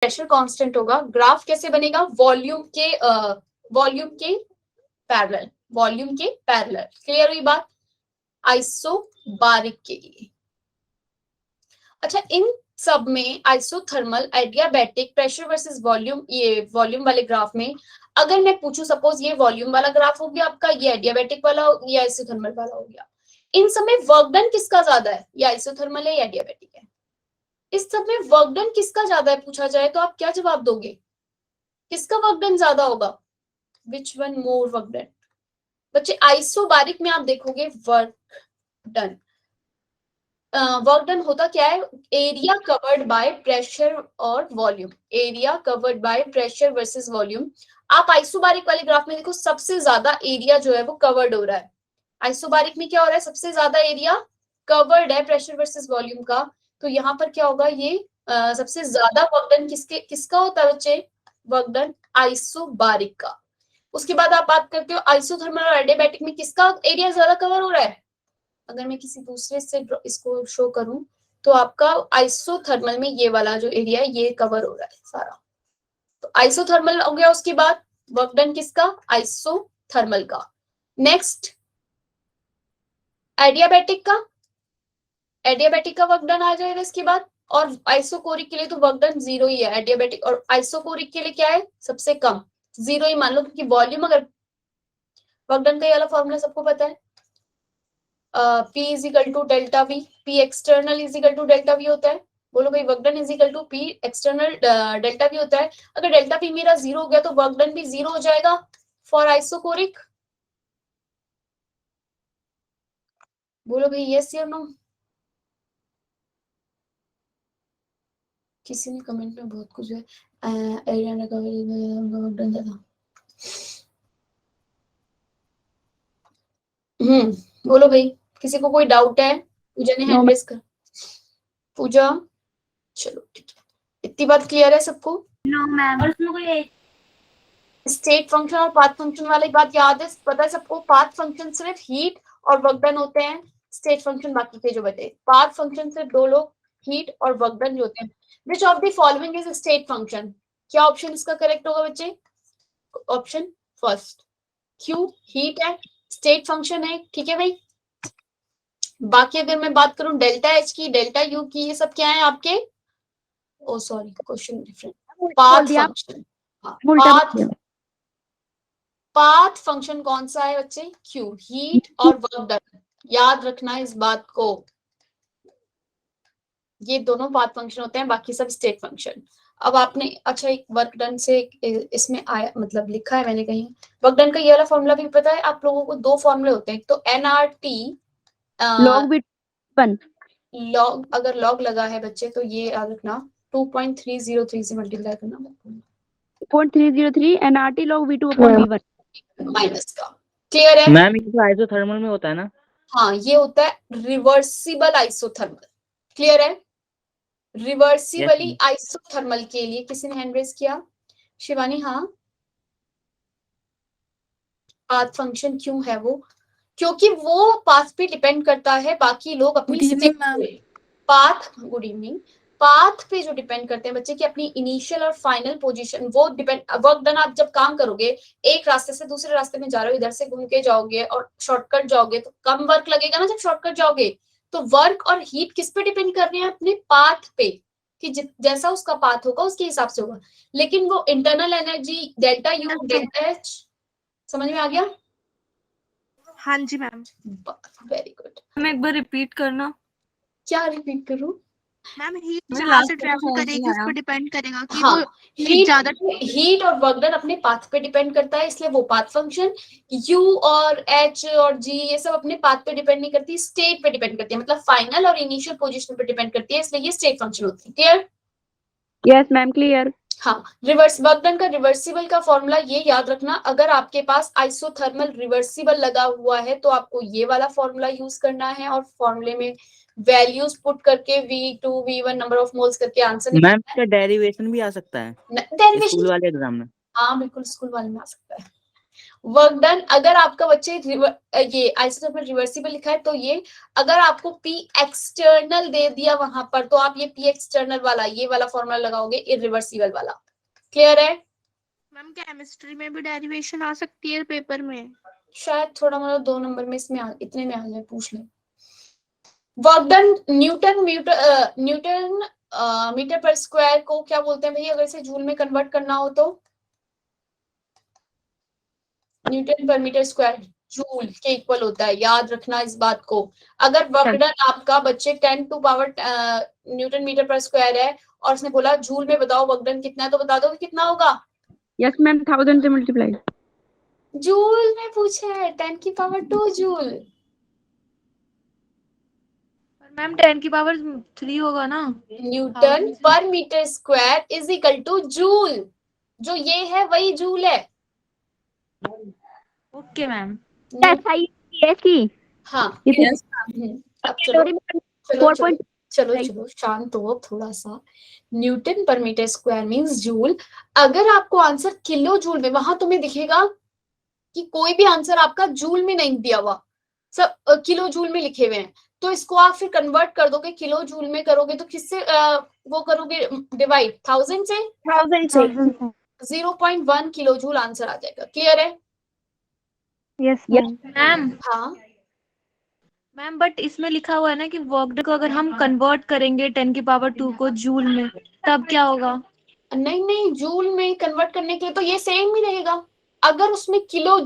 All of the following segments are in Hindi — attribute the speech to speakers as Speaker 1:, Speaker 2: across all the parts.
Speaker 1: प्रेशर कांस्टेंट होगा। ग्राफ कैसे बनेगा? वॉल्यूम के पैरेलल, वॉल्यूम के पैरेलल। क्लियर हुई बात? आइसोबारिक के लिए। अच्छा, इन सब में isothermal, adiabatic, pressure versus volume, ये वॉल्यूम वाले ग्राफ में अगर मैं पूछूं, सपोज ये वॉल्यूम वाला ग्राफ हो गया आपका, ये एडियाबैटिक वाला, ये आइसोथर्मल वाला हो गया, इन सब में वर्क डन किसका ज्यादा है? ये आइसोथर्मल है या एडियाबैटिक है? इस सब में वर्क डन किसका ज्यादा है पूछा जाए तो आप क्या जवाब दोगे? किसका वर्क डन ज्यादा होगा? Which one more work done? बच्चे आइसोबारिक में आप देखोगे वर्क डन, वर्क डन होता क्या है? एरिया कवर्ड बाय प्रेशर और volume, area covered by pressure versus volume. आप आइसोबारिक वाले ग्राफ में देखो, सबसे ज्यादा एरिया जो है वो कवर्ड हो रहा है। आइसोबारिक में क्या हो रहा है? सबसे ज्यादा एरिया कवर्ड है प्रेशर वर्सेस वॉल्यूम का। तो यहाँ पर क्या होगा? ये सबसे ज्यादा वर्क डन किसका होता है बच्चे? वर्क डन आइसोबारिक का। उसके बाद आप बात करते हो आइसोथर्मल और एडियाबैटिक में किसका एरिया ज्यादा कवर हो रहा है? अगर मैं किसी दूसरे से इसको शो करूं तो आपका आइसोथर्मल में ये वाला जो एरिया है ये कवर हो रहा है सारा। तो आइसोथर्मल हो गया। उसके बाद वर्क डन किसका? आइसोथर्मल का। नेक्स्ट एडियाबैटिक का, एडियाबैटिक का वर्क डन आ जाएगा इसके बाद। और आइसोकोरिक के लिए तो वर्क डन जीरो ही है। एडियाबैटिक और आइसोकोरिक के लिए क्या है? सबसे कम, जीरो ही मान लो, क्योंकि वॉल्यूम, अगर वर्क डन का ये वाला फॉर्मूला सबको पता है, P is equal to delta V, P external is equal to delta V होता है। बोलो भाई, work done is equal to P external delta V होता है। अगर डेल्टा P मेरा जीरो हो गया तो वर्क डन भी जीरो हो जाएगा फॉर आइसोकोरिक। बोलो भाई यस या नो? किसी ने कमेंट में बहुत कुछ है, एरिया वर्क डन ज्यादा। बोलो भाई, किसी को कोई डाउट है? पूजा ने हैंड रेज कर, पूजा, चलो ठीक है, इतनी बात क्लियर है सबको?
Speaker 2: No ma'am. और उसमें कोई
Speaker 1: स्टेट फंक्शन और पाथ फंक्शन वाली बात याद है, पता है सबको? पाथ फंक्शन सिर्फ हीट और वर्क डन होते हैं, स्टेट फंक्शन बाकी के जो बचे। पाथ फंक्शन सिर्फ दो लोग, हीट और वर्क डन जो होते हैं। Which of the following is state function? क्या ऑप्शन इसका करेक्ट होगा बच्चे? ऑप्शन फर्स्ट, क्यू हीट है, स्टेट फंक्शन है। ठीक है भाई। बाकी अगर मैं बात करूं डेल्टा एच की, डेल्टा यू की, ये सब क्या है आपके? Oh sorry, question different. Path function, path function कौन सा है बच्चे? क्यू, हीट और वर्क डन। याद रखना इस बात को, ये दोनों पाथ फंक्शन होते हैं, बाकी सब स्टेट फंक्शन। अब आपने, अच्छा एक वर्क डन से इसमें आया, मतलब लिखा है मैंने कहीं, वर्क डन का ये वाला फॉर्मूला भी पता है आप लोगों को? दो फॉर्मूले होते हैं, तो NRT
Speaker 3: log V one,
Speaker 1: log, अगर लॉग लगा है बच्चे तो ये याद रखना 2.303 से मल्टीप्लाई करना,
Speaker 3: 0.303 NRT log V2 upon V1
Speaker 1: minus का। क्लियर है
Speaker 4: मैम? ये तो आइसोथर्मल में होता है ना?
Speaker 1: हाँ, ये होता है रिवर्सिबल आइसोथर्मल। क्लियर है? रिवर्सिबली आइसोथर्मल के लिए किसी ने हैंड रेज किया? शिवानी, हाँ। पाथ फंक्शन क्यों है वो? क्योंकि वो पाथ पे डिपेंड करता है, बाकी लोग अपनी पाथ, गुड इवनिंग, पाथ पे जो डिपेंड करते हैं बच्चे की अपनी इनिशियल और फाइनल पोजीशन, वो डिपेंड। वर्क डन आप जब काम करोगे, एक रास्ते से दूसरे रास्ते में जा रहे हो, इधर से घूम के जाओगे और शॉर्टकट जाओगे तो कम वर्क लगेगा ना जब शॉर्टकट जाओगे। तो वर्क और हीट किस पे डिपेंड कर रहे हैं? अपने पाथ पे, कि जैसा उसका पाथ होगा उसके हिसाब से होगा। लेकिन वो internal energy delta U delta H, समझ में आ गया?
Speaker 2: हाँ जी मैम।
Speaker 1: Very good.
Speaker 2: मैं एक बार रिपीट करना।
Speaker 1: क्या रिपीट करूं?
Speaker 2: मैम हीट जहाँ से ट्रैवल करेगी उस पर डिपेंड करेगा कि
Speaker 1: हाँ,
Speaker 2: वो हीट ज्यादा,
Speaker 1: हीट और वर्क डन अपने पाथ पे डिपेंड करता है, इसलिए वो पाथ फंक्शन। यू और एच और जी ये सब अपने पाथ पे डिपेंड नहीं करती, स्टेट पे डिपेंड करती है, मतलब फाइनल और इनिशियल पोजीशन पे डिपेंड करती है, इसलिए ये स्टेट फंक्शन होती है। क्लियर?
Speaker 3: Yes ma'am, clear.
Speaker 1: हाँ, रिवर्स वर्क डन का रिवर्सिबल का फॉर्मूला ये याद रखना, अगर आपके पास आइसोथर्मल रिवर्सिबल लगा हुआ है तो आपको ये वाला फॉर्मूला यूज करना है, और फॉर्मूले में वैल्यूज पुट करके V2 V1 number of moles करके आंसर निकालना है।
Speaker 4: मैम इसका डेरिवेशन भी आ सकता है
Speaker 1: डेरिवेशन
Speaker 4: स्कूल वाले एग्जाम में?
Speaker 1: हाँ बिल्कुल, स्कूल वाले में आ सकता है। वर्क डन, अगर आपका बच्चे ये आइसोथर्मल रिवर्सिबल लिखा है तो ये, अगर आपको पी एक्सटर्नल दे दिया वहां पर तो आप ये पी एक्सटर्नल वाला ये वाला फॉर्मूला लगाओगे इरिवर्सिबल वाला। क्लियर है?
Speaker 2: मैम केमिस्ट्री में भी डेरिवेशन आ सकती है पेपर में।
Speaker 1: शायद थोड़ा मतलब 2 नंबर में इसमें इतने में आ जाए, पूछ ले। वर्क डन न्यूटन मीटर पर स्क्वायर को क्या बोलते हैं भाई, अगर इसे जूल में कन्वर्ट करना हो तो? Newton per metre square joule के इक्वल होता है, याद रखना इस बात को। अगर वर्क डन आपका बच्चे 10 टू पावर न्यूटन मीटर पर स्क्वायर है और उसने बोला जूल में बताओ वर्क डन कितना है, तो बता दो कितना होगा?
Speaker 3: यस मैम 1000 से मल्टीप्लाई।
Speaker 1: जूल में पूछा है, 10 की पावर 2 जूल।
Speaker 2: मैम 10 की पावर 3 होगा ना।
Speaker 1: Newton per metre square is equal to joule, जो ये है वही जूल है।
Speaker 2: Okay ma'am.
Speaker 3: यस की
Speaker 1: हाँ
Speaker 3: Yes.
Speaker 1: अब चलो चलो
Speaker 3: 4.
Speaker 1: चलो चलो
Speaker 3: Right.
Speaker 1: चलो शांत हो अब थोड़ा सा। Newton per metre square means joule. अगर आपको आंसर किलो जूल में, वहां तुम्हें दिखेगा कि कोई भी आंसर आपका जूल में नहीं दिया हुआ, सब किलो जूल में लिखे हुए हैं, तो इसको आप फिर कन्वर्ट कर दोगे, किलो जूल में करोगे तो किससे वो करोगे डिवाइड, 1000 से। 0.1 किलो जूल आंसर आ जाएगा। क्लियर है?
Speaker 3: यस
Speaker 2: मैम
Speaker 1: हाँ
Speaker 2: मैम बट इसमें लिखा हुआ है ना कि वर्क को अगर हम कन्वर्ट करेंगे 10 की पावर 2 को जूल में तब क्या होगा?
Speaker 1: नहीं नहीं, जूल में कन्वर्ट करने के लिए तो ये सेम ही रहेगा। अगर उसमें किलो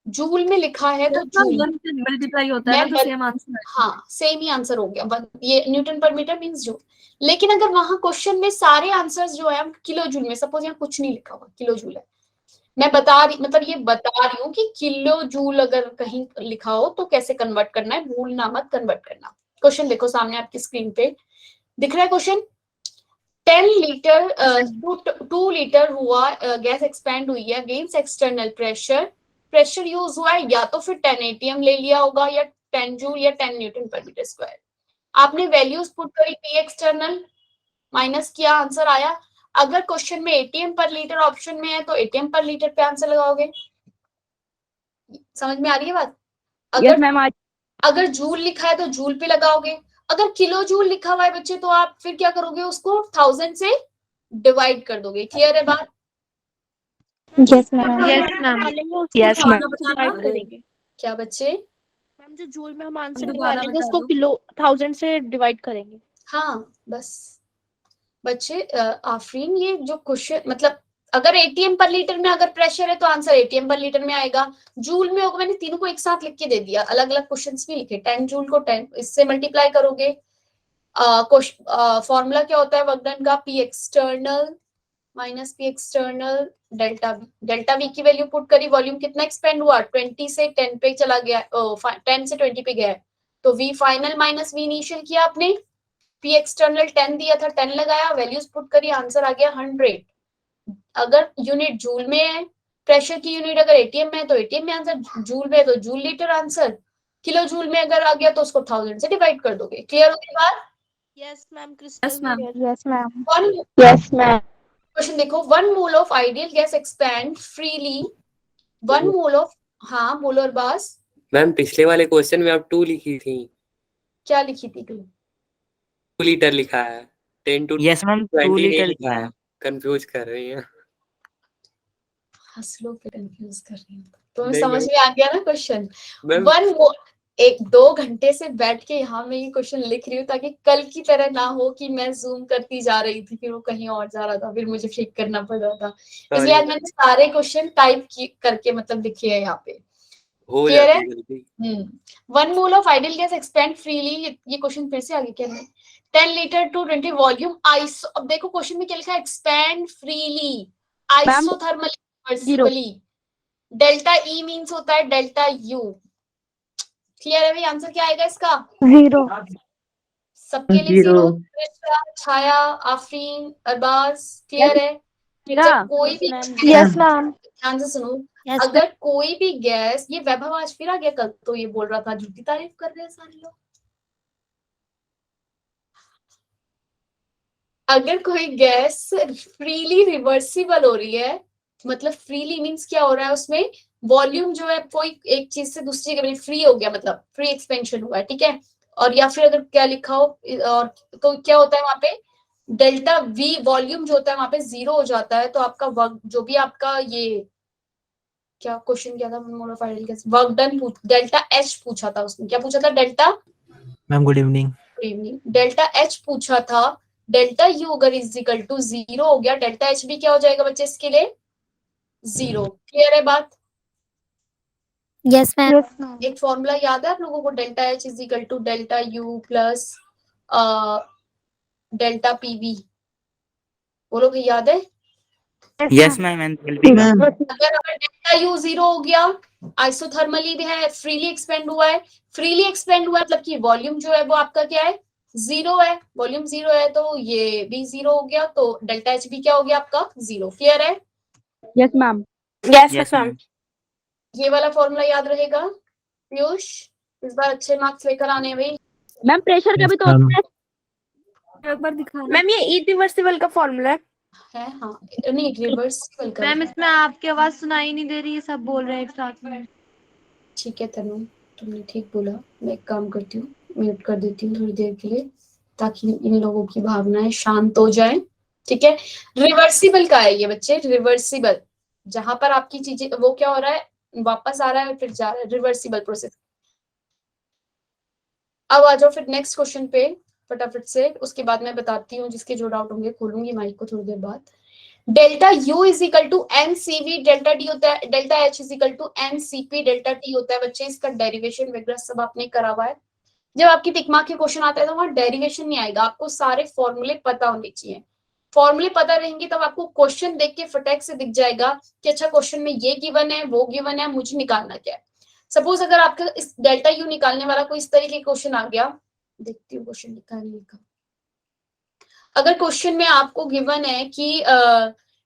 Speaker 1: जूल में लिखा है तो जूल
Speaker 2: मल्टीप्लाई होता है ना तो सेम आंसर।
Speaker 1: हाँ सेम ही आंसर हो गया, ये Newton per metre means joule. लेकिन अगर वहां क्वेश्चन में सारे आंसर्स जो है किलो जूल में, सपोज यहाँ कुछ नहीं लिखा हुआ किलो जूल है, मैं बता रही मतलब ये बता रही हूँ कि किलो जूल अगर कहीं लिखा हो तो कैसे कन्वर्ट करना है, भूलना मत कन्वर्ट करना। क्वेश्चन देखो सामने आपकी स्क्रीन पे दिख रहा है क्वेश्चन। 10 लीटर 2 लीटर हुआ गैस एक्सपेंड हुई है against external pressure, pressure use हुआ है या तो फिर 10 एटीएम ले लिया होगा या 10 जूल या 10 न्यूटन पर मीटर स्क्वायर। आपने वैल्यूज पुट करी, पी एक्सटर्नल माइनस किया, आंसर आया। अगर क्वेश्चन में एटीएम पर लीटर ऑप्शन में है तो एटीएम पर लीटर पे आंसर लगाओगे। समझ में आ रही है बात?
Speaker 3: यस मैम आज
Speaker 1: अगर जूल लिखा है तो जूल पे लगाओगे, अगर किलो जूल लिखा हुआ है बच्चे तो आप फिर क्या करोगे, उसको 1000 से डिवाइड कर दोगे। क्लियर है बात?
Speaker 3: Yes ma'am
Speaker 2: yes ma'am.
Speaker 3: Yes ma'am
Speaker 1: क्या बच्चे?
Speaker 2: मैम जो जूल में हम आंसर निकालेंगे उसको किलो 1000 से डिवाइड करेंगे।
Speaker 1: हाँ बस बच्चे आफरीन ये जो क्वेश्चन मतलब अगर एटीएम पर लीटर में अगर प्रेशर है तो आंसर एटीएम पर लीटर में आएगा, जूल में होगा। मैंने तीनों को एक साथ लिख के दे दिया, अलग अलग क्वेश्चंस भी लिखे। 10 जूल को 10 इससे मल्टीप्लाई करोगे, फॉर्मूला क्या होता है वर्क डन का, P external minus P external delta we. Delta we की वैल्यू पुट करी, वॉल्यूम कितना एक्सपेंड हुआ 20 से 10 पे चला गया, 10 से 20 पे गया है, तो V final minus V initial किया आपने, पी एक्सटर्नल 10 दिया था 10 लगाया, वैल्यूज पुट करी, आंसर आ गया 100। अगर यूनिट जूल में है, प्रेशर की यूनिट अगर एटीएम में है तो एटीएम में आंसर, जूल में है तो joule litre answer, kilo joule में अगर आ गया तो उसको 1000 से डिवाइड कर दोगे। क्लियर हो गई बात?
Speaker 2: Yes ma'am crystal
Speaker 3: yes ma'am
Speaker 1: one
Speaker 3: yes ma'am
Speaker 1: question देखो, 1 mole of ideal gas expand freely, 1 mole of, हाँ बोलो अरबाज।
Speaker 5: मैम पिछले वाले क्वेश्चन में आप 2 लिखी थी,
Speaker 1: क्या लिखी थी तू?
Speaker 5: 2 लीटर लिखा है, 10 टू
Speaker 4: यस मैम 2
Speaker 5: 20 नहीं
Speaker 4: लीटर
Speaker 5: लिखा
Speaker 4: का
Speaker 5: है,
Speaker 4: है।
Speaker 5: कंफ्यूज कर रही हैं।
Speaker 1: हंस लो पे कंफ्यूज कर रही हूँ तो
Speaker 5: नहीं,
Speaker 1: समझ में आ गया ना क्वेश्चन।
Speaker 5: मैम
Speaker 1: 1 मोल, एक 2 घंटे से बैठ के यहाँ मैं ये क्वेश्चन लिख रही हूँ ताकि कल की तरह ना हो कि मैं जूम करती जा रही थी फिर वो कहीं और जा रहा था फिर मुझे ठीक करना पड़ रहा था, इसलिए आज मैंने सारे क्वेश्चन टाइप करके मतलब लिखे हैं यहाँ पे।
Speaker 5: हो
Speaker 1: क्लियर है?
Speaker 5: जाती जल्दी।
Speaker 1: 1 mole of ideal gas expand freely, ये क्वेश्चन फिर से आगे क्या है, 10 लीटर टू 20 वॉल्यूम आइसो, अब देखो क्वेश्चन में क्या लिखा है, expand freely isothermal reversibly, delta E means होता है डेल्टा यू। क्लियर है भाई? आंसर क्या आएगा इसका?
Speaker 3: 0
Speaker 1: सबके लिए 0। छाया, आफरीन, अरबाज, क्लियर है? जब कोई भी
Speaker 3: यस मैम
Speaker 1: ध्यान से सुनो, अगर कोई भी गैस, ये वैभव आज फिर आ गया, कल तो ये बोल रहा था झूठी तारीफ कर रहे हैं सारे लोग। अगर कोई गैस फ्रीली रिवर्सिबल हो रही है मतलब फ्रीली मीन्स क्या हो रहा है उसमें, वॉल्यूम जो है कोई एक चीज से दूसरी जगह फ्री हो गया, मतलब फ्री एक्सपेंशन हुआ है, ठीक है। और या फिर अगर क्या लिखा हो और तो क्या होता है वहां पे, डेल्टा वी वॉल्यूम जो होता है वहां पे 0 हो जाता है, तो आपका वर्क जो भी आपका ये क्या क्वेश्चन क्या था, वर्क डन डेल्टा एच पूछा था उसने, क्या पूछा था, delta,
Speaker 6: ma'am good evening.
Speaker 1: Good evening, delta H पूछा था। डेल्टा यू अगर इज इक्वल टू 0 हो गया, डेल्टा एच भी क्या हो जाएगा बच्चे इसके लिए 0। क्लियर है बात?
Speaker 7: Yes ma'am.
Speaker 1: एक फॉर्मूला याद है आप लोगों को, delta H is equal to delta U plus delta PV, बोलो भाई याद है?
Speaker 4: यस मैम एंथैल्पी का।
Speaker 1: अगर डेल्टा यू 0 हो गया, आइसोथर्मली भी है, फ्रीली एक्सपेंड हुआ है, फ्रीली एक्सपेंड हुआ मतलब कि वॉल्यूम जो है वो आपका क्या है, 0 है, वॉल्यूम 0 है, तो ये भी 0 हो गया, तो डेल्टा एच भी क्या हो गया आपका 0। क्लियर है?
Speaker 3: Yes ma'am.
Speaker 4: Yes ma'am.
Speaker 1: ये वाला फॉर्मूला याद रहेगा पीयूष, इस बार अच्छे मार्क्स लेकर आने हैं भाई।
Speaker 3: मैम प्रेशर का भी तो होता है।
Speaker 2: एक बार दिखाना
Speaker 3: मैम ये इरिवर्सिबल का फॉर्मूला है।
Speaker 1: हाँ, नहीं रिवर्सिबल का।
Speaker 2: मैम, इसमें आपकी आवाज सुनाई नहीं दे रही है, सब बोल रहे हैं एक साथ में।
Speaker 1: ठीक है तनु, तुमने ठीक बोला, मैं एक काम करती हूँ, म्यूट कर देती हूँ थोड़ी देर के लिए, ताकि इन लोगों की भावनाएं शांत हो जाएं। ठीक है, रिवर्सिबल का है ये बच्चे, रिवर्सिबल, जहां पर आपकी चीजें वो क्या हो रहा है, वापस आ रहा है फिर जा रहा है, रिवर्सिबल प्रोसेस। अब आ जाओ फिर नेक्स्ट क्वेश्चन पे फटाफट से, उसके बाद मैं बताती हूँ, जिसके जो डाउट होंगे खोलूंगी माइक को थोड़ी देर बाद। Delta U is equal to N CV delta D होता है, delta H is equal to N CP delta T होता है। बच्चे इसका डेरिवेशन वगैरह सब आपने करा हुआ है। जब आपकी टिक मार्क के क्वेश्चन आता है तो वहां डेरिवेशन नहीं आएगा, आपको सारे फॉर्मूले पता होने चाहिए। फॉर्मूले पता रहेंगे तब आपको क्वेश्चन देख के फटैक से दिख जाएगा कि अच्छा क्वेश्चन में ये गिवन है, वो गिवन है, मुझे निकालना क्या है। सपोज अगर आपका इस डेल्टा यू निकालने वाला कोई इस तरीके क्वेश्चन आ गया, देखती हूँ क्वेश्चन निकालने का। अगर क्वेश्चन में आपको गिवन है कि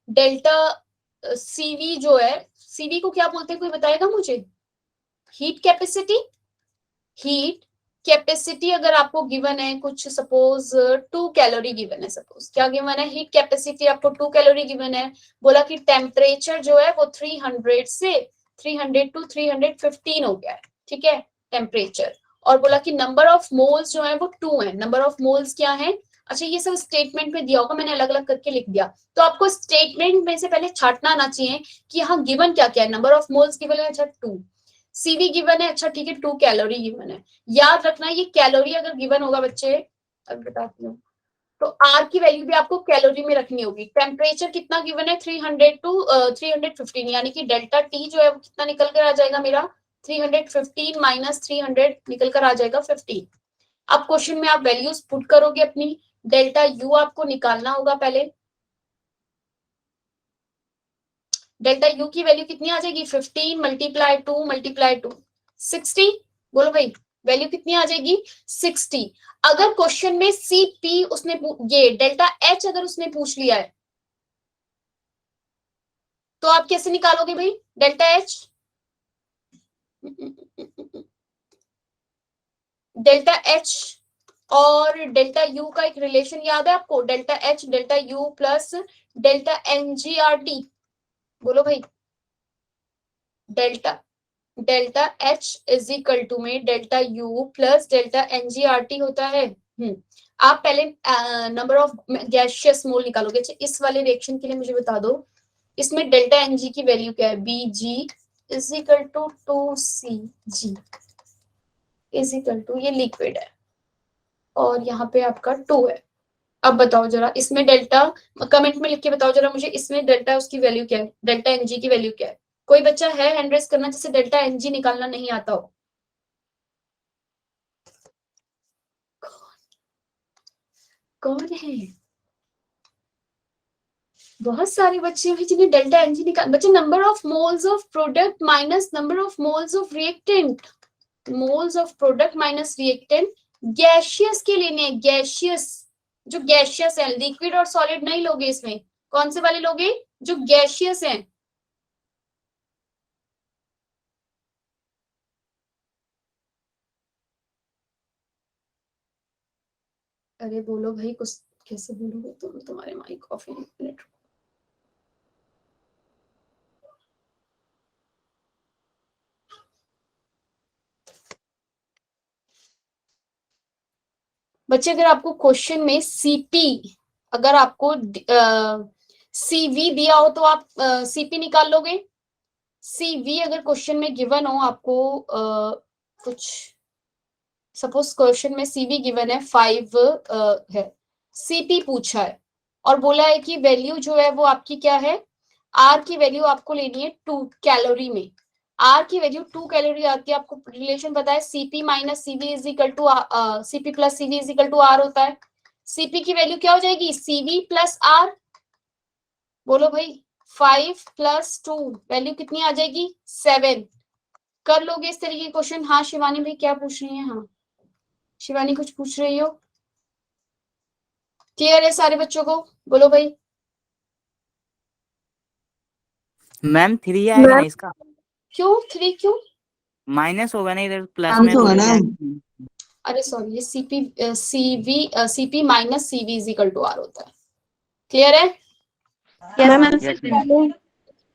Speaker 1: डेल्टा सीवी जो है, सीवी को क्या बोलते हैं कोई बताएगा मुझे? हीट कैपेसिटी, हीट कैपेसिटी अगर आपको गिवन है कुछ, सपोज 2 कैलोरी गिवन है, सपोज क्या गिवन है, हीट कैपेसिटी आपको 2 कैलोरी गिवन है। बोला कि टेम्परेचर जो है वो 300 से 300 टू 315 हो गया है, ठीक है टेम्परेचर। और बोला कि नंबर ऑफ मोल्स जो है वो 2 है, नंबर ऑफ मोल्स क्या है, अच्छा ये सब स्टेटमेंट में दिया होगा, मैंने अलग अलग करके लिख दिया। तो आपको स्टेटमेंट में से पहले छाटना आना चाहिए कि यहाँ गिवन क्या क्या है, नंबर ऑफ मोल्स गिवन है, अच्छा 2, सीवी गिवन है, अच्छा ठीक है 2 कैलोरी गिवन है। याद रखना ये कैलोरी अगर गिवन होगा बच्चे, अब बताती हूँ, तो आर की वैल्यू भी आपको कैलोरी में रखनी होगी। टेम्परेचर कितना गिवन है 300 टू 315, यानी कि डेल्टा टी जो है वो कितना निकल कर आ जाएगा मेरा 315 माइनस 300 निकल कर आ जाएगा 15। अब क्वेश्चन में आप वैल्यूज पुट करोगे अपनी, डेल्टा यू आपको निकालना होगा पहले, डेल्टा यू की वैल्यू कितनी आ जाएगी 15 मल्टीप्लाई 2 मल्टीप्लाई 2 60, बोलो भाई वैल्यू कितनी आ जाएगी 60। अगर क्वेश्चन में सीपी उसने ये डेल्टा एच अगर उसने पूछ लिया है तो आप कैसे निकालोगे भाई डेल्टा एच, डेल्टा एच और डेल्टा यू का एक रिलेशन याद है आपको, delta H delta U plus delta NGRT, बोलो भाई delta delta H is equal to में delta U plus delta NGRT होता है। आप पहले नंबर ऑफ गैसियस मोल निकालोगे। इस वाले रिएक्शन के लिए मुझे बता दो इसमें डेल्टा एनजी की वैल्यू क्या है, BG is equal to 2cg is equal to, ये लिक्विड है और यहाँ पे आपका 2 है। अब बताओ जरा इसमें डेल्टा, कमेंट में लिख के बताओ जरा मुझे इसमें डेल्टा उसकी वैल्यू क्या है, डेल्टा एनजी की वैल्यू क्या है। कोई बच्चा है हैंड रेस करना जिसे डेल्टा एनजी निकालना नहीं आता हो? कौन है? बहुत सारे बच्चे हैं जिन्हें डेल्टा एनजी निकाल, बच्चे number of moles of product minus number of moles of reactant, moles of product minus reactant gaseous के लेने हैं, गैसियस जो गैसियस है, लिक्विड और सॉलिड नहीं लोगे इसमें, कौन से वाले लोगे जो गैसियस हैं। अरे बोलो भाई कुछ, कैसे बोलोगे तुम, तुम्हारे माइक ऑफ है, एक मिनट। बच्चे अगर आपको क्वेश्चन में सीपी, अगर आपको सीवी दिया हो तो आप सीपी निकाल लोगे। सीवी अगर क्वेश्चन में गिवन हो आपको कुछ, सपोज क्वेश्चन में सीवी गिवन है 5 है, सीपी पूछा है और बोला है कि वैल्यू जो है वो आपकी क्या है, आर की वैल्यू आपको लेनी है 2 कैलोरी में। आर की वैल्यू 2 कैलोरी आती है, आपको रिलेशन पता है CP minus CV is equal to CP plus CV is equal to R होता है। सीपी की वैल्यू क्या हो जाएगी, सीवी प्लस आर। बोलो भाई 5 प्लस 2 वैल्यू कितनी आ जाएगी, 7। कर लोगे इस तरीके के क्वेश्चन। हाँ शिवानी भाई क्या पूछ रही है, हाँ शिवानी कुछ पूछ रही हो? क्लियर है सारे बच्चों को? बोलो भाई।
Speaker 4: मैम 3 आएगा ना इसका?
Speaker 1: क्यों 3 क्यों?
Speaker 4: माइनस होगा ना इधर, प्लस
Speaker 6: माइनस
Speaker 4: में तो
Speaker 6: होगा
Speaker 4: हो
Speaker 6: ना।
Speaker 4: जाएगा।
Speaker 1: अरे सॉरी, ये CP minus CV is equal to R होता है। क्लियर है?
Speaker 2: Yes ma'am.
Speaker 4: Yes, ma'am.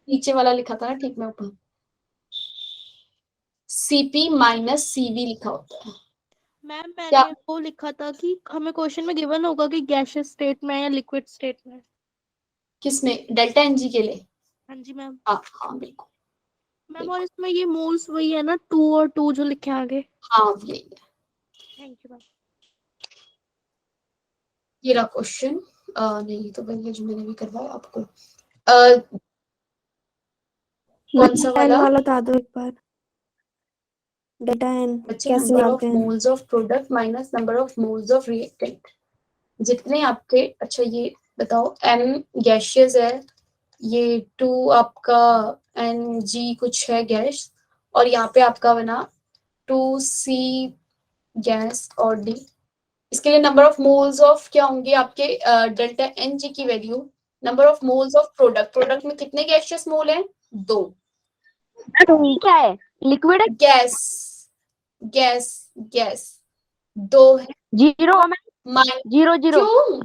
Speaker 1: नीचे वाला लिखा था ना, ठीक में ऊपर सीपी माइनस सीवी लिखा होता है।
Speaker 8: मैम
Speaker 1: क्या?
Speaker 8: मैंने वो लिखा था कि हमें क्वेश्चन में गिवन होगा कि गैसियस स्टेट में या लिक्विड स्टेट में।
Speaker 1: किसमें, डेल्टा एनजी के लिए?
Speaker 8: हाँ जी मैम।
Speaker 1: हाँ हाँ बिल्कुल।
Speaker 8: मैम और इसमें ये मोल्स वही है ना, 2 और 2 जो लिखे हैं आगे।
Speaker 1: हाँ यही है।
Speaker 8: Thank you ma'am.
Speaker 1: ये रहा क्वेश्चन। नहीं तो भैया जो मैंने भी करवाया आपको। कौन सा वाला?
Speaker 3: बता दो एक बार। डेटा एन
Speaker 1: बच्चे
Speaker 3: कैसे
Speaker 1: नंबर ऑफ
Speaker 3: निकालते हैं?
Speaker 1: Moles of product minus number of moles of reactant. जितने आपके, अच्छा ये बताओ, एम गैशियस है, ये 2 आपका एन जी कुछ है गैस, और यहाँ पे आपका बना 2C गैस और डी। इसके लिए नंबर ऑफ मोल्स ऑफ क्या होंगे आपके, डेल्टा एन जी की value, number of moles of product. Product में कितने गैसियस मोल हैं, 2।
Speaker 3: क्या है, लिक्विड है?
Speaker 1: गैस गैस गैस 2 है।
Speaker 3: 0
Speaker 1: माइनस
Speaker 3: 0 0
Speaker 1: क्यों?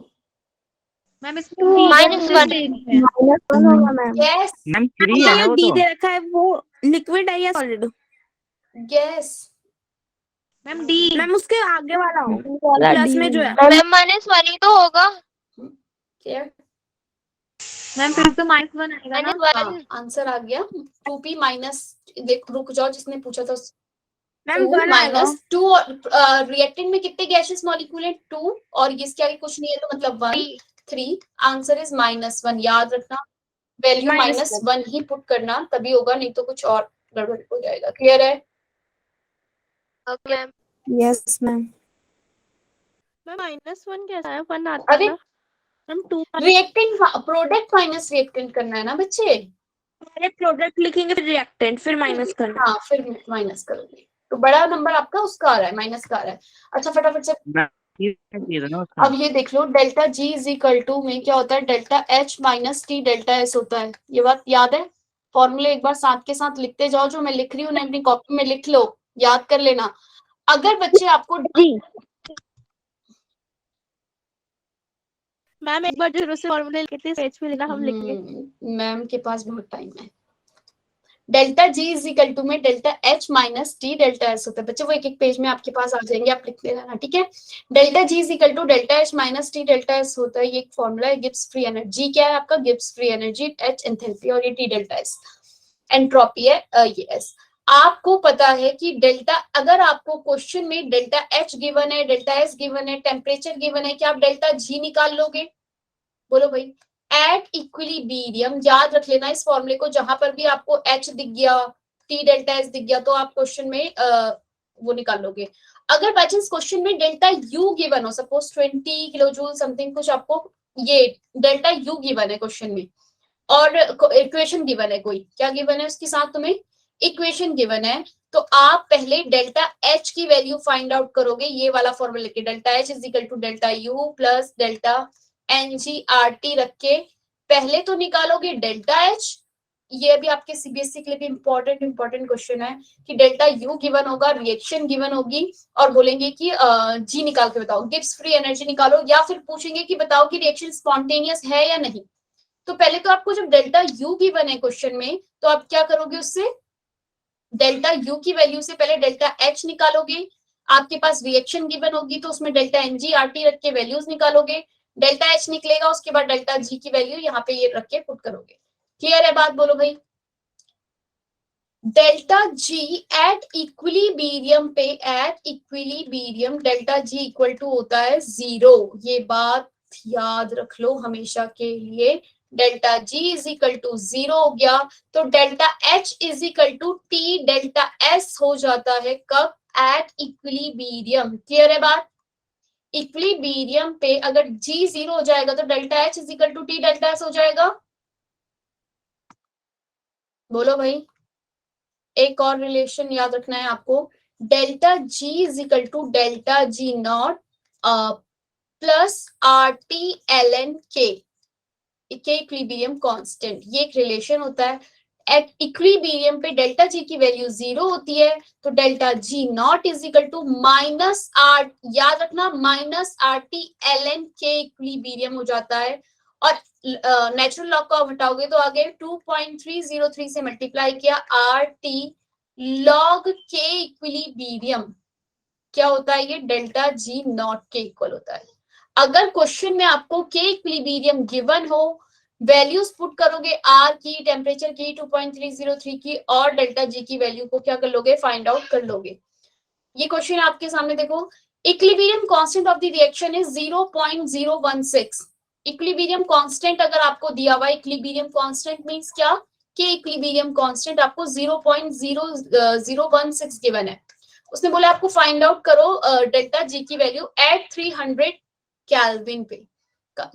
Speaker 2: मैम इसमें
Speaker 7: -1
Speaker 3: होगा मैम।
Speaker 1: गैस
Speaker 4: मैम 3 है ना वो तो।
Speaker 8: रखा है वो लिक्विड है या solid?
Speaker 1: Gas
Speaker 2: ma'am D.
Speaker 8: Ma'am उसके आगे वाला हो,
Speaker 3: वाला
Speaker 8: प्लस
Speaker 3: D
Speaker 8: में जो है।
Speaker 7: मैम -1 ही तो होगा।
Speaker 1: क्लियर?
Speaker 2: मैम फिर तो -1 आएगा ना।
Speaker 7: -1
Speaker 1: आंसर आ गया 2p माइनस, देख रुक जाओ, जिसने पूछा था
Speaker 8: मैम
Speaker 1: 2 माइनस 2। रिएक्टेंट में कितने गैसियस मॉलिक्यूल है, 2, और इसके आगे कुछ नहीं है तो मतलब 1 3। Answer is -1। याद रखना, वैल्यू -1 ही पुट करना, तभी होगा, नहीं तो कुछ और गड़बड़ हो जाएगा। क्लियर है?
Speaker 7: Okay ma'am.
Speaker 3: Yes ma'am.
Speaker 8: Ma'am -1 कैसा है, 1 आता है
Speaker 1: अरे
Speaker 8: ना ma'am. 2
Speaker 1: reactant product minus reactant करना है ना बच्चे।
Speaker 8: पहले प्रोडक्ट लिखेंगे फिर रिएक्टेंट, फिर माइनस करना।
Speaker 1: हाँ फिर माइनस करोगे तो बड़ा नंबर आपका उसका आ रहा है, माइनस का आ रहा है। अच्छा फटाफट से
Speaker 4: ये ना उसका।
Speaker 1: अब ये देख लो, delta G is equal to में क्या होता है, delta H minus T delta S होता है। ये बात याद है? फॉर्मूले एक बार साथ के साथ लिखते जाओ, जो मैं लिख रही हूँ ना अपनी कॉपी में लिख लो, याद कर लेना। अगर बच्चे आपको
Speaker 3: जी
Speaker 8: मैम एक बार जरूर से फॉर्मूले लिखे थे, पेज पे लेना, हम लिखेंगे।
Speaker 1: मैम के पास बहुत टाइम है। Delta G is equal to में delta H minus T delta S होता है। बच्चे वो एक एक पेज में आपके पास आ जाएंगे, आप लिखते रहना, ठीक है? Delta G is equal to delta H minus T delta S होता है। ये एक फॉर्मूला है, गिब्स फ्री एनर्जी क्या है आपका, Gibbs free energy, H enthalpy, और ये टी डेल्टा एस एंट्रोपी है, ये एस। आपको पता है कि डेल्टा, अगर आपको क्वेश्चन में डेल्टा एच गिवन है, डेल्टा एस गिवन है, टेम्परेचर गिवन है, क्या आप डेल्टा जी निकाल लोगे? बोलो भाई। एट इक्विलिब्रियम, याद रख लेना इस फॉर्मूले को, जहां पर भी आपको एच दिख गया, टी डेल्टा एस दिख गया, तो आप क्वेश्चन में वो निकाल लोगे। अगर बाय चांस क्वेश्चन में डेल्टा यू गिवन हो, सपोज 20 किलो जूल समथिंग कुछ आपको ये डेल्टा यू गिवन है क्वेश्चन में, और इक्वेशन गिवन है, कोई क्या गिवन है उसके साथ तुम्हें इक्वेशन गिवन है, तो आप पहले डेल्टा एच की वैल्यू फाइंड आउट करोगे, ये वाला फॉर्मूला लेके, delta H is equal to delta U plus delta NGRT रख के पहले तो निकालोगे डेल्टा एच। ये भी आपके सीबीएसई के लिए भी इंपॉर्टेंट क्वेश्चन है कि डेल्टा यू गिवन होगा, रिएक्शन गिवन होगी, और बोलेंगे कि जी निकाल के बताओ, गिब्स फ्री एनर्जी निकालो, या फिर पूछेंगे कि बताओ कि रिएक्शन स्पॉन्टेनियस है या नहीं। तो पहले तो आपको जब डेल्टा यू गिवन है क्वेश्चन में, तो आप क्या करोगे, उससे डेल्टा यू की वैल्यू से पहले डेल्टा एच निकालोगे, आपके पास रिएक्शन गिवन होगी तो उसमें डेल्टा एनजी आरटी रख के वैल्यूज निकालोगे, डेल्टा एच निकलेगा, उसके बाद डेल्टा जी की वैल्यू यहाँ पे ये रख के पुट करोगे। क्लियर है बात? बोलो भाई। Delta G at equilibrium delta G equal to होता है 0। ये बात याद रख लो हमेशा के लिए। Delta G is equal to 0 हो गया तो delta H is equal to T delta S हो जाता है। कब? At equilibrium. क्लियर है बात? इक्विलिब्रियम पे अगर जी 0 हो जाएगा तो delta H is equal to T delta S हो जाएगा। बोलो भाई। एक और रिलेशन याद रखना है आपको, delta G is equal to delta G naught plus R T L N K equilibrium constant. ये एक रिलेशन होता है। एट इक्विलिब्रियम पे डेल्टा जी की वैल्यू 0 होती है तो delta G naught is equal to minus R, याद रखना minus R T L N K equilibrium हो जाता है। और नेचुरल लॉग को हटाओगे तो आगे 2.303 से मल्टीप्लाई किया आर टी लॉग के इक्विलिब्रियम क्या होता है? ये डेल्टा जी नॉट के इक्वल होता है। अगर क्वेश्चन में आपको के इक्विलिब्रियम गिवन हो, वैल्यूज पुट करोगे आर की, टेम्परेचर की, 2.303 की और डेल्टा जी की वैल्यू को क्या कर लोगे? फाइंड आउट कर लोगे। ये क्वेश्चन आपके सामने देखो, equilibrium constant of the reaction is 0.016। Equilibrium constant अगर आपको दिया हुआ, इक्विलिब्रियम कांस्टेंट मींस क्या? कि इक्विलिब्रियम कांस्टेंट आपको 0.0016 गिवन है। उसने बोला आपको फाइंड आउट करो डेल्टा जी की वैल्यू एट 300 केल्विन पे।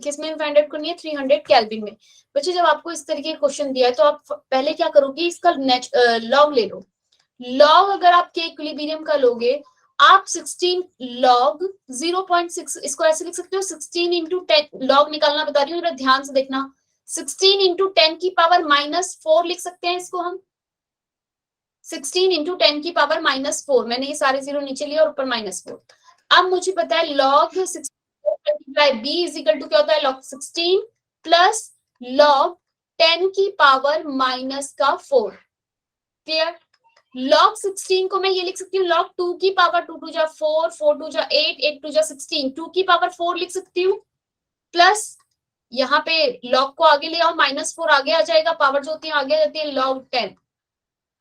Speaker 1: किसमें फाइंड आउट करनी है? 300 केल्विन में। बच्चे जब आपको इस तरीके का क्वेश्चन दिया है तो आप पहले क्या करोगे? इसका लॉग ले लो। लॉग अगर आप के इक्विलिब्रियम का लोगे, आप 16 लॉग 0.6, इसको ऐसे लिख सकते हो 16 इंटू 10। लॉग निकालना बता रही हूँ, जरा ध्यान से देखना। 16 इंटू 10 की पावर -4 लिख सकते हैं इसको हम। 16 इंटू 10 की पावर -4। मैंने ये सारे जीरो नीचे लिया और ऊपर -4। अब मुझे पता है log 16 multiply B is equal to क्या होता है? लॉग 16 प्लस लॉग 10 की पावर -4। क्लियर? लॉग 16 को मैं ये लिख सकती हूँ लॉग 2 की पावर 2 2 जा 4, 4 2 जा 8, 8 2 जा 16, 2 की पावर 4 लिख सकती हूँ। प्लस यहाँ पे लॉग को आगे ले आओ, -4 आगे आ जाएगा, पावर जो होती है आगे आ जाती है लॉग 10।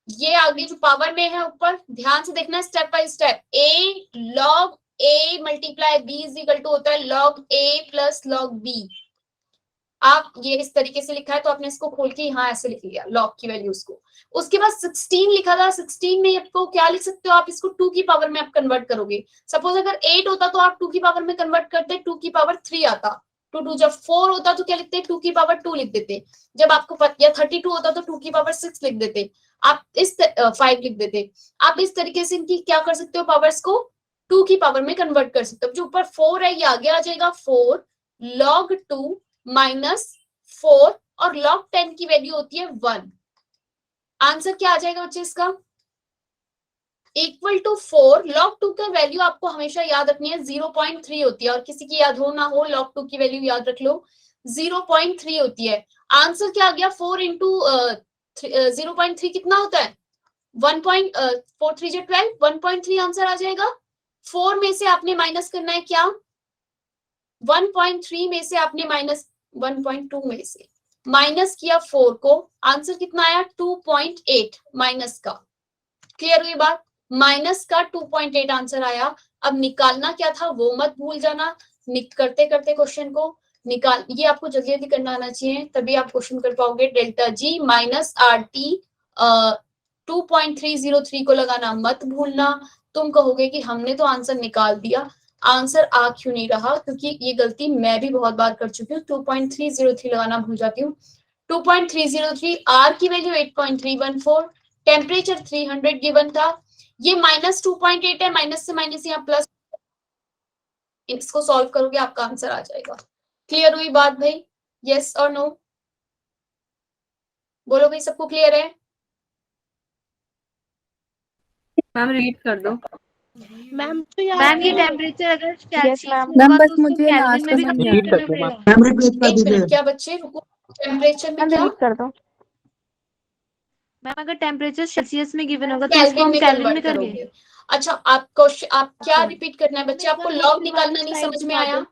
Speaker 1: ये आगे जो पावर में है ऊपर, ध्यान से देखना step by step. A log A multiply B is equal to होता है log A plus log B. आप ये इस तरीके से लिखा है तो आपने इसको खोल के यहाँ ऐसे लिख लिया लॉग की वैल्यूज को। उसके बाद 16 लिखा था, 16 में आपको क्या लिख सकते हो? आप इसको 2 की पावर में आप कन्वर्ट करोगे। सपोज अगर 8 होता तो आप 2 की पावर में कन्वर्ट करते, 2 की पावर 3 आता। 2 2 जब 4 होता तो क्या लिखते? 2 की पावर 2 लिख देते। जब आपको या 32 होता तो 2 की पावर 6 लिख देते। आप इस 5 लिख देते। आप इस तरीके से इनकी क्या कर सकते हो? पावर्स को 2 की पावर में कन्वर्ट कर सकते हो। जो ऊपर 4 है ये आगे आ जाएगा 4 log 2 -4 और log 10 की वैल्यू होती है 1। आंसर क्या आ जाएगा बच्चे इसका? इक्वल टू 4 log 2 का वैल्यू आपको हमेशा याद रखनी है 0.3 होती है। और किसी की याद हो ना हो, log 2 की वैल्यू याद रख लो 0.3 होती है। आंसर क्या आ गया? 4 इंटू 0.3 कितना होता है? 1.4 3 12, 1.3 आंसर आ जाएगा। 4 में से आपने माइनस करना है क्या? 1.3 में से आपने माइनस 1.2 में से माइनस किया 4 को, आंसर कितना आया? 2.8 माइनस का। क्लियर हुई बात? माइनस का 2.8 आंसर आया। अब निकालना क्या था वो मत भूल जाना। करते करते क्वेश्चन को निकाल, ये आपको जल्दी जल्दी करना आना चाहिए तभी आप क्वेश्चन कर पाओगे। Delta G minus R T 2.303 को लगाना मत भूलना। तुम कहोगे कि हमने तो आंसर निकाल दिया, आंसर आ क्यों नहीं रहा? क्योंकि ये गलती मैं भी बहुत बार कर चुकी हूँ। 2.303 लगाना भूल जाती हूँ। 2.303, आर की वैल्यू 8.314, टेम्परेचर 300 गिवन था। ये -2.8 है, माइनस से माइनस यहाँ प्लस, इसको सॉल्व करोगे आपका आंसर आ जाएगा। क्लियर हुई बात भाई? यस और नो? बोलो भाई, सबको क्लियर है?
Speaker 3: मैम रीड कर दो।
Speaker 8: मैम तो यहाँ
Speaker 2: मैम ये
Speaker 8: पे
Speaker 2: टेम्परेचर अगर सेल्सियस
Speaker 3: मैम।
Speaker 2: में होगा
Speaker 3: बस
Speaker 2: तो उसको
Speaker 3: मुझे
Speaker 2: केल्विन
Speaker 3: लास्ट
Speaker 2: में भी
Speaker 3: का
Speaker 2: कन्वर्ट
Speaker 3: समझाना
Speaker 2: करना
Speaker 3: है।
Speaker 2: पड़ेगा।
Speaker 1: एक मिनट क्या बच्चे, रुको। टेम्परेचर में
Speaker 3: मैम
Speaker 1: क्या?
Speaker 3: रीड कर दो।
Speaker 2: मैम अगर टेम्परेचर सेल्सियस में गिवन होगा तो उसको
Speaker 1: केल्विन
Speaker 2: हम
Speaker 1: में
Speaker 2: केल्विन
Speaker 1: कन्वर्ट
Speaker 2: में करेंगे।
Speaker 1: करोगे। अच्छा, आप क्या रिपीट करना है बच्चे? आपको लॉग निकालना नहीं समझ में आया?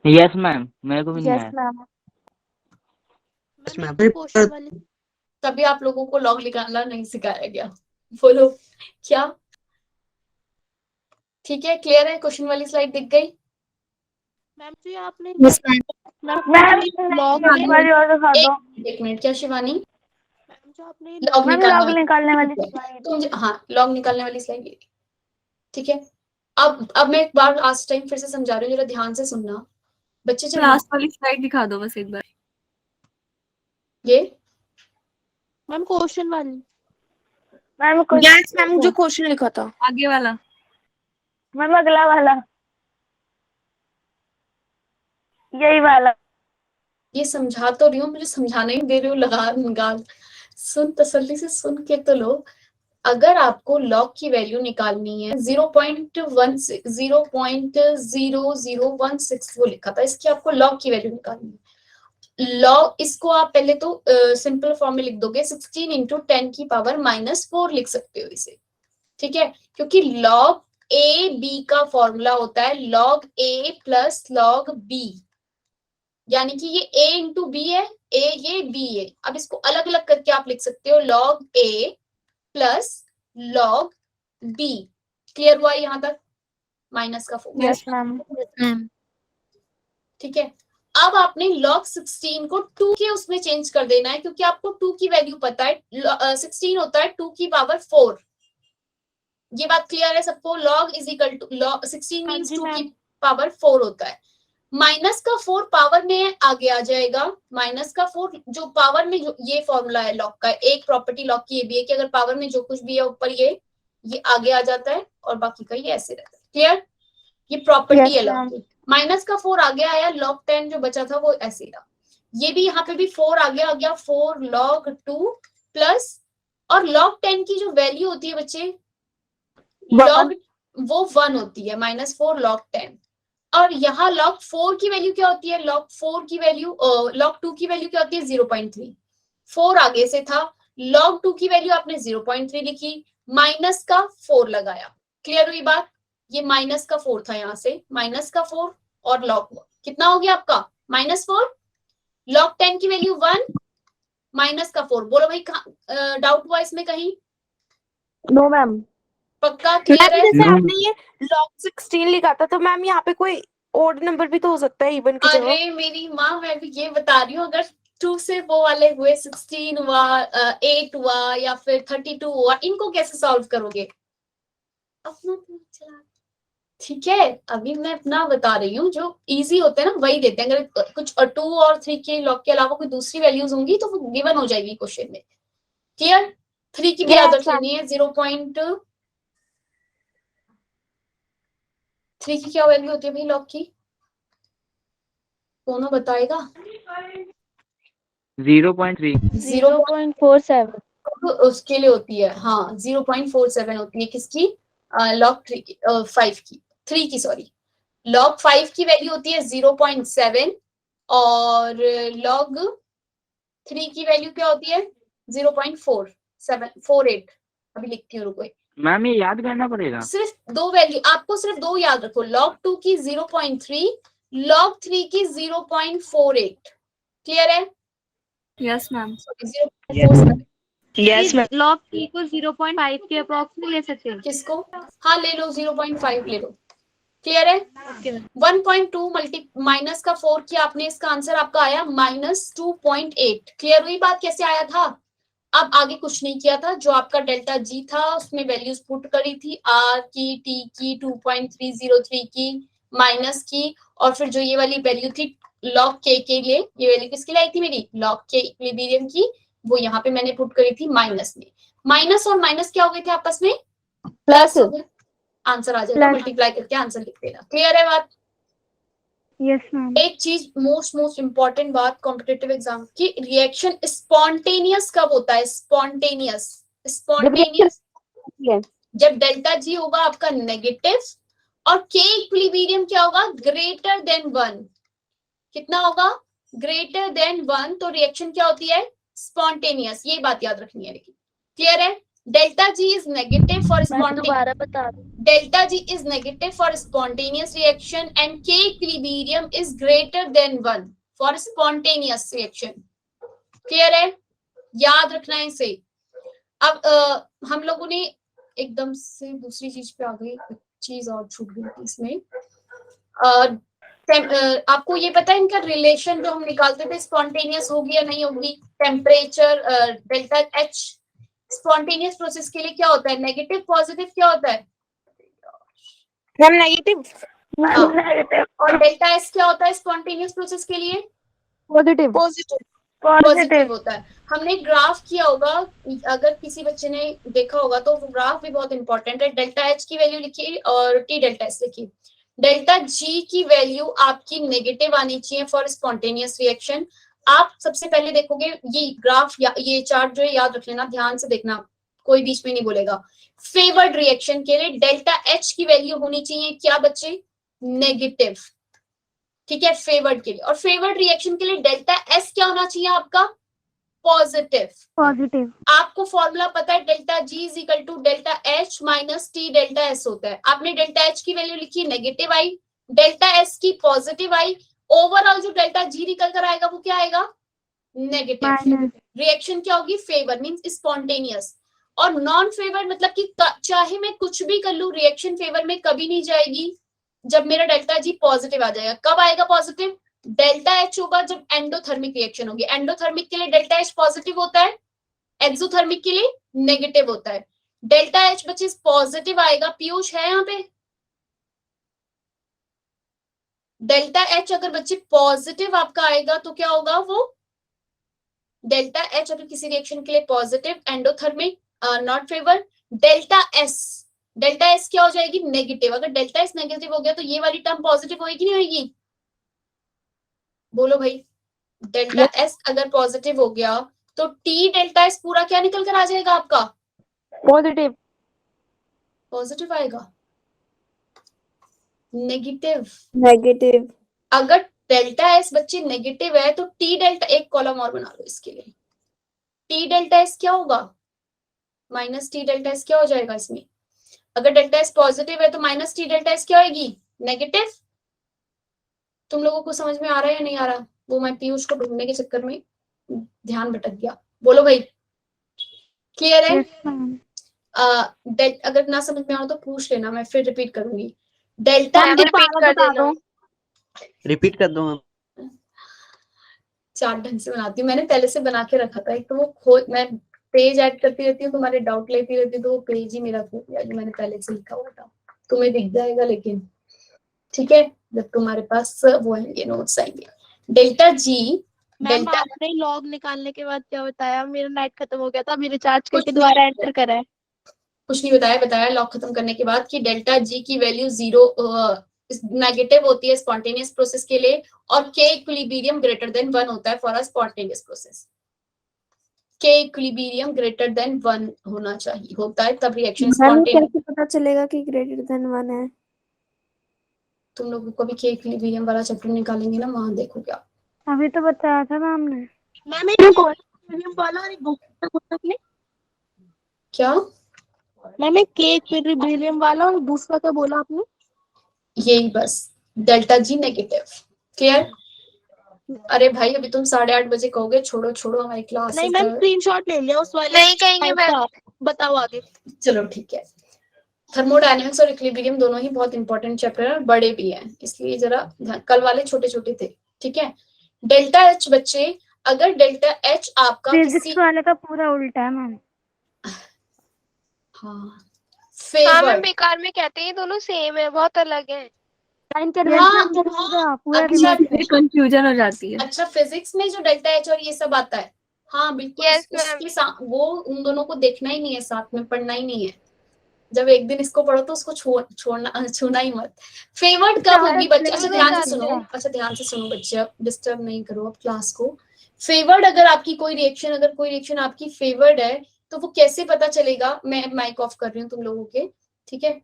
Speaker 4: यस मैम, मेरे को भी नहीं आया।
Speaker 8: मैम क्वेश्चन वाली
Speaker 1: तभी आप लोगों को लॉग निकालना नहीं सिखाया गया। बोलो क्या? ठीक है, क्लियर है? क्वेश्चन वाली स्लाइड दिख गई?
Speaker 8: मैम जी आपने
Speaker 3: मैम
Speaker 8: लॉग
Speaker 3: एक बारी और दिखा दो।
Speaker 1: एक मिनट, क्या शिवानी?
Speaker 8: मैम जो आपने
Speaker 1: लॉग
Speaker 3: मैम
Speaker 1: निकालने
Speaker 3: लॉग
Speaker 1: वाली
Speaker 3: निकालने वाली
Speaker 1: ठीक है,
Speaker 3: slide।
Speaker 1: तुम हाँ लॉग निकालने वाली स्लाइड, ठीक है। अब मैं एक बार लास्ट टाइम फिर से समझा रही हूँ, जरा ध्यान से सुनना बच्चे। जब
Speaker 2: लास्ट वाली स्लाइड दिखा दो बस एक बार।
Speaker 1: ये
Speaker 8: मैम क्वेश्चन वाली
Speaker 3: मैम
Speaker 6: यस मैम जो क्वेश्चन लिखा था
Speaker 2: आगे वाला।
Speaker 3: मैम अगला वाला, यही वाला।
Speaker 1: ये समझा तो रही हूँ, मुझे समझाने ही दे रही हूँ, लगा निकाल। सुन, तसल्ली से सुन के तो लो। अगर आपको लॉग की वैल्यू निकालनी है 0.00016 वो लिखा था, इसकी आपको लॉग की वैल्यू निकालनी है। लॉग, इसको आप पहले तो सिंपल फॉर्म में लिख दोगे, 16 इंटू 10 की पावर -4 लिख सकते हो इसे, ठीक है। क्योंकि लॉग ए बी का फॉर्मूला होता है log A plus log B, यानी कि ये a इंटू बी है, a ये b है। अब इसको अलग अलग करके आप लिख सकते हो log a plus log b। Clear हुआ यहाँ तक? माइनस का फॉर्मूला,
Speaker 3: यस मैम।
Speaker 1: ठीक है। अब आपने log 16 को 2 के उसमें चेंज कर देना है, क्योंकि आपको 2 की वैल्यू पता है। 16 होता है 2 की पावर 4। ये बात क्लियर है सबको? log is equal to log 16 means 2 की पावर 4 होता है। माइनस का 4 पावर में आगे आ जाएगा। माइनस का 4 जो पावर में, जो ये फॉर्मूला है लॉग का, एक प्रॉपर्टी लॉग की ये भी है कि अगर पावर में जो कुछ भी है ऊपर ये आगे आ जाता है और बाकी का ये ऐसे रहता है। क्लियर? ये प्रॉपर्टी है लॉग की। माइनस का 4 आगे आया, लॉग 10 जो बचा था वो ऐसे रहा। ये भी यहाँ पे भी 4 आगे आ गया, 4 log 2 प्लस, और log 10 की जो वैल्यू होती है बच्चे, log वो 1 होती है, -4 log 10। और यहाँ log 4 की वैल्यू क्या होती है? log 4 की वैल्यू log 2 की वैल्यू क्या होती है? 0.3। 4 आगे से था, log 2 की वैल्यू आपने 0.3 लिखी, माइनस का 4 लगाया। क्लियर हुई बात? ये माइनस का 4 था, यहाँ से माइनस का 4 और log कितना हो गया आपका? -4। log 10 की वैल्यू 1, माइनस का 4। बोलो भाई, डाउट हुआ इसमें कहीं?
Speaker 3: No ma'am.
Speaker 1: पक्का?
Speaker 6: मैम
Speaker 1: क्लियर है?
Speaker 6: जैसे आपने ये log 16 लिखा था तो मैम यहाँ पे कोई ओड नंबर भी तो हो सकता है इवन की जगह।
Speaker 1: अरे मेरी माँ, मैं भी ये बता रही हूँ, अगर 2 से वो वाले हुए, 16 हुआ, 8 हुआ या फिर 32 हुआ, इनको कैसे सॉल्व करोगे? अपना चला, ठीक है। अभी मैं अपना बता रही हूँ, जो इजी होते हैं ना वही देते हैं। अगर कुछ 2 और 3 के लॉग के अलावा कोई दूसरी वैल्यूज होंगी तो वो गिवन हो जाएगी क्वेश्चन में। क्लियर? 3 की भी याद रख लेनी है। 0.3 की क्या वैल्यू होती है भाई लॉग की? दोनों बताएगा?
Speaker 4: 0.3।
Speaker 3: 0.47
Speaker 1: उसके लिए होती है, हाँ 0.47 होती है। किसकी? log 5 की, 3 की सॉरी। log 5 की वैल्यू होती है 0.7 और log 3 की वैल्यू क्या होती है? 0.48। अभी लिखती हूँ, रुको।
Speaker 4: मैम ये याद करना पड़ेगा।
Speaker 1: सिर्फ 2 वैल्यू, आपको सिर्फ 2 याद रखो, log 2 की 0.3, log 3 की 0.48। क्लियर है?
Speaker 2: Yes ma'am.
Speaker 1: 0.47।
Speaker 6: Yes ma'am.
Speaker 2: Log T को 0.5 के अप्रॉक्स में ले सकते हैं।
Speaker 1: किसको? हाँ ले लो, 0.5 ले लो। क्लियर है? 1.2 माइनस का 4 किया आपने, इसका आंसर आपका आया -2.8। क्लियर हुई बात? कैसे आया था? अब आगे कुछ नहीं किया था, जो आपका डेल्टा जी था उसमें वैल्यूज पुट करी थी, आर की, टी की, 2.303 की, माइनस की, और फिर जो ये वाली वैल्यू थी log के लिए, ये वैल्यू किसके लिए आई थी मेरी? log के इक्विलिब्रियम की, वो यहाँ पे मैंने पुट करी थी माइनस में। माइनस और माइनस क्या हो गए थे आपस में? प्लस हो गए। आंसर आ जाएगा, मल्टीप्लाई करके आंसर लिख देना। क्लियर है बात?
Speaker 3: Yes ma'am.
Speaker 1: एक चीज मोस्ट इंपॉर्टेंट बात कॉम्पिटिटिव एग्जाम की, रिएक्शन स्पॉन्टेनियस कब होता है? स्पॉन्टेनियस जब डेल्टा जी होगा आपका नेगेटिव और के इक्विलिब्रियम क्या होगा? Greater than 1। कितना होगा? Greater than 1। तो रिएक्शन क्या होती है? स्पॉन्टेनियस। ये बात याद रखनी है लेकिन। क्लियर है? Delta G is negative for
Speaker 8: ma'am दोबारा बता दो।
Speaker 1: delta G is negative for spontaneous reaction and K equilibrium is greater than 1 for spontaneous reaction. Clear है? याद रखना है इसे। अब हम लोगों ने एकदम से दूसरी चीज पे आ गई, चीज और छूट गई थी इसमें। आपको ये पता है इनका रिलेशन जो हम निकालते थे स्पॉन्टेनियस होगी या नहीं होगी? Temperature delta H spontaneous process के लिए क्या होता है? नेगेटिव पॉजिटिव क्या होता है?
Speaker 6: Ma'am negative.
Speaker 1: और डेल्टा एस क्या होता है स्पॉन्टेनियस प्रोसेस के लिए?
Speaker 3: पॉजिटिव।
Speaker 6: पॉजिटिव।
Speaker 1: पॉजिटिव होता है। हमने ग्राफ किया होगा, अगर किसी बच्चे ने देखा होगा तो वो ग्राफ भी बहुत इंपॉर्टेंट है। डेल्टा एच की वैल्यू लिखिए और टी डेल्टा एस लिखिए। डेल्टा जी की वैल्यू आपकी नेगेटिव आनी चाहिए फॉर स्पॉन्टेनियस रिएक्शन। आप सबसे पहले देखोगे ये ग्राफ या ये चार्ट जो है याद रख लेना, ध्यान से देखना, कोई बीच में नहीं बोलेगा। फेवर्ड रिएक्शन के लिए डेल्टा एच की वैल्यू होनी चाहिए क्या बच्चे? नेगेटिव। ठीक है, फेवर्ड के लिए। और फेवर्ड रिएक्शन के लिए डेल्टा एस क्या होना चाहिए आपका? पॉजिटिव।
Speaker 3: पॉजिटिव।
Speaker 1: आपको फॉर्मूला पता है delta G is equal to delta H minus T delta S होता है। आपने डेल्टा एच की वैल्यू लिखी नेगेटिव आई, डेल्टा एस की पॉजिटिव आई, ओवरऑल जो डेल्टा जी निकल कर आएगा वो क्या आएगा? नेगेटिव। रिएक्शन क्या होगी? Favour means spontaneous. और नॉन फेवर मतलब कि चाहे मैं कुछ भी कर लूं रिएक्शन फेवर में कभी नहीं जाएगी जब मेरा डेल्टा जी पॉजिटिव आ जाएगा। कब आएगा पॉजिटिव? डेल्टा एच होगा जब एंडोथर्मिक रिएक्शन होगी। एंडोथर्मिक के लिए डेल्टा एच पॉजिटिव होता है, एक्सोथर्मिक के लिए नेगेटिव होता है। डेल्टा एच बच्चे पॉजिटिव आएगा। पीयूष है यहाँ पे? डेल्टा एच अगर बच्चे पॉजिटिव आपका आएगा तो क्या होगा? वो डेल्टा एच अगर किसी रिएक्शन के लिए positive endothermic not favour. Delta S क्या हो जाएगी? नेगेटिव। अगर डेल्टा एस नेगेटिव हो गया तो ये वाली टर्म पॉजिटिव होगी नहीं होगी? बोलो भाई। डेल्टा एस अगर पॉजिटिव हो गया तो टी डेल्टा एस पूरा क्या निकल कर आ जाएगा आपका?
Speaker 3: पॉजिटिव।
Speaker 1: पॉजिटिव आएगा, नेगेटिव।
Speaker 6: नेगेटिव।
Speaker 1: अगर डेल्टा एस बच्चे नेगेटिव है तो टी डेल्टा, एक कॉलम और बना लो इसके लिए। टी डेल्टा एस क्या होगा? माइनस टी डेल्टा एस क्या हो जाएगा इसमें? अगर डेल्टा एस पॉजिटिव है तो माइनस टी डेल्टा एस क्या होगी? नेगेटिव। तुम लोगों को समझ में आ रहा है या नहीं आ रहा? वो मैं पीयूष को ढूंढने के चक्कर में ध्यान भटक गया। बोलो भाई, क्लियर है? अगर ना समझ में आ तो पूछ लेना, मैं फिर रिपीट करूंगी। डेल्टा
Speaker 4: रिपीट कर दो मैम।
Speaker 1: चार्ट ढंग से बनाती हूँ, मैंने पहले से बना के रखा था। एक तो वो मैं पेज ऐड करती रहती हूँ, तुम्हारे डाउट लेती रहती हूँ, तो वो पेज ही मेरा खो गया जो मैंने पहले से लिखा हुआ था। तुम्हें दिख जाएगा लेकिन, ठीक है, जब तुम्हारे पास वो आएंगे नोट्स आएंगे। डेल्टा जी
Speaker 8: मैम आपने लॉग निकालने के बाद क्या बताया? मेरा नेट खत्म हो गया था, अभी रिचार्ज करके दोबारा एंटर करा है।
Speaker 1: कुछ नहीं बताया लॉग खत्म करने के बाद कि डेल्टा जी की वैल्यू 0 नेगेटिव होती है स्पॉन्टेनियस प्रोसेस के लिए, और के इक्विलिब्रियम ग्रेटर देन 1 होता है फॉर अ स्पॉन्टेनियस प्रोसेस। के इक्विलिब्रियम ग्रेटर देन 1 होना चाहिए, होता है तब रिएक्शन स्पॉन्टेनियस।
Speaker 6: कैसे पता चलेगा कि ग्रेटर देन 1 है?
Speaker 1: तुम लोगों को भी के इक्विलिब्रियम वाला चैप्टर निकालेंगे ना, वहां देखो क्या।
Speaker 3: अभी तो बताया था मैम ने।
Speaker 8: मैम एक इक्विलिब्रियम वाला और एक दूसरा क्या?
Speaker 1: क्या
Speaker 8: मैम एक के इक्विलिब्रियम वाला और दूसरा क्या बोला आपने?
Speaker 1: यही बस, डेल्टा जी नेगेटिव। क्लियर? अरे भाई अभी तुम 8:30 बजे कहोगे छोड़ो हमारी क्लास।
Speaker 8: नहीं मैम स्क्रीनशॉट ले लिया उस वाले।
Speaker 7: नहीं कहेंगे मैम।
Speaker 8: बताओ आगे।
Speaker 1: चलो ठीक है। थर्मोडायनेमिक्स और इक्विलिब्रियम दोनों ही बहुत इंपॉर्टेंट चैप्टर है, बड़े भी हैं, इसलिए जरा कल वाले छोटे छोटे थे। ठीक है। डेल्टा एच बच्चे, अगर डेल्टा एच आपका
Speaker 3: फिजिक्स वाले का पूरा उल्टा है मैम।
Speaker 1: हाँ
Speaker 7: हाँ मैम,
Speaker 1: फेवर,
Speaker 7: बेकार में कहते हैं दोनों सेम है, बहुत अलग है।
Speaker 3: कंफ्यूजन हो जाती है।
Speaker 1: अच्छा फिजिक्स में जो डेल्टा एच और ये सब आता है, हाँ बिल्कुल।
Speaker 7: Yes,
Speaker 1: उसके साथ वो उन दोनों को देखना ही नहीं है, साथ में पढ़ना ही नहीं है। जब एक दिन इसको पढ़ो तो उसको छूना ही मत। फेवर्ड कब होगी बच्चे? अच्छा ध्यान से सुनो बच्चे, अब डिस्टर्ब नहीं करो अब क्लास को। फेवर्ड अगर आपकी कोई रिएक्शन आपकी फेवर्ड है तो वो कैसे पता चलेगा? मैं माइक ऑफ कर रही हूँ तुम लोगों के, ठीक है?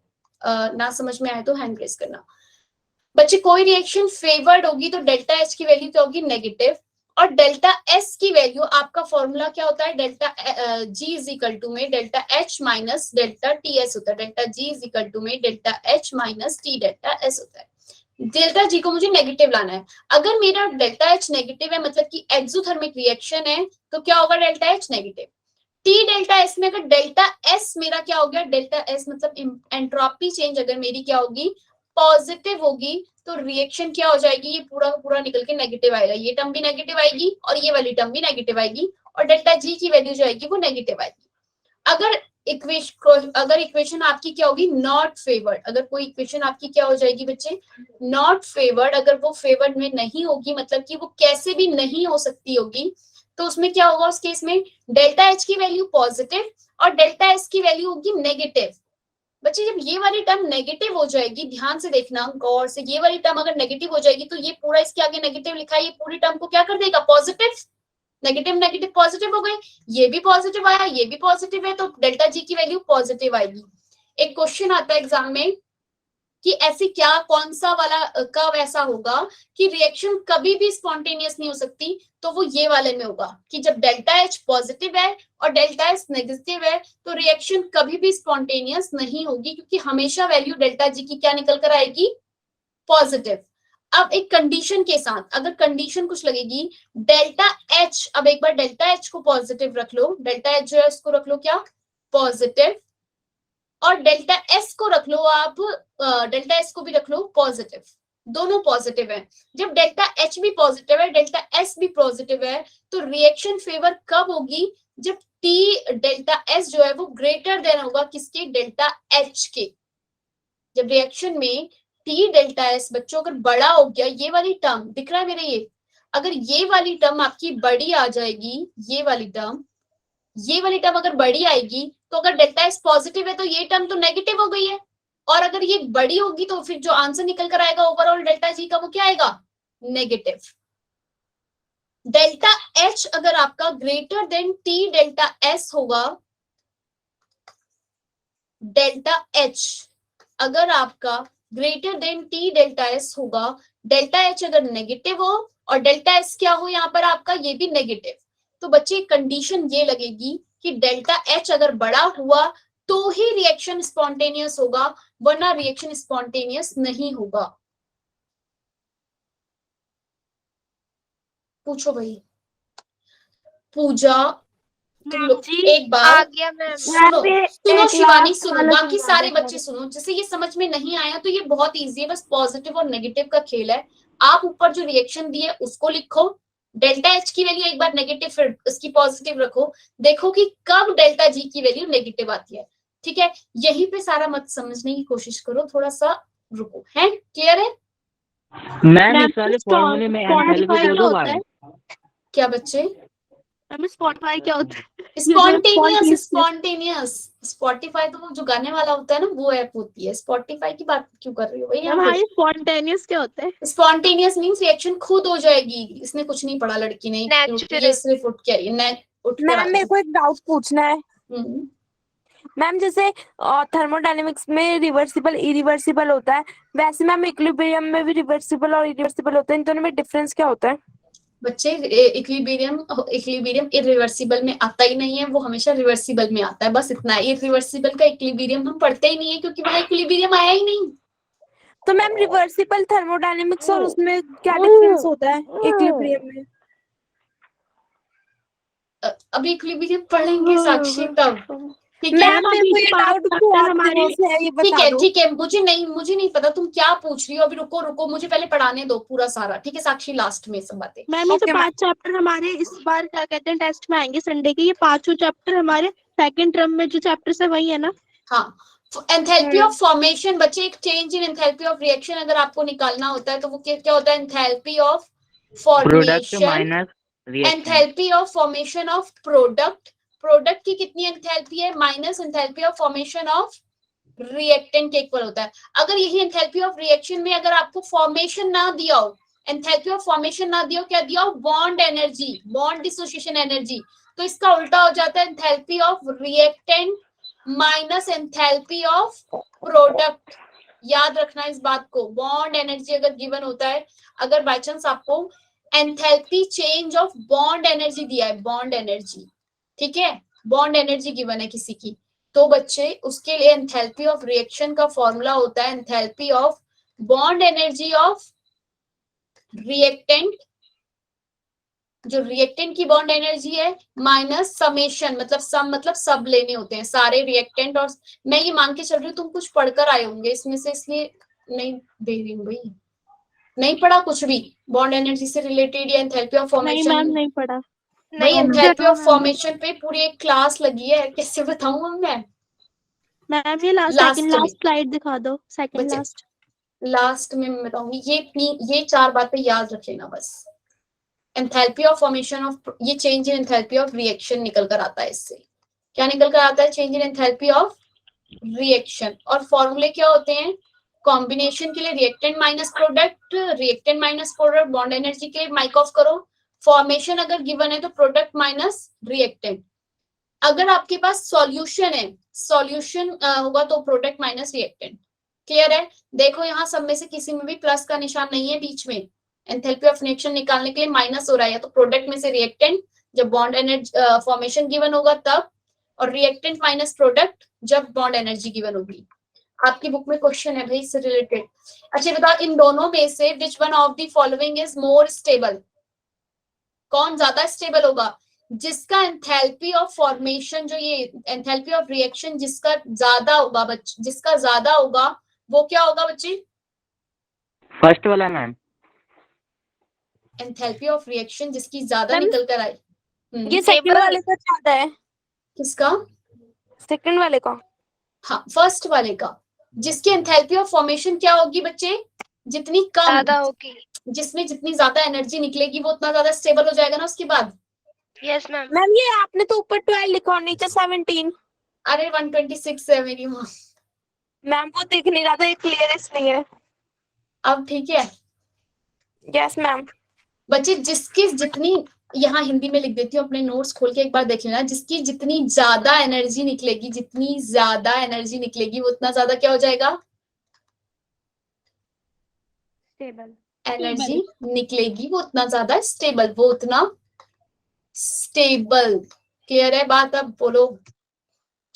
Speaker 1: ना समझ में आए तो हैंड रेस करना। बच्चे कोई रिएक्शन फेवर्ड होगी तो डेल्टा एच की वैल्यू क्या होगी? नेगेटिव। और डेल्टा एस की वैल्यू आपका फॉर्मूला क्या होता है, delta G is equal to में delta H minus delta T S होता है, delta G is equal to में delta H minus T delta S होता है। डेल्टा जी को मुझे नेगेटिव लाना है। अगर मेरा डेल्टा एच नेगेटिव है मतलब कि एक्सोथर्मिक रिएक्शन है, तो क्या होगा delta H negative. T delta S में अगर डेल्टा एस मेरा क्या हो गया, डेल्टा एस मतलब एंट्रोपी चेंज अगर मेरी क्या होगी, पॉजिटिव होगी, तो रिएक्शन क्या हो जाएगी, ये पूरा का पूरा निकल के नेगेटिव आएगा, ये टर्म भी नेगेटिव आएगी और ये वाली टर्म भी नेगेटिव आएगी और डेल्टा जी की वैल्यू जो आएगी वो नेगेटिव आएगी। अगर इक्वेशन आपकी क्या होगी, नॉट फेवर्ड, अगर कोई इक्वेशन आपकी क्या हो जाएगी बच्चे, नॉट फेवर्ड, अगर वो फेवर्ड में नहीं होगी मतलब कि वो कैसे भी नहीं हो सकती होगी, तो उसमें क्या होगा, उस केस में डेल्टा एच की वैल्यू पॉजिटिव और डेल्टा एस की वैल्यू होगी नेगेटिव। बच्चे जब ये वाली टर्म नेगेटिव हो जाएगी, ध्यान से देखना गौर से, ये वाली टर्म अगर नेगेटिव हो जाएगी तो ये पूरा इसके आगे नेगेटिव लिखा है, ये पूरी टर्म को क्या कर देगा, पॉजिटिव, नेगेटिव नेगेटिव पॉजिटिव हो गए, ये भी पॉजिटिव आया, ये भी पॉजिटिव है, तो डेल्टा जी की वैल्यू पॉजिटिव आएगी। एक क्वेश्चन आता है एग्जाम में कि ऐसी क्या, कौन सा वाला कब ऐसा होगा कि रिएक्शन कभी भी स्पॉन्टेनियस नहीं हो सकती, तो वो ये वाले में होगा कि जब डेल्टा एच पॉजिटिव है और डेल्टा एस नेगेटिव है तो रिएक्शन कभी भी स्पॉन्टेनियस नहीं होगी, क्योंकि हमेशा वैल्यू डेल्टा जी की क्या निकल कर आएगी, पॉजिटिव। अब एक कंडीशन के साथ, अगर कंडीशन कुछ लगेगी, डेल्टा एच, अब एक बार डेल्टा एच को पॉजिटिव रख लो, डेल्टा एच जो है उसको रख लो क्या, पॉजिटिव, और डेल्टा एस को रख लो आप, डेल्टा एस को भी रख लो पॉजिटिव, दोनों पॉजिटिव है। जब डेल्टा एच भी पॉजिटिव है, डेल्टा एस भी पॉजिटिव है, तो रिएक्शन फेवर कब होगी, जब टी डेल्टा एस जो है वो ग्रेटर देन होगा किसके, डेल्टा एच के। जब रिएक्शन में टी डेल्टा एस बच्चों अगर बड़ा हो गया, ये वाली टर्म दिख रहा है मेरे, ये अगर ये वाली टर्म आपकी बड़ी आ जाएगी, ये वाली टर्म अगर बड़ी आएगी, तो अगर डेल्टा एस पॉजिटिव है तो ये टर्म तो नेगेटिव हो गई है, और अगर ये बड़ी होगी तो फिर जो आंसर निकल कर आएगा ओवरऑल डेल्टा जी का वो क्या आएगा, नेगेटिव। डेल्टा एच अगर आपका greater than T delta S होगा, डेल्टा एच अगर आपका greater than T delta S होगा, डेल्टा एच अगर नेगेटिव हो और डेल्टा एस क्या हो यहाँ पर आपका, ये भी नेगेटिव, तो बच्चे कंडीशन ये लगेगी कि डेल्टा एच अगर बड़ा हुआ तो ही रिएक्शन स्पॉन्टेनियस होगा, वरना रिएक्शन स्पॉन्टेनियस नहीं होगा। पूछो भाई, पूजा तुम लोग एक
Speaker 7: आ
Speaker 1: बार
Speaker 7: गया मैम।
Speaker 1: सुनो शिवानी सुनो, बाकी सारे बच्चे सुनो, जैसे ये समझ में नहीं आया तो ये बहुत इजी है, बस पॉजिटिव और नेगेटिव का खेल है। आप ऊपर जो रिएक्शन दिए उसको लिखो, डेल्टा एच की वैल्यू एक बार नेगेटिव फिर उसकी पॉजिटिव रखो, देखो कि कब डेल्टा जी की वैल्यू नेगेटिव आती है, ठीक है। यहीं पे सारा मत समझने की कोशिश करो, थोड़ा सा रुको, है क्लियर है
Speaker 4: मैम इस वाले फॉर्मूले में एंथैल्पी दे दो भाई।
Speaker 1: क्या बच्चे,
Speaker 8: स्पॉटिफाई क्या होता है?
Speaker 1: स्पॉटिफाई तो वो जो गाने वाला होता है ना, वो ऐप होती है। स्पॉटिफाई की बात क्यों कर रही हो भाई यहाँ पे?
Speaker 8: स्पॉन्टेनियस क्या होता है?
Speaker 1: स्पॉन्टेनियस मींस रिएक्शन खुद हो जाएगी, इसने कुछ नहीं पढ़ा लड़की ने,
Speaker 7: Natural.
Speaker 1: ये सिर्फ उठ के आई है, उठ कर
Speaker 6: मैम मेरे को एक डाउट पूछना है।
Speaker 1: हम्म,
Speaker 6: मैम जैसे थर्मोडायनेमिक्स में रिवर्सिबल इरिवर्सिबल होता है, वैसे मैम इक्विलिब्रियम में भी रिवर्सिबल और इरिवर्सिबल होता है, इन दोनों में डिफरेंस क्या होता है?
Speaker 1: बच्चे इक्विलिब्रियम इरिवर्सिबल में आता ही नहीं है, वो हमेशा रिवर्सिबल में आता है, बस इतना है। इरिवर्सिबल का इक्विलिब्रियम हम पढ़ते ही नहीं है, क्योंकि वहां इक्विलिब्रियम आया ही नहीं।
Speaker 6: तो मैम रिवर्सिबल थर्मोडायनेमिक्स और उसमें क्या डिफरेंस होता है इक्विलिब्रियम में?
Speaker 1: अभी इक्विलिब्रियम पढ़ेंगे साक्षी तब, ठीक है।
Speaker 6: मैम मेरे को ये डाउट बहुत दिनों से है, ये बता दो।
Speaker 1: ठीक है, मुझे नहीं पता तुम क्या पूछ रही हो, अभी रुको मुझे पहले पढ़ाने दो पूरा सारा, ठीक है साक्षी, लास्ट में सब बातें।
Speaker 8: मैम ये जो 5 चैप्टर हमारे इस बार क्या कहते हैं टेस्ट में आएंगे संडे के, ये 5 चैप्टर हमारे सेकंड टर्म में जो चैप्टर्स है वही है ना?
Speaker 1: हाँ, एंथैल्पी ऑफ फॉर्मेशन बच्चे, एक change in enthalpy of reaction अगर आपको निकालना होता है तो वो क्या होता है, enthalpy of
Speaker 4: product
Speaker 1: formation,
Speaker 4: minus reaction.
Speaker 1: Enthalpy of formation of product की कितनी एंथैल्पी है, minus enthalpy of formation of reactant के इक्वल होता है। अगर यही एंथैल्पी ऑफ रिएक्शन में अगर आपको फॉर्मेशन ना दिया हो, एंथैल्पी ऑफ फॉर्मेशन ना दिया हो, क्या दिया हो, bond energy, bond dissociation energy, तो इसका उल्टा हो जाता है enthalpy of reactant minus enthalpy of product. याद रखना इस बात को, बॉन्ड एनर्जी अगर गिवन होता है, अगर बाय चांस आपको enthalpy change of bond energy दिया है, बॉन्ड एनर्जी, ठीक है, बॉन्ड एनर्जी गिवन है किसी की, तो बच्चे उसके लिए एंथैल्पी ऑफ रिएक्शन का फॉर्मूला होता है enthalpy of bond energy of reactant, जो रिएक्टेंट की बॉन्ड एनर्जी है, माइनस समेशन, मतलब सम मतलब सब लेने होते हैं सारे रिएक्टेंट, और मैं ये मान के चल रही हूँ तुम कुछ पढ़कर आए होंगे इसमें से, इसलिए नहीं दे रही हूँ भाई, नहीं पढ़ा कुछ भी बॉन्ड एनर्जी से रिलेटेड या एंथैल्पी ऑफ
Speaker 8: नहीं
Speaker 1: फॉर्मेशन?
Speaker 8: मैम नहीं पढ़ा।
Speaker 1: भाई
Speaker 7: नहीं
Speaker 1: एंथैल्पी ऑफ फॉर्मेशन पे पूरी एक क्लास लगी है, कैसे बताऊं अब मैं?
Speaker 8: मैम ये लास्ट
Speaker 1: Last
Speaker 8: सेकंड
Speaker 1: में।
Speaker 8: लास्ट स्लाइड दिखा दो, सेकंड
Speaker 1: बच्चे,
Speaker 8: लास्ट।
Speaker 1: लास्ट में मैं बताऊंगी, ये 4 बातें याद रख लेना बस। एंथैल्पी ऑफ फॉर्मेशन ऑफ, ये change in enthalpy of reaction निकल कर आता है, इससे क्या निकल कर आता है? Change in enthalpy of reaction. और फॉर्मूले क्या होते हैं? कॉम्बिनेशन के लिए reactant minus product, reactant minus product, bond energy के लिए माइक ऑफ करो, फॉर्मेशन अगर गिवन है तो प्रोडक्ट माइनस रिएक्टेंट। अगर आपके पास सॉल्यूशन है, सॉल्यूशन होगा तो प्रोडक्ट माइनस रिएक्टेंट। क्लियर है? देखो यहाँ सब में से किसी में भी प्लस का निशान नहीं है बीच में, एंथैल्पी ऑफ रिएक्शन निकालने के लिए माइनस हो रहा है, या तो प्रोडक्ट में से रिएक्टेंट जब बॉन्ड एनर्जी फॉर्मेशन गिवन होगा तब, और रिएक्टेंट माइनस प्रोडक्ट जब बॉन्ड एनर्जी गिवन होगी। आपकी बुक में क्वेश्चन है भाई इससे रिलेटेड। अच्छा बताओ, इन दोनों में से which one of the following is more stable? कौन ज्यादा स्टेबल होगा? जिसका एंथैल्पी ऑफ फॉर्मेशन, जो ये एंथैल्पी ऑफ रिएक्शन जिसका ज्यादा होगा बच्चे, जिसका ज्यादा होगा वो क्या होगा बच्चे?
Speaker 4: फर्स्ट वाला मैम।
Speaker 1: एंथैल्पी ऑफ रिएक्शन जिसकी ज्यादा
Speaker 6: मैम,
Speaker 1: निकल कर आई।
Speaker 6: ये सेकंड
Speaker 7: Stable।
Speaker 6: वाले का ज्यादा है,
Speaker 1: किसका?
Speaker 6: सेकंड वाले का।
Speaker 1: हाँ, फर्स्ट वाले का। जिसकी एंथैल्पी ऑफ फॉर्मेशन क्या होगी बच्चे? जितनी कम,
Speaker 7: ज्यादा होगी।
Speaker 1: जिसमें जितनी ज्यादा एनर्जी निकलेगी वो उतना ज्यादा स्टेबल हो जाएगा ना उसके बाद।
Speaker 7: Yes ma'am.
Speaker 6: मैम ये आपने तो ऊपर 12 लिखा और नीचे 17।
Speaker 1: अरे 126 है मेरी माँ।
Speaker 6: मैम वो दिख नहीं रहा था, ये क्लियर इसलिए।
Speaker 1: अब ठीक है
Speaker 6: यस मैम।
Speaker 1: बच्चे, जिसकी जितनी, यहाँ हिंदी में लिख देती हूँ, अपने नोट्स खोल के एक बार देख लेना, जिसकी जितनी ज्यादा एनर्जी निकलेगी, जितनी ज्यादा एनर्जी निकलेगी वो उतना ज्यादा क्या हो जाएगा?
Speaker 6: स्टेबल।
Speaker 1: एनर्जी निकलेगी वो उतना ज्यादा स्टेबल, वो उतना स्टेबल। क्लियर है बात? अब बोलो,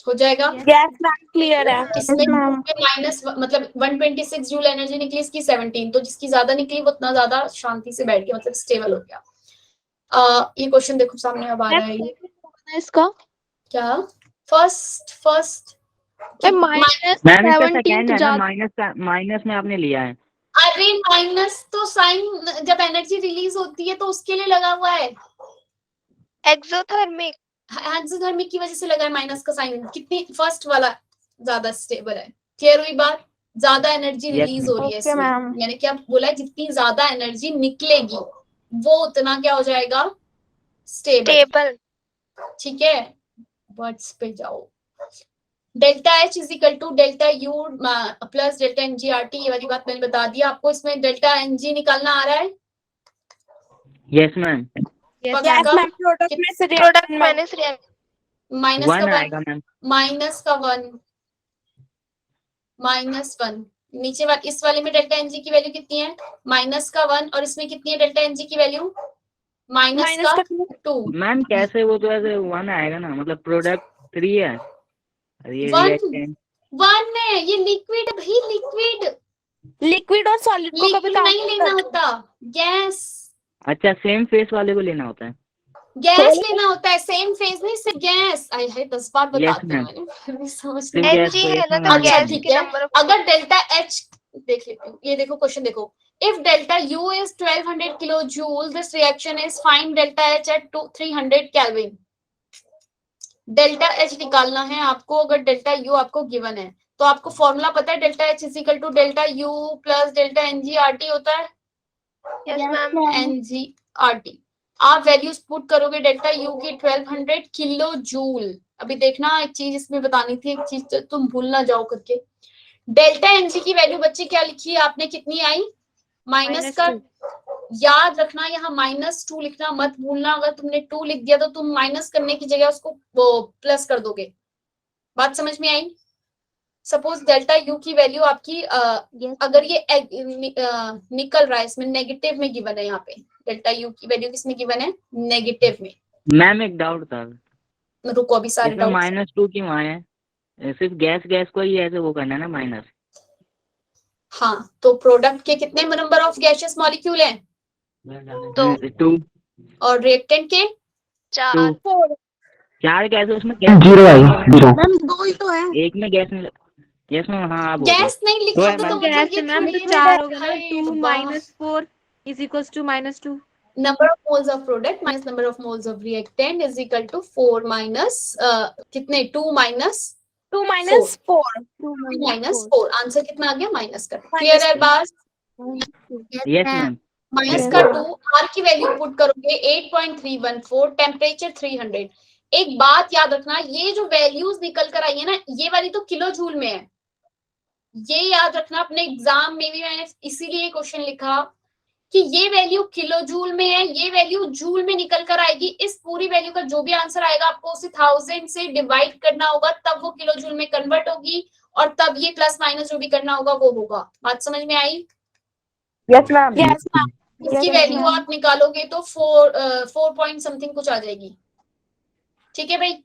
Speaker 1: हो जाएगा?
Speaker 6: यस मैम क्लियर है।
Speaker 1: इसमें माइनस मतलब 126 जूल एनर्जी निकली, इसकी 17, तो जिसकी ज्यादा निकली वो उतना ज्यादा शांति से बैठ के मतलब स्टेबल हो गया। ये क्वेश्चन देखो सामने अब आ रहा है ये।
Speaker 8: इसका
Speaker 1: क्या? फर्स्ट
Speaker 8: माइनस
Speaker 4: मैम इसका
Speaker 8: 17
Speaker 4: सेकेंड
Speaker 8: तो
Speaker 4: है ना,
Speaker 8: ज्यादा।
Speaker 4: माइनस में आपने लिया है।
Speaker 1: अरे माइनस तो साइन जब एनर्जी रिलीज होती है तो उसके लिए लगा हुआ है,
Speaker 7: एक्सोथर्मिक।
Speaker 1: एक्सोथर्मिक की वजह से लगा है माइनस का साइन। कितनी, फर्स्ट वाला ज्यादा स्टेबल है। क्लियर हुई बात? ज्यादा एनर्जी
Speaker 4: Yes,
Speaker 1: रिलीज हो रही है
Speaker 6: Okay,
Speaker 1: इसमें,
Speaker 6: ma'am.
Speaker 1: यानी क्या बोला है? जितनी ज्यादा एनर्जी निकलेगी वो उतना क्या हो जाएगा? स्टेबल।
Speaker 7: टेबल।
Speaker 1: ठीक है, वर्ड्स पे जाओ। Delta H is equal to delta U plus delta N G R T, ये वाली बात मैंने बता दी आपको। इसमें डेल्टा एन जी निकालना आ रहा है?
Speaker 4: Yes ma'am.
Speaker 6: Yes ma'am product में से
Speaker 7: product
Speaker 6: reaction
Speaker 7: minus react.
Speaker 1: Minus का
Speaker 4: 1
Speaker 1: वन,
Speaker 4: आएगा मैम।
Speaker 1: माइनस का 1, -1। नीचे वाले, इस वाले में डेल्टा एन जी की वैल्यू कितनी है? -1। और इसमें कितनी है डेल्टा एन जी की वैल्यू? माइनस का 2।
Speaker 4: मैम कैसे, वो तो ऐसे 1 आएगा ना, मतलब प्रोडक्ट 3 है और ये
Speaker 1: 1
Speaker 4: रिएक्टेंट
Speaker 1: 1 है, ये लिक्विड भाई, लिक्विड।
Speaker 6: लिक्विड और सॉलिड को कभी
Speaker 1: लिक्विड नहीं लेना होता, गैस।
Speaker 4: अच्छा, सेम फेस वाले को लेना होता है।
Speaker 1: गैस लेना होता है, सेम फेज नहीं, सिर्फ गैस। आई है 10 बार बताती
Speaker 4: ma'am.
Speaker 1: हूँ, फिर भी समझ
Speaker 4: सिर्फ
Speaker 1: नहीं।
Speaker 4: गैस
Speaker 7: Ng
Speaker 4: को
Speaker 7: है
Speaker 4: इसमें
Speaker 7: ना, तो
Speaker 4: मिला
Speaker 1: अच्छा
Speaker 7: गैस
Speaker 4: है।
Speaker 1: ठीक
Speaker 7: के
Speaker 1: है,
Speaker 7: नंबर।
Speaker 1: अगर डेल्टा एच देख लेते हूँ, ये देखो क्वेश्चन देखो। If delta U is 1200 kilo joule, this reaction is find delta H at 300 kelvin. Delta H निकालना है आपको। अगर डेल्टा यू आपको गिवन है तो आपको फॉर्मूला पता है, delta H is equal to delta U plus delta N G R T होता है।
Speaker 7: Yes ma'am.
Speaker 1: N G R T. आप वैल्यूज पुट करोगे डेल्टा यू की 1200 किलो जूल। अभी देखना, एक चीज इसमें बतानी थी, एक चीज तो तुम भूल ना जाओ करके। डेल्टा एनजी की वैल्यू बच्चे क्या लिखी है आपने? कितनी आई? माइनस का, याद रखना यहाँ -2 लिखना मत भूलना। अगर तुमने 2 लिख दिया तो तुम माइनस करने की जगह उसको वो प्लस कर दोगे। बात समझ में आई? सपोज डेल्टा यू की वैल्यू आपकी अगर ये निकल रहा है इसमें नेगेटिव में गिवन है, यहाँ पे डेल्टा यू की वैल्यू किसमें गिवन है, नेगेटिव में।
Speaker 4: मैम एक डाउट था,
Speaker 1: रुको अभी सारे
Speaker 4: इसमें
Speaker 1: डाउट।
Speaker 4: -2 क्यों आए? सिर्फ गैस को ही ऐसे वो करना है ना माइनस।
Speaker 1: हाँ, तो प्रोडक्ट के कितने नंबर ऑफ गैसियस मॉलिक्यूल हैं,
Speaker 4: 2
Speaker 1: और रिएक्टेंट के
Speaker 7: 4
Speaker 4: 4 गैस उसमें
Speaker 3: जीरो है, जीरो।
Speaker 8: मैम 2 ही तो है।
Speaker 4: एक में गैस में, गैस में हाँ आप
Speaker 1: गैस नहीं लिखा
Speaker 4: तो
Speaker 1: तो
Speaker 4: मैम
Speaker 1: मतलब ये
Speaker 2: मैम तो
Speaker 1: थोड़ी
Speaker 2: 4 होगा ना,
Speaker 1: है,
Speaker 2: 2
Speaker 1: वाह।
Speaker 2: - 4 is equals to -2।
Speaker 1: Number of moles of product minus number of moles of reactant is equal to 4 minus कितने 2 माइनस
Speaker 6: 2 - 4
Speaker 1: -4। आंसर कितना आ गया, माइनस का। क्लियर है बात?
Speaker 4: Yes ma'am.
Speaker 1: माइनस का 2, आर की वैल्यू पुट करोगे 8.314, टेम्परेचर 300। एक बात याद रखना, ये जो वैल्यूज निकल कर आई है ना, ये वाली तो किलो जूल में है, ये याद रखना। अपने एग्जाम में भी मैंने इसीलिए क्वेश्चन लिखा कि ये वैल्यू किलो जूल में है, ये वैल्यू जूल में निकल कर आएगी। इस पूरी वैल्यू का जो भी आंसर आएगा आपको उसे 1000 से डिवाइड करना होगा, तब वो किलो जूल में कन्वर्ट होगी, और तब ये प्लस माइनस जो भी करना होगा वो होगा। बात समझ में आई?
Speaker 6: यस मैम यस मैम
Speaker 1: इसकी वैल्यू आप निकालोगे तो 4 पॉइंट समथिंग कुछ आ जाएगी। ठीक है भाई,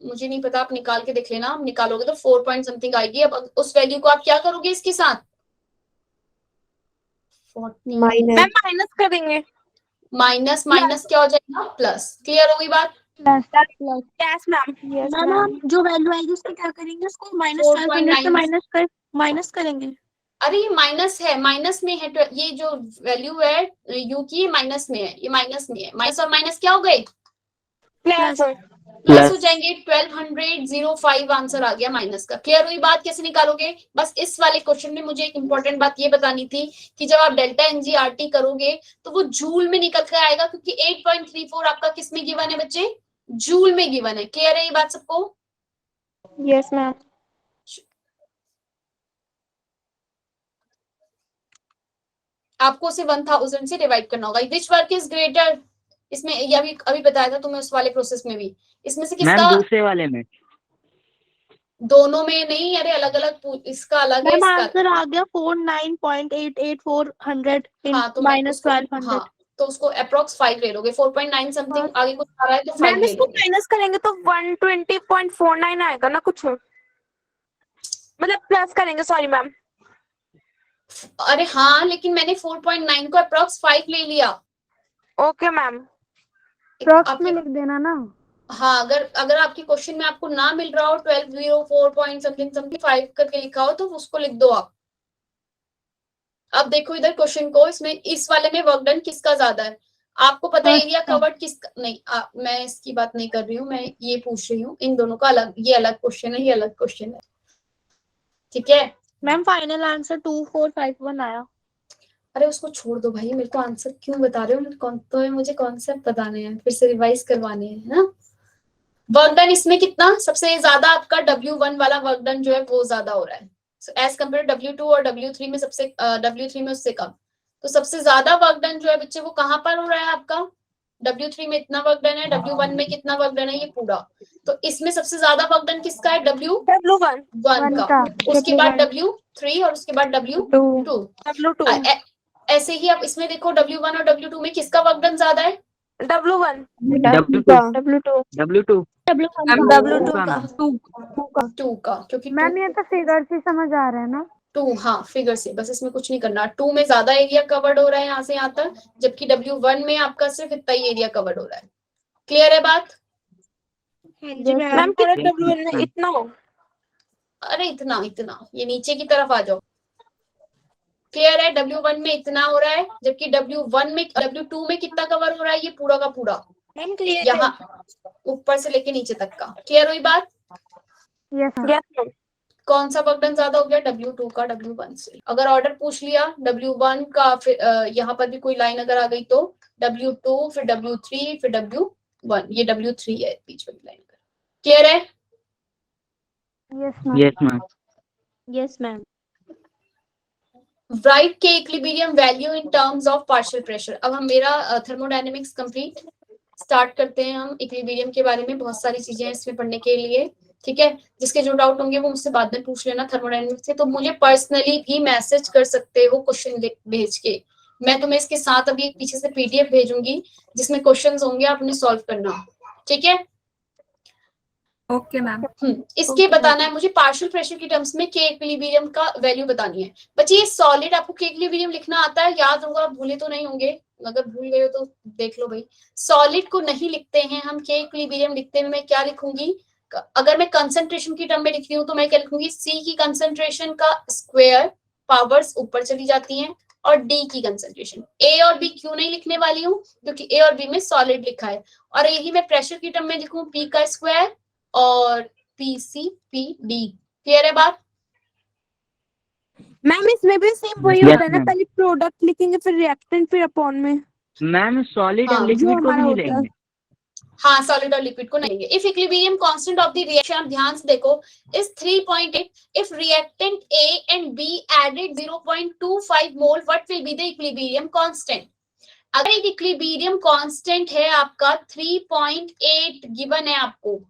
Speaker 1: मुझे नहीं पता, आप निकाल के देख लेना। आप निकालोगे तो 4 पॉइंट समथिंग आएगी। अब उस वैल्यू को आप क्या करोगे इसके साथ,
Speaker 6: मैम माइनस करेंगे।
Speaker 1: माइनस माइनस क्या हो जाएगा, प्लस। क्लियर हो गई बात?
Speaker 6: यस मैम
Speaker 8: मैम हम जो वैल्यू आएगी उसको क्या करेंगे, उसको -1200 से माइनस करेंगे।
Speaker 1: अरे ये माइनस है, माइनस में है, ये जो वैल्यू है यू की माइनस में है, ये माइनस में है। माइनस और माइनस क्या हो गए, प्लस हो जाएंगे। 1205 आंसर आ गया माइनस का। क्लियर हुई बात? कैसे निकालोगे, बस इस वाले क्वेश्चन में मुझे एक इंपॉर्टेंट बात ये बतानी थी कि जब आप डेल्टा एनजीआरटी करोगे तो वो जूल में निकल कर आएगा, क्योंकि 8.34 आपका किस में गिवन है बच्चे, जूल में गिवन है। क्लियर है ये बात सबको?
Speaker 6: यस मैम
Speaker 1: आपको उसे 1000 से डिवाइड करना होगा। विच वर्क इज ग्रेटर, इसमें ये अभी बताया था तुम्हें उस वाले प्रोसेस में भी। इसमें से किसका,
Speaker 4: दूसरे वाले में
Speaker 1: दोनों में नहीं, अरे अलग अलग, इसका अलग है,
Speaker 8: मैम
Speaker 1: इसका
Speaker 8: आंसर आ गया 49.88400
Speaker 1: हाँ, तो
Speaker 8: माइनस 1200।
Speaker 1: हाँ, तो उसको अप्रोक्स 5 ले लोगे। 4.9 समथिंग आगे कुछ आ रहा है तो 5
Speaker 6: मैम
Speaker 1: ले
Speaker 6: इसको
Speaker 1: लोगे।
Speaker 6: माइनस करेंगे तो 120.49 आएगा ना, कुछ मतलब प्लस करेंगे, सॉरी मैम।
Speaker 1: अरे हाँ, लेकिन मैंने 4.9 को अप्रोक्स 5 ले लिया।
Speaker 6: ओके मैम
Speaker 3: में लिख देना ना।
Speaker 1: हाँ, अगर आपके क्वेश्चन में आपको ना मिल रहा हो 1204 पॉइंट समथिंग 5 करके लिखा हो तो उसको लिख दो आप। अब देखो इधर क्वेश्चन को, इसमें इस वाले में वर्क डन किसका ज्यादा है आपको पता है, एरिया कवर्ड किसका नहीं, मैं इसकी बात नहीं कर रही हूँ, मैं ये पूछ रही हूँ इन दोनों का अलग, ये अलग क्वेश्चन है, ये अलग क्वेश्चन है। ठीक है
Speaker 8: मैम फाइनल आंसर 2451 आया।
Speaker 1: अरे उसको छोड़ दो भाई, मेरे को आंसर क्यों बता रहे हो, तो मुझे कॉन्सेप्ट बताने हैं, फिर से रिवाइज करवाने हैं ना। वर्क डन इसमें कितना सबसे ज्यादा आपका W1 वाला वर्क डन जो है वो ज्यादा हो रहा है एज कम्पेयर W2 और W3 में सबसे W3 में उससे कम। तो सबसे ज्यादा वर्क डन जो है बच्चे वो कहाँ पर हो रहा है आपका, W3 में इतना वर्क डन है, W1 में कितना वर्क डन है ये पूरा। तो इसमें सबसे ज्यादा वर्क डन किसका है, W1 का, उसके बाद W3 और उसके बाद W2। ऐसे ही आप इसमें देखो W1 और W2 में किसका वर्क डन ज्यादा है,
Speaker 6: W1
Speaker 4: W2
Speaker 1: 2 का, क्योंकि
Speaker 3: मैम ये तो फिगर से समझ आ रहा है ना।
Speaker 1: 2 हाँ फिगर से, बस इसमें कुछ नहीं करना। 2 में ज्यादा एरिया कवर्ड हो रहा है यहाँ से यहाँ तक, जबकि W1 में आपका सिर्फ इतना ही एरिया कवर्ड हो रहा है। क्लियर है बात?
Speaker 6: मैम W1 में इतना हो,
Speaker 1: अरे इतना ये नीचे की तरफ आ जाओ। क्लियर है? W1 में इतना हो रहा है, जबकि W2 में कितना कवर हो रहा है, ये पूरा का पूरा यहाँ ऊपर से लेके नीचे तक का। क्लियर हुई बात?
Speaker 3: यस
Speaker 1: कौन सा वर्क डन ज्यादा हो गया, W2 का W1 से। अगर ऑर्डर पूछ लिया W1 का, फिर यहाँ पर भी कोई लाइन अगर आ गई तो W2 फिर W3 फिर W1, ये W3 है बीच में लाइन। क्लियर है?
Speaker 8: Yes ma'am.
Speaker 1: राइट के equilibrium value in terms of partial pressure. अब हम मेरा थर्मोडायनेमिक्स कंप्लीट स्टार्ट करते हैं। हम इक्विलिब्रियम के बारे में बहुत सारी चीजें हैं इसमें पढ़ने के लिए। ठीक है, जिसके जो डाउट होंगे वो मुझसे बाद में पूछ लेना थर्मोडायनेमिक्स से। तो मुझे पर्सनली भी मैसेज कर सकते हो क्वेश्चन भेज के, मैं तुम्हें इसके साथ अभी एक पीछे से पीडीएफ भेजूंगी जिसमें क्वेश्चंस होंगे, आप उन्हें सॉल्व करना, ठीक है।
Speaker 9: Okay ma'am.
Speaker 1: इसके बताना है मुझे पार्शियल प्रेशर की टर्म्स में के इक्विलिब्रियम का वैल्यू बतानी है। बच्चे ये सॉलिड आपको के इक्विलिब्रियम लिखना आता है, याद होगा, आप भूले तो नहीं होंगे, अगर भूल गए हो तो देख लो भाई। सॉलिड को नहीं लिखते हैं हम, के इक्विलिब्रियम लिखते हैं। मैं क्या लिखूंगी, अगर मैं कंसंट्रेशन की टर्म में लिख रही हूँ तो मैं क्या लिखूंगी, सी की कंसंट्रेशन का स्क्वायर, पावर्स ऊपर चली जाती हैं, और डी की कंसंट्रेशन। ए और बी क्यों नहीं लिखने वाली हूँ, क्योंकि ए और बी में सॉलिड लिखा है। और यही मैं प्रेशर की टर्म में लिखूं, पी का स्क्वायर और पीसी पी डी। क्लियर है बात?
Speaker 6: मैम इसमें भी सेम वही
Speaker 4: Yes,
Speaker 6: होता है ना,
Speaker 4: ma'am.
Speaker 6: पहले प्रोडक्ट लिखेंगे फिर रिएक्टेंट फिर अपॉन में।
Speaker 4: मैम सॉलिड
Speaker 1: हाँ,
Speaker 4: और
Speaker 6: जो
Speaker 4: लिक्विड को भी
Speaker 6: हमारा
Speaker 4: नहीं
Speaker 6: होता है।
Speaker 4: लेंगे?
Speaker 1: हाँ, सॉलिड और लिक्विड को नहीं लेंगे। If equilibrium constant of the reaction, आप ध्यान से देखो, is 3.8, if reactant A and B added 0.25 mole, what will be the equilibrium constant? अगर एक इक्विलिब्रियम कांस्टेंट है आपका 3.8 गिवन है आपको,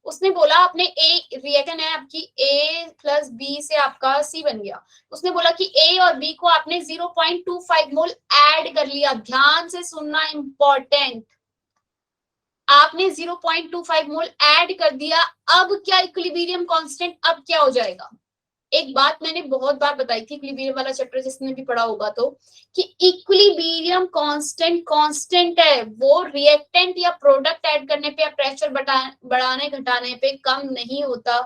Speaker 1: उसने बोला आपने ए रिएक्शन है आपकी A प्लस बी से आपका C बन गया, उसने बोला कि A और B को आपने 0.25 मोल ऐड कर लिया। ध्यान से सुनना, इंपॉर्टेंट, आपने 0.25 मोल ऐड कर दिया। अब क्या इक्विलिब्रियम कांस्टेंट, अब क्या हो जाएगा? एक बात मैंने बहुत बार बताई थी, इक्विलिब्रियम वाला चैप्टर जिसने भी पढ़ा होगा तो, कि इक्विलिब्रियम कांस्टेंट है, वो रिएक्टेंट या प्रोडक्ट ऐड करने पे या प्रेशर बढ़ाने घटाने पे कम नहीं होता।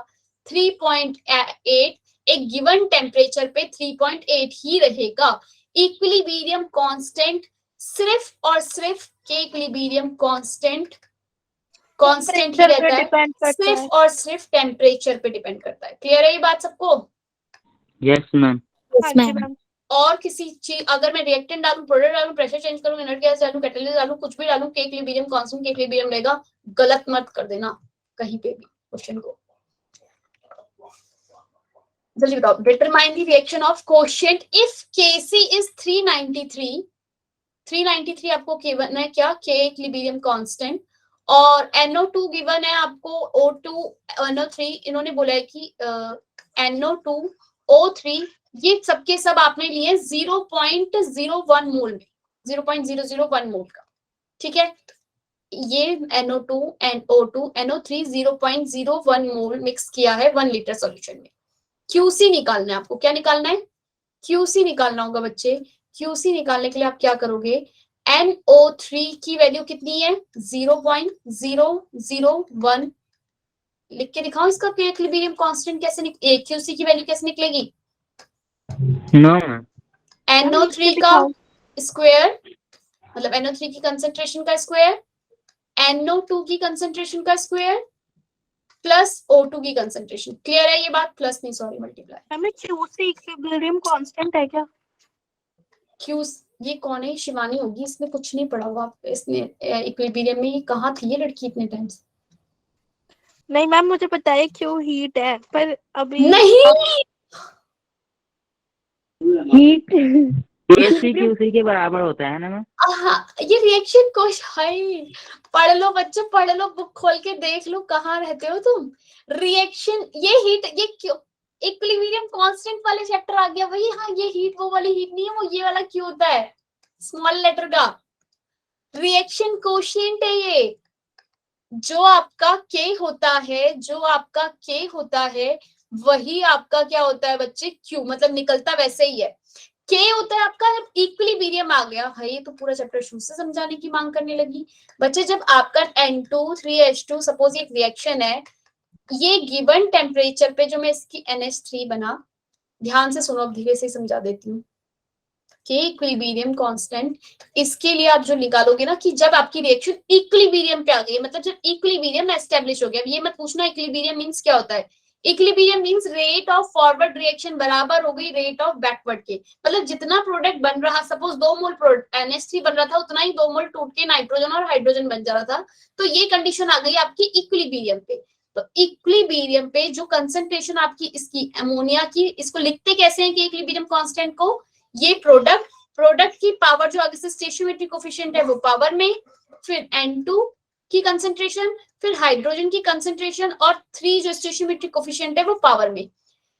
Speaker 1: 3.8 एक गिवन टेम्परेचर पे 3.8 ही रहेगा। इक्विलिब्रियम कांस्टेंट सिर्फ और सिर्फ के इक्विलिब्रियम कांस्टेंट ही रहता है, सिर्फ और सिर्फ टेम्परेचर पे डिपेंड करता है। क्लियर है ये बात सबको?
Speaker 4: Yes ma'am.
Speaker 1: और किसी चीज, अगर मैं रिएक्टेंट डालूं, प्रोडक्ट डालूं, प्रेशर चेंज करूं, इनर्ट गैस डालूं, कैटालिस्ट डालूं, कुछ भी डालूं, के इक्विलिब्रियम कांस्टेंट के इक्विलिब्रियम रहेगा। गलत मत कर देना कहीं पे भी क्वेश्चन को। जल्दी बताओ, determine the reaction of quotient if Kc is 393 आपको गिवन है क्या, के इक्विलिब्रियम कांस्टेंट, और NO2 गिवन है आपको, O2 NO3, इन्होंने बोला है कि NO2 O3, ये सबके सब आपने लिए 0.01 मोल में, 0.001 मोल का, ठीक है। ये NO2 NO2 NO3 0.01 मोल मिक्स किया है 1 लीटर सॉल्यूशन में। QC निकालना है आपको, क्या निकालना है, QC निकालना होगा बच्चे। QC निकालने के लिए आप क्या करोगे, NO3 की वैल्यू कितनी है, 0.001 लिख के दिखाओ। इसका इक्विलिब्रियम कांस्टेंट कैसे QC की वैल्यू कैसे निकलेगी?
Speaker 4: No ma'am.
Speaker 1: NO3 का स्क्वायर, मतलब NO3 की कंसंट्रेशन का स्क्वायर, NO2 की कंसंट्रेशन का स्क्वायर प्लस O2 की कंसंट्रेशन। क्लियर है ये बात? प्लस नहीं, सॉरी, मल्टीप्लाई।
Speaker 8: हमें QC इक्विलिब्रियम कांस्टेंट है क्या?
Speaker 1: ये कौन है? शिवानी होगी, इसने कुछ नहीं पढ़ा हुआ, इसने इक्विलिब्रियम में कहाँ थी ये लड़की इतने टाइम से?
Speaker 8: नहीं मैम, मुझे पता है क्यों हीट है, पर अभी
Speaker 1: नहीं,
Speaker 3: हीट
Speaker 4: KC QC के बराबर होता है ना मैम?
Speaker 1: हाँ, ये रिएक्शन कोश है। पढ़ लो बच्चों, पढ़ लो, बुक खोल के देख लो, कहाँ रहते हो तुम। रिएक्शन, ये हीट, ये क्यों इक्विलिब्रियम कांस्टेंट वाले चैप्टर आ गया वही। हाँ, ये हीट वो वाली हीट नहीं है, वो ये वाला क्यों होता है, स्मॉल लेटर का रिएक्शन कोशिएंट है ये। जो आपका के होता है, जो आपका के होता है, वही आपका क्या होता है बच्चे, क्यू, मतलब निकलता वैसे ही है। के होता है आपका जब इक्विलिब्रियम आ गया है। ये तो पूरा चैप्टर शुरू से समझाने की मांग करने लगी बच्चे। जब आपका N2 3H2 सपोज एक रिएक्शन है, ये गिवन टेम्परेचर पे जो मैं इसकी NH3 बना, ध्यान से सुनो, अब धीरे से समझा देती हूँ। के इक्विलिब्रियम कांस्टेंट, इसके लिए आप जो निकालोगे ना, कि जब आपकी रिएक्शन इक्विलिब्रियम पे आ गई, मतलब जब इक्विलिब्रियम एस्टेब्लिश हो गया। ये मत पूछना इक्विलिब्रियम मींस क्या होता है। Equilibrium means rate of forward reaction बराबर हो गई रेट ऑफ बैकवर्ड के, मतलब जितना प्रोडक्ट बन रहा, सपोज 2 मोल NH3 बन रहा था, उतना ही 2 मोल टूट के नाइट्रोजन और हाइड्रोजन बन जा रहा था। तो ये कंडीशन आ गई आपकी इक्विलिब्रियम पे। तो इक्विलिब्रियम पे जो कंसंट्रेशन आपकी इसकी अमोनिया की, इसको लिखते कैसे हैं कि इक्विलिब्रियम कांस्टेंट को, ये प्रोडक्ट की पावर जो आगे से स्टेशनरी कोफिशिएंट है वो पावर में, फिर N2 की कंसंट्रेशन, फिर हाइड्रोजन की कंसंट्रेशन, और 3 जो स्टोइचियोमेट्रिक कोफिशिएंट है वो पावर में।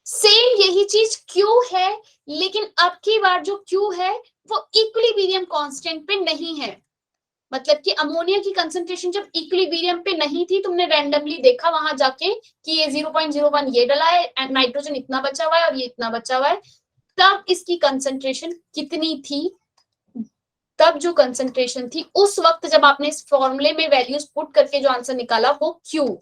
Speaker 1: सेम यही चीज Q है, लेकिन अब की बार जो Q है वो इक्विलिब्रियम कांस्टेंट पे नहीं है। मतलब कि अमोनिया की कंसंट्रेशन जब इक्विलिब्रियम पे नहीं थी, तुमने रैंडमली देखा वहां जाके कि ये 0.01 ये डला है, नाइट्रोजन इतना बचा हुआ है और ये इतना बचा हुआ है, तब इसकी कंसंट्रेशन कितनी थी, तब जो कंसंट्रेशन थी उस वक्त जब आपने इस फॉर्मूले में वैल्यूज पुट करके जो आंसर निकाला वो Q,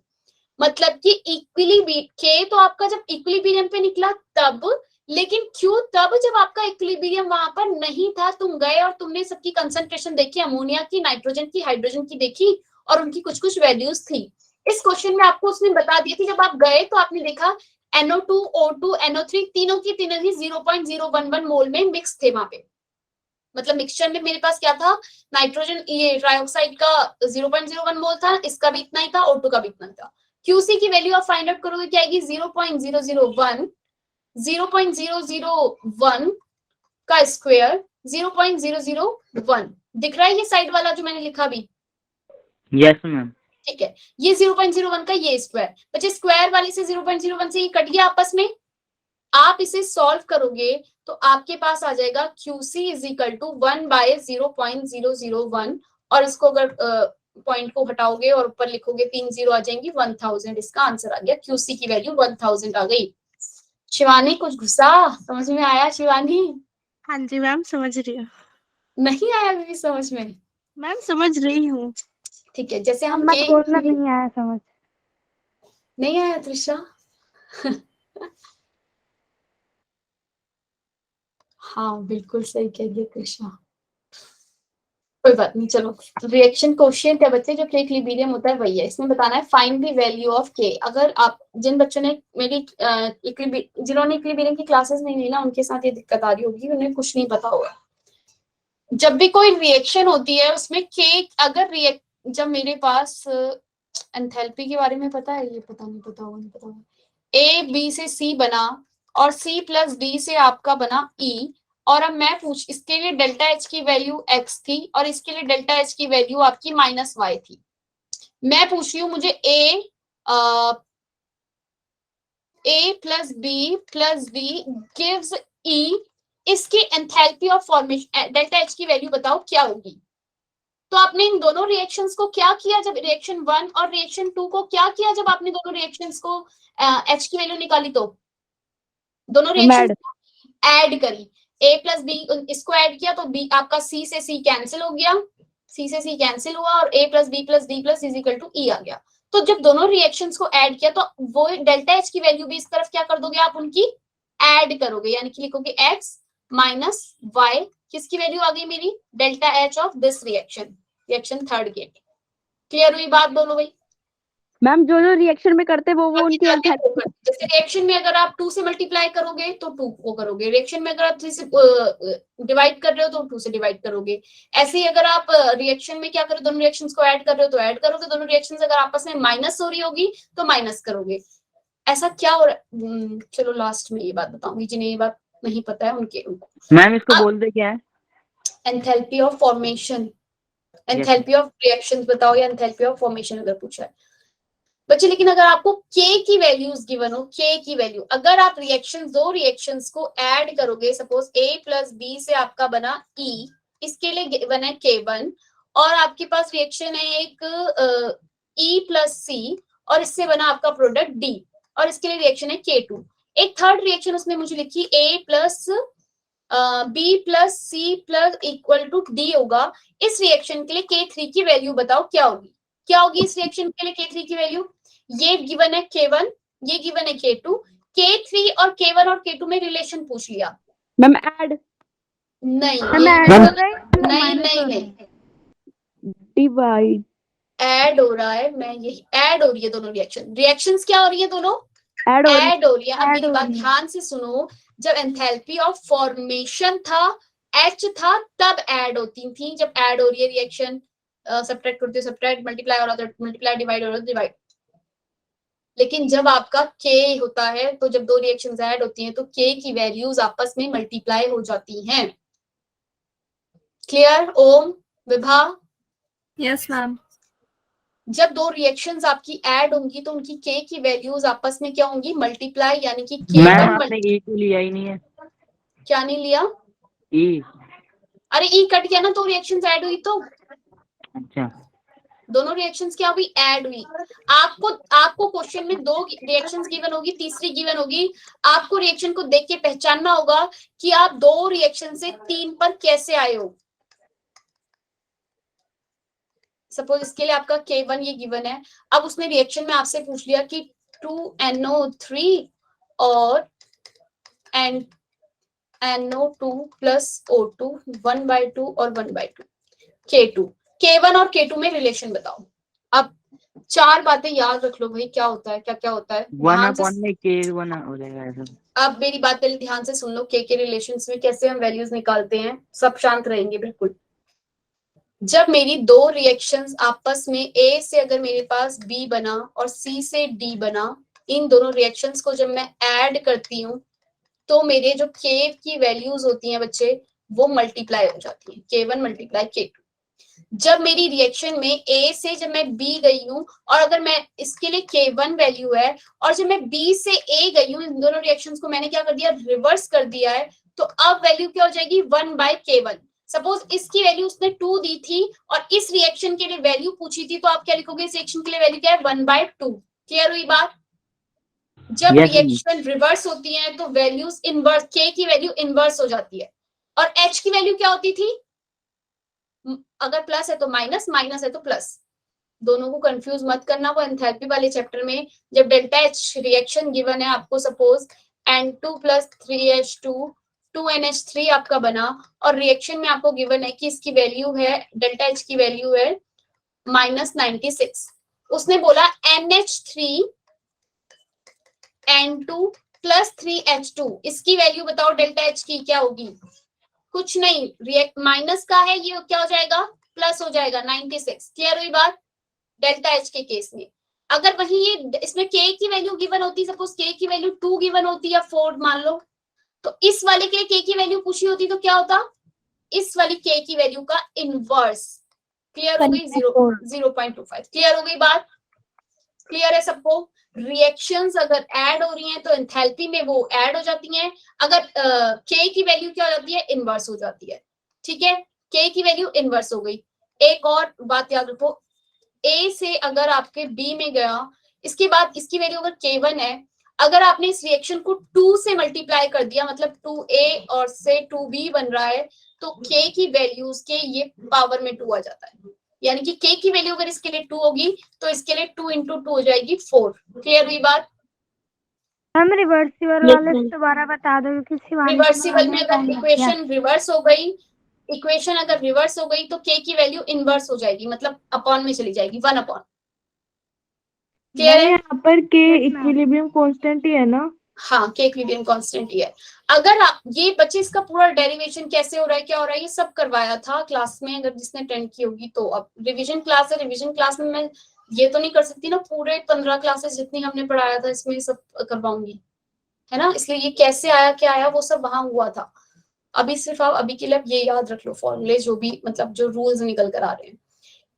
Speaker 1: मतलब कि इक्विलिब्रियम K तो आपका जब इक्विलिब्रियम पे निकला तब, लेकिन Q तब जब आपका इक्विलिब्रियम वहां पर नहीं था, तुम गए और तुमने सबकी कंसंट्रेशन देखी, अमोनिया की, नाइट्रोजन की, हाइड्रोजन की देखी, और उनकी कुछ कुछ वैल्यूज थी। इस क्वेश्चन में आपको उसने बता दिया थी, जब आप गए तो आपने देखा NO2, O2, NO3 तीनों की 0.011 मोल में मिक्स थे वहां पे। मतलब मिक्सचर में मेरे पास क्या था, नाइट्रोजन ये ट्राइऑक्साइड का 0.01 मोल था, इसका भी इतना ही था, O2 का भी इतना ही था। QC की वैल्यू आप फाइंड आउट करोगे क्या आएगी, 0.001 का स्क्वायर 0.001 दिख रहा है ये साइड वाला जो मैंने लिखा भी,
Speaker 4: यस मैम।
Speaker 1: ठीक है, ये 0.01 का ये स्क्वायर, बच्चे स्क्वायर वाले से 0.01 से ये कट गया आपस में। आप इसे सॉल्व करोगे तो आपके पास आ जाएगा QC इज इक्वल टू 1/0.001, और इसको अगर पॉइंट को हटाओगे और ऊपर लिखोगे 3 0 आ जाएंगी, 1000। इसका आंसर आ गया, QC की वैल्यू 1000 आ गई। शिवानी कुछ घुसा समझ में आया? शिवानी
Speaker 8: हाँ जी मैम, समझ रही हूँ।
Speaker 1: नहीं आया अभी भी समझ में?
Speaker 8: मैम समझ रही हूँ।
Speaker 1: ठीक है, जैसे हम
Speaker 3: मत बोलना नहीं आया समझ।
Speaker 1: नहीं आया त्रिशा? हाँ बिल्कुल सही कह रही है त्रिशा, कोई बात नहीं। चलो, रिएक्शन कोशिएंट है बच्चे, जो के इक्विलिब्रियम होता है वही है। इसमें बताना है फाइंड द वैल्यू ऑफ के। अगर आप जिन बच्चों ने मेरी जिन्होंने इक्विलिब्रियम की क्लासेस नहीं ली ना, उनके साथ ये दिक्कत आ रही होगी, उन्हें कुछ नहीं पता होगा। जब भी कोई रिएक्शन होती है उसमें के, अगर जब मेरे पास एंथैल्पी के बारे में पता है, ये पता नहीं पता होगा, नहीं पता होगा। A B से C बना और C प्लस D से आपका बना E, और अब मैं इसके लिए डेल्टा H की वैल्यू x थी और इसके लिए डेल्टा H की वैल्यू आपकी -y थी। मैं पूछ रही हूँ मुझे A plus B plus D gives E, इसकी enthalpy of formation delta H की वैल्यू बताओ क्या होगी। तो आपने इन दोनों रिएक्शंस को क्या किया जब रिएक्शन 1 और रिएक्शन 2 को क्या किया जब आपने दोनों रिएक्शंस को H की वैल्यू निकाली, तो दोनों रिएक्शन ऐड करी, A प्लस B इसको ऐड किया तो B आपका C से C कैंसिल हो गया, C से C कैंसिल हुआ और A plus B plus D plus is equal to E आ गया। तो जब दोनों रिएक्शंस को ऐड किया तो वो डेल्टा H की वैल्यू भी इस तरफ क्या कर दोगे आप, उनकी ऐड करोगे, यानी कि लिखोगे x माइनस y, किसकी वैल्यू आ गई मेरी, delta H of this reaction third get. Clear हुई बात दोनों भाई?
Speaker 3: मैम जो जो रिएक्शन में करते वो उनकी एंथैल्पी।
Speaker 1: जैसे रिएक्शन में अगर आप 2 से मल्टीप्लाई करोगे तो 2 को करोगे, रिएक्शन में अगर आप 3 से डिवाइड कर रहे हो तो 2 से डिवाइड करोगे। ऐसे ही अगर आप रिएक्शन में क्या करो, दोनों रिएक्शंस को ऐड कर रहे हो तो ऐड करोगे, दोनों रिएक्शंस अगर आपस में माइनस हो रही होगी तो माइनस करोगे। ऐसा क्या हो रहा, चलो लास्ट में ये बात बताऊंगी, जिन्हें ये बात नहीं पता है उनके।
Speaker 4: मैम इसको बोलते क्या है?
Speaker 1: Enthalpy of formation, enthalpy of reactions बताओ या एंथैल्पी ऑफ फॉर्मेशन अगर पूछा है बच्चे। लेकिन अगर आपको K की वैल्यूज गिवन हो, K की वैल्यू, अगर आप दो रिएक्शंस को ऐड करोगे, सपोज A प्लस B से आपका बना E, इसके लिए गिवन है K1, और आपके पास रिएक्शन है एक E प्लस C और इससे बना आपका प्रोडक्ट D, और इसके लिए रिएक्शन है K2। एक थर्ड रिएक्शन उसने मुझे लिखी A plus B plus C plus equal to D होगा। इस रिएक्शन के लिए K3 की वैल्यू बताओ क्या होगी, क्या होगी इस रिएक्शन के लिए K3 की वैल्यू। ये गिवन है K1, ये गिवन है K2, K3 और K1 और K2 में रिलेशन पूछ लिया।
Speaker 3: मैम ऐड
Speaker 1: नहीं नहीं
Speaker 3: डिवाइड
Speaker 1: ऐड हो रहा है, मैं यही ऐड हो रही है दोनों रिएक्शंस क्या हो रही है, दोनों
Speaker 3: ऐड
Speaker 1: ऐड हो रही है। अब मेरी बात ध्यान से सुनो, जब एंथैल्पी ऑफ फॉर्मेशन था H था तब ऐड होती थी, जब ऐड हो रही है रिएक्शन सब्ट्रैक्ट करते हो सब्ट्रैक्ट, मल्टीप्लाई हो रहा था मल्टीप्लाई, डिवाइड हो रहा था डिवाइड। लेकिन जब आपका K होता है तो जब दो रिएक्शंस ऐड होती हैं तो K की वैल्यूज आपस में मल्टीप्लाई हो जाती हैं। Clear? Om, Vibha?
Speaker 9: Yes ma'am.
Speaker 1: जब दो रिएक्शंस आपकी ऐड होंगी तो उनकी के की वैल्यूज आपस में क्या होंगी, मल्टीप्लाई, यानी कि
Speaker 4: मैम
Speaker 1: K1
Speaker 4: आपने ई को लिया ही नहीं है।
Speaker 1: क्या नहीं लिया?
Speaker 4: ई।
Speaker 1: अरे ई कट गया ना, तो रिएक्शंस ऐड हुई तो
Speaker 4: अच्छा
Speaker 1: दोनों रिएक्शंस क्या हुई, ऐड हुई। आपको क्वेश्चन में दो रिएक्शंस गिवन होगी, तीसरी गिवन होगी, आपको रिएक्शन को देख के पहचानना होगा कि आप दो रिएक्शन से 3 पर कैसे आए हो। सपोज इसके लिए आपका K1 ये गिवन है, अब उसने रिएक्शन में आपसे पूछ लिया कि 2NO3 और NO2 प्लस O2 1/2 और 1/2 K2, K1 और K2 में रिलेशन बताओ। अब 4 बातें याद रख लो भाई, क्या होता है, क्या क्या होता है,
Speaker 4: 1
Speaker 1: ध्यान से।
Speaker 4: अपॉन में K1 हो जाएगा ऐसा।
Speaker 1: अब मेरी बात पहले ध्यान से सुन लो, के रिलेशंस में कैसे हम वैल्यूज निकालते हैं, सब शांत रहेंगे बिल्कुल। जब मेरी दो रिएक्शंस आपस में ए से अगर मेरे पास बी बना और सी से डी बना, इन दोनों रिएक्शंस को जब मैं ऐड करती हूँ तो मेरे जो के की वैल्यूज होती हैं बच्चे, वो मल्टीप्लाई हो जाती है, K1 मल्टीप्लाई K2। जब मेरी रिएक्शन में ए से जब मैं बी गई हूँ और अगर मैं इसके लिए K1 वैल्यू है और जब मैं बी से ए गई हूँ, इन दोनों रिएक्शंस को मैंने क्या कर दिया, रिवर्स कर दिया है, तो अब वैल्यू क्या हो जाएगी, 1/K1। सपोज इसकी वैल्यू उसने 2 दी थी और इस रिएक्शन के लिए वैल्यू पूछी थी, तो आप क्या लिखोगे, इस रिएक्शन के लिए वैल्यू क्या है, 1/2। क्लियर हुई बात? जब
Speaker 4: Yes,
Speaker 1: रिएक्शन रिवर्स होती है तो वैल्यूज इनवर्स, के की वैल्यू इनवर्स हो जाती है। और एच की वैल्यू क्या होती थी, अगर प्लस है तो माइनस, माइनस है तो प्लस। दोनों को कंफ्यूज मत करना, वो एंथैल्पी वाले चैप्टर में जब डेल्टा एच रिएक्शन गिवन है आपको, सपोज N2 + 3H2 2NH3 आपका बना और रिएक्शन में आपको गिवन है कि इसकी वैल्यू है, डेल्टा एच की वैल्यू है -96। उसने बोला NH3 N2 + 3H2, इसकी वैल्यू बताओ डेल्टा एच की क्या होगी, कुछ नहीं, रिएक्ट माइनस का है, ये क्या हो जाएगा, प्लस हो जाएगा 96। क्लियर हुई बात? डेल्टा एच के केस में अगर वही ये इसमें के की वैल्यू गिवन होती, सपोज के की वैल्यू 2 गिवन होती या 4 मान लो, तो इस वाले के लिए के की वैल्यू पूछी होती तो क्या होता, इस वाली के की वैल्यू का इनवर्स। क्लियर हो गई, 0.25। क्लियर हो गई बात? क्लियर है सबको? रिएक्शंस अगर ऐड हो रही हैं तो एंथैल्पी में वो ऐड हो जाती हैं, अगर के की वैल्यू क्या हो जाती है, इनवर्स हो जाती है। ठीक है, के की वैल्यू इनवर्स हो गई। एक और बात याद रखो, ए से अगर आपके बी में गया, इसके बाद इसकी वैल्यू अगर K1 है, अगर आपने इस रिएक्शन को 2 से मल्टीप्लाई कर दिया, मतलब 2A और से 2B बन रहा है, तो के की वैल्यूज के ये पावर में 2 आ जाता है, यानी कि के की वैल्यू अगर इसके लिए 2 होगी तो इसके लिए 2 × 2 हो जाएगी 4। क्लियर हुई बात?
Speaker 2: हम रिवर्सिबल वाले दोबारा बता दो क्योंकि शिवानी
Speaker 1: रिवर्सिबल में अगर इक्वेशन रिवर्स हो गई, इक्वेशन अगर रिवर्स हो गई तो के की वैल्यू इनवर्स हो जाएगी, मतलब अपॉन में चली जाएगी, 1/। क्लियर है?
Speaker 2: यहाँ पर के इक्विलिब्रियम कांस्टेंट ही है ना?
Speaker 1: हाँ, के इक्विलिब्रियम कांस्टेंट ही है। अगर आप ये बच्चे इसका पूरा डेरिवेशन कैसे हो रहा है, क्या हो रहा है, ये सब करवाया था क्लास में, अगर जिसने अटेंड की होगी तो। अब रिवीजन क्लास है, रिवीजन क्लास में मैं ये तो नहीं कर सकती ना, पूरे 15 क्लासेस जितनी हमने पढ़ाया था इसमें सब करवाऊंगी, है ना, इसलिए ये कैसे आया क्या आया वो सब वहां हुआ था। अभी सिर्फ आप अभी के लिए ये याद रख लो फॉर्मूले, जो भी मतलब जो रूल्स निकल कर आ रहे हैं।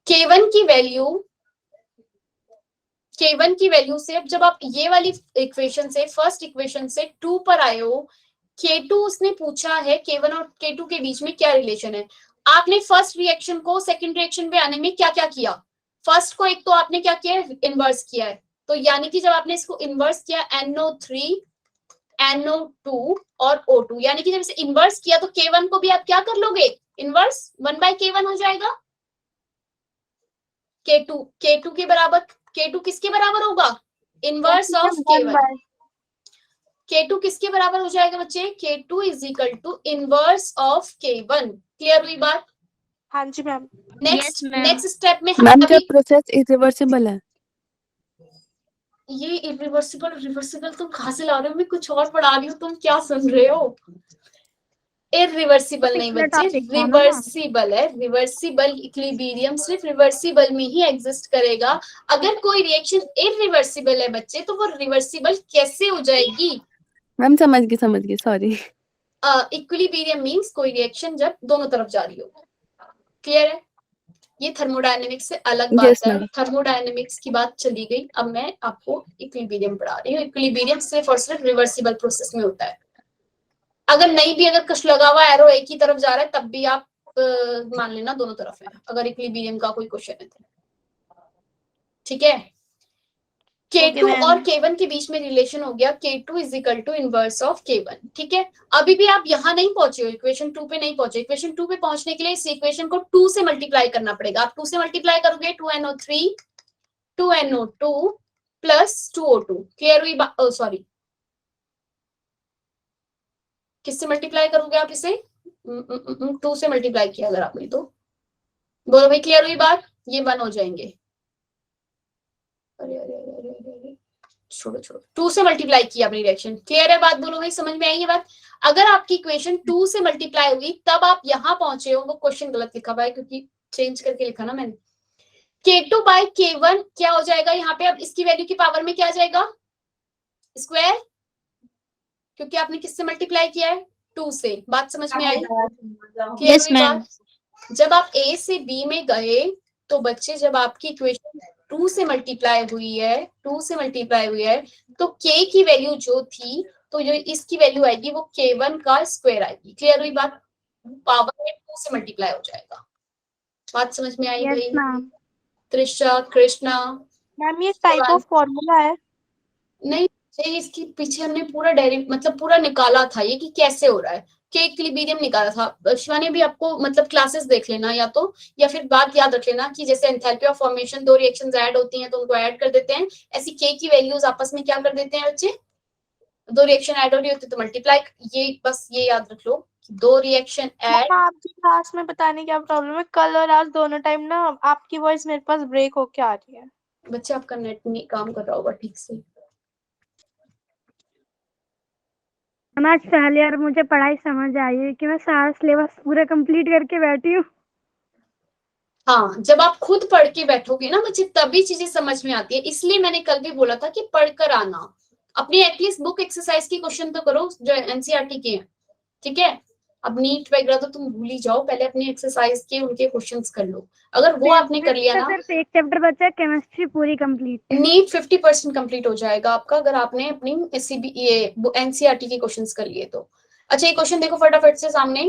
Speaker 1: K1 की वैल्यू से, अब जब आप ये वाली इक्वेशन से, फर्स्ट इक्वेशन से 2 पर आए हो, K2 उसने पूछा है K1 और K2 के बीच में क्या रिलेशन है। आपने फर्स्ट रिएक्शन को सेकंड रिएक्शन पे आने में क्या क्या किया, फर्स्ट को एक तो आपने क्या किया है, इनवर्स किया है, तो यानी कि जब आपने इसको इनवर्स किया NO3 NO2 और O2, यानी कि जब इसे इनवर्स किया तो K1 को भी आप क्या कर लोगे, इनवर्स 1/K1 हो जाएगा। K2 के बराबर, K2 किसके बराबर होगा, इनवर्स ऑफ K1। K2 किसके बराबर हो जाएगा बच्चे, K2 = inverse of K1। Clear हुई बात?
Speaker 6: हाँ जी मैम।
Speaker 1: नेक्स्ट स्टेप में
Speaker 3: मैम
Speaker 1: हम
Speaker 3: क्या प्रोसेस इरिवर्सिबल है?
Speaker 1: ये रिवर्सिबल तुम कहाँ से ला रहे हो, मैं कुछ और पढ़ा रही हूँ, तुम क्या सुन रहे हो। इरिवर्सिबल नहीं बच्चे, रिवर्सिबल है। रिवर्सिबल इक्विलिब्रियम सिर्फ रिवर्सिबल में ही एग्जिस्ट करेगा। अगर कोई रिएक्शन इरिवर्सिबल है बच्चे, तो वो रिवर्सिबल कैसे हो जाएगी।
Speaker 3: मैम समझ गई सॉरी।
Speaker 1: इक्विलिब्रियम मींस कोई रिएक्शन जब दोनों तरफ जा रही हो। क्लियर है? ये थर्मोडायनेमिक्स से अलग
Speaker 3: Yes,
Speaker 1: बात है।
Speaker 3: ma'am.
Speaker 1: थर्मोडायनेमिक्स की बात चली गई, अब मैं आपको इक्विलिब्रियम पढ़ा रही हूँ। इक्विलिब्रियम सिर्फ और सिर्फ रिवर्सिबल प्रोसेस में होता है। अगर नहीं भी, अगर कुछ लगा हुआ एरो एक ही तरफ जा रहा है तब भी आप मान लेना दोनों तरफ है, अगर इक्विलिब्रियम का कोई क्वेश्चन है तो। ठीक है, K2 और K1 के बीच में रिलेशन हो गया, K2 is equal to inverse of K1। ठीक है, अभी भी आप यहाँ नहीं पहुंचे हो, इक्वेशन 2 पे नहीं पहुंचे। इक्वेशन 2 पे पहुंचने के लिए इस इक्वेशन को 2 से मल्टीप्लाई करना पड़ेगा। आप 2 से मल्टीप्लाई करोगे 2NO3 2NO2 plus 2O2। Clear हुई बात? सॉरी, किससे मल्टीप्लाई करोगे आप इसे? 2 से मल्टीप्लाई किया अगर आपने तो। बोलो भाई, क्लियर हुई बात? ये 1 हो जाएंगे। अरे अरे अरे अरे अरे, छोड़ो छोड़ो, 2 से मल्टीप्लाई किया अपनी रिएक्शन। क्लियर है बात? बोलो भाई, समझ में आई ये बात? अगर आपकी इक्वेशन 2 से मल्टीप्लाई हुई तब आप यहां पहुंचे हो, वो क्वेश्चन गलत लिखा हुआ है क्योंकि चेंज करके लिखा ना मैंने। K2 बाय K1 क्या हो जाएगा यहाँ पे? अब इसकी वैल्यू की पावर में क्या आ जाएगा? स्क्वायर, क्योंकि आपने किससे मल्टीप्लाई किया है? 2 से। बात समझ में आई?
Speaker 8: Yes, ma'am.
Speaker 1: जब आप A से B में गए तो बच्चे, जब आपकी इक्वेशन 2 से मल्टीप्लाई हुई है, 2 से मल्टीप्लाई हुई है, तो K की वैल्यू जो थी, तो जो इसकी वैल्यू आएगी वो K1 का स्क्वायर आएगी। क्लियर हुई बात? पावर में 2 से मल्टीप्लाई हो जाएगा। बात समझ में आई भाई? त्रिशा, कृष्णा?
Speaker 8: मैम ये टाइप ऑफ फॉर्मूला है?
Speaker 1: नहीं, इसके पीछे हमने पूरा मतलब पूरा निकाला था ये कि कैसे हो रहा है। के इक्विलिब्रियम निकाला था। शिवानी भी आपको मतलब क्लासेस देख लेना या फिर बात याद रख लेना कि जैसे enthalpy of formation, 2 reactions add होती हैं तो उनको ऐड कर देते हैं, ऐसी के की वैल्यूज आपस में क्या कर देते हैं बच्चे? 2 रिएक्शन ऐड हो रही होती है तो मल्टीप्लाई। ये बस ये याद रख लो कि 2 रिएक्शन ऐड।
Speaker 8: आपकी क्लास में बताने क्या प्रॉब्लम है? कल और आज दोनों टाइम ना आपकी वॉइस मेरे पास ब्रेक होके आ रही है।
Speaker 1: बच्चे आपका नेट नहीं काम कर रहा होगा ठीक से।
Speaker 3: आज पहली बार मुझे पढ़ाई समझ आई है कि मैं सारा सिलेबस पूरा कंप्लीट करके बैठी हूँ।
Speaker 1: हाँ, जब आप खुद पढ़ के बैठोगे ना बच्चे तभी चीजें समझ में आती है। इसलिए मैंने कल भी बोला था कि पढ़ कर आना। अपनी एटलीस्ट बुक एक्सरसाइज की क्वेश्चन तो करो जो एनसीईआरटी के हैं। ठीक है, अब नीट वगैरह तो तुम भूल ही जाओ, पहले अपनी एक्सरसाइज के उनके क्वेश्चंस कर लो। अगर वो आपने कर लिया ना,
Speaker 3: सिर्फ एक चैप्टर बचा, केमिस्ट्री पूरी कंप्लीट।
Speaker 1: नीट 50% कंप्लीट हो जाएगा आपका अगर आपने अपनी एनसीईआरटी के क्वेश्चंस कर लिए तो। अच्छा, ये क्वेश्चन देखो फटाफट से सामने।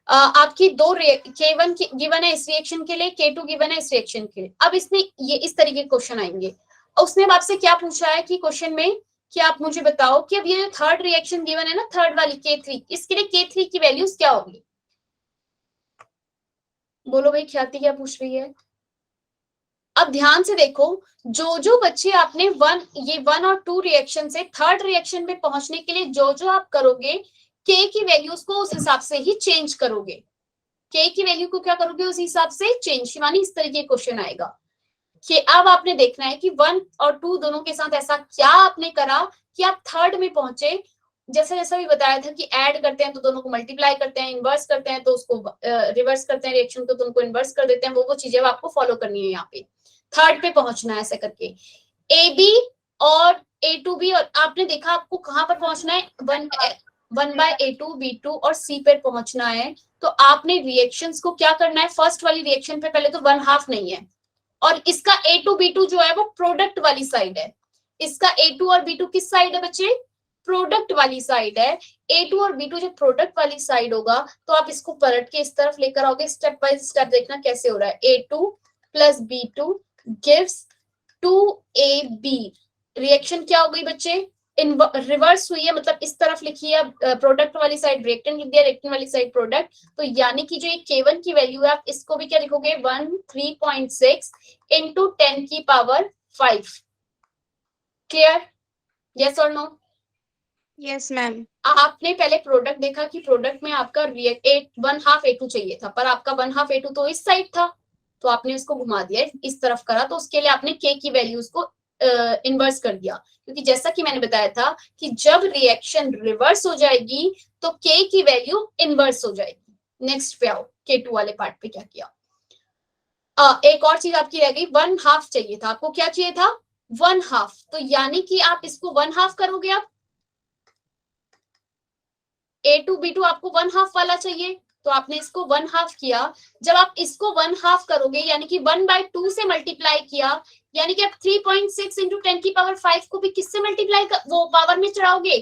Speaker 1: आपकी 2 K1 गिवन है इस रिएक्शन के लिए, K2 गिवन है इस रिएक्शन के लिए। अब इसने ये इस तरीके के क्वेश्चन आएंगे। उसने अब आपसे क्या पूछा है कि क्वेश्चन में कि आप मुझे बताओ कि अब ये जो थर्ड रिएक्शन गिवन है ना, थर्ड वाली K3, इसके लिए K3 की वैल्यूज क्या होगी? बोलो भाई, ख्याति क्या पूछ रही है? अब ध्यान से देखो, जो बच्चे आपने 1 और 2 रिएक्शन से थर्ड रिएक्शन पे पहुंचने के लिए जो आप करोगे, K की वैल्यूज को उस हिसाब से ही चेंज करोगे। K की वैल्यू को क्या करोगे? उस हिसाब से चेंज। शिवानी, इस तरीके क्वेश्चन आएगा कि अब आपने देखना है कि 1 और 2 दोनों के साथ ऐसा क्या आपने करा कि आप थर्ड में पहुंचे। जैसा भी बताया था कि ऐड करते हैं तो दोनों को मल्टीप्लाई करते हैं, इनवर्स करते हैं तो उसको रिवर्स करते हैं, रिएक्शन को तो उनको इनवर्स कर देते हैं। वो चीजें आपको फॉलो करनी है। यहाँ पे थर्ड पे पहुंचना है ऐसे करके। ए बी और A2B, और आपने देखा आपको कहां पर पहुंचना है? 1/A2 B2 और C पर पहुंचना है। तो आपने रिएक्शंस को क्या करना है? फर्स्ट वाली रिएक्शन पे पहले तो 1/2 नहीं है, और इसका A2 B2 जो है वो प्रोडक्ट वाली साइड है। इसका A2 और B2 किस साइड है बच्चे? प्रोडक्ट वाली साइड है। A2 और B2 जब प्रोडक्ट वाली साइड होगा तो आप इसको पलट के इस तरफ लेकर आओगे। स्टेप बाय स्टेप देखना कैसे हो रहा है। A2 plus B2 gives 2AB। Reaction क्या हो गई बच्चे? रिवर्स हुई है, मतलब इस तरफ लिखी है प्रोडक्ट वाली साइड रिएक्टेंट लिख दिया, रिएक्टेंट वाली साइड प्रोडक्ट। तो यानी कि जो ये K1 की वैल्यू है, आप इसको भी क्या लिखोगे? 13.6 इंटू 10 की पावर 5। क्लियर? यस और नो?
Speaker 8: Yes ma'am.
Speaker 1: आपने पहले प्रोडक्ट देखा कि प्रोडक्ट में आपका 1/2 A2 चाहिए था, पर आपका 1/2 A2 तो इस साइड था, तो आपने इसको घुमा दिया, इस तरफ करा, तो उसके लिए आपने K की वैल्यूज को इनवर्स कर दिया। क्योंकि जैसा कि मैंने बताया था कि जब रिएक्शन रिवर्स हो जाएगी तो K की वैल्यू इनवर्स हो जाएगी। नेक्स्ट पे आओ, K2 वाले पार्ट पे क्या किया। एक और चीज आपकी रह गई, 1/2 चाहिए था आपको। क्या चाहिए था? 1/2। तो यानी कि आप इसको 1/2 करोगे। आप A2 B2 आपको 1/2 वाला चाहिए, तो आपने इसको 1/2 किया। जब आप इसको 1/2 करोगे यानी कि 1/2 से मल्टीप्लाई किया, यानी कि आप 3.6 इंटू 10 की पावर 5 को भी किससे मल्टीप्लाई वो पावर में चढ़ाओगे,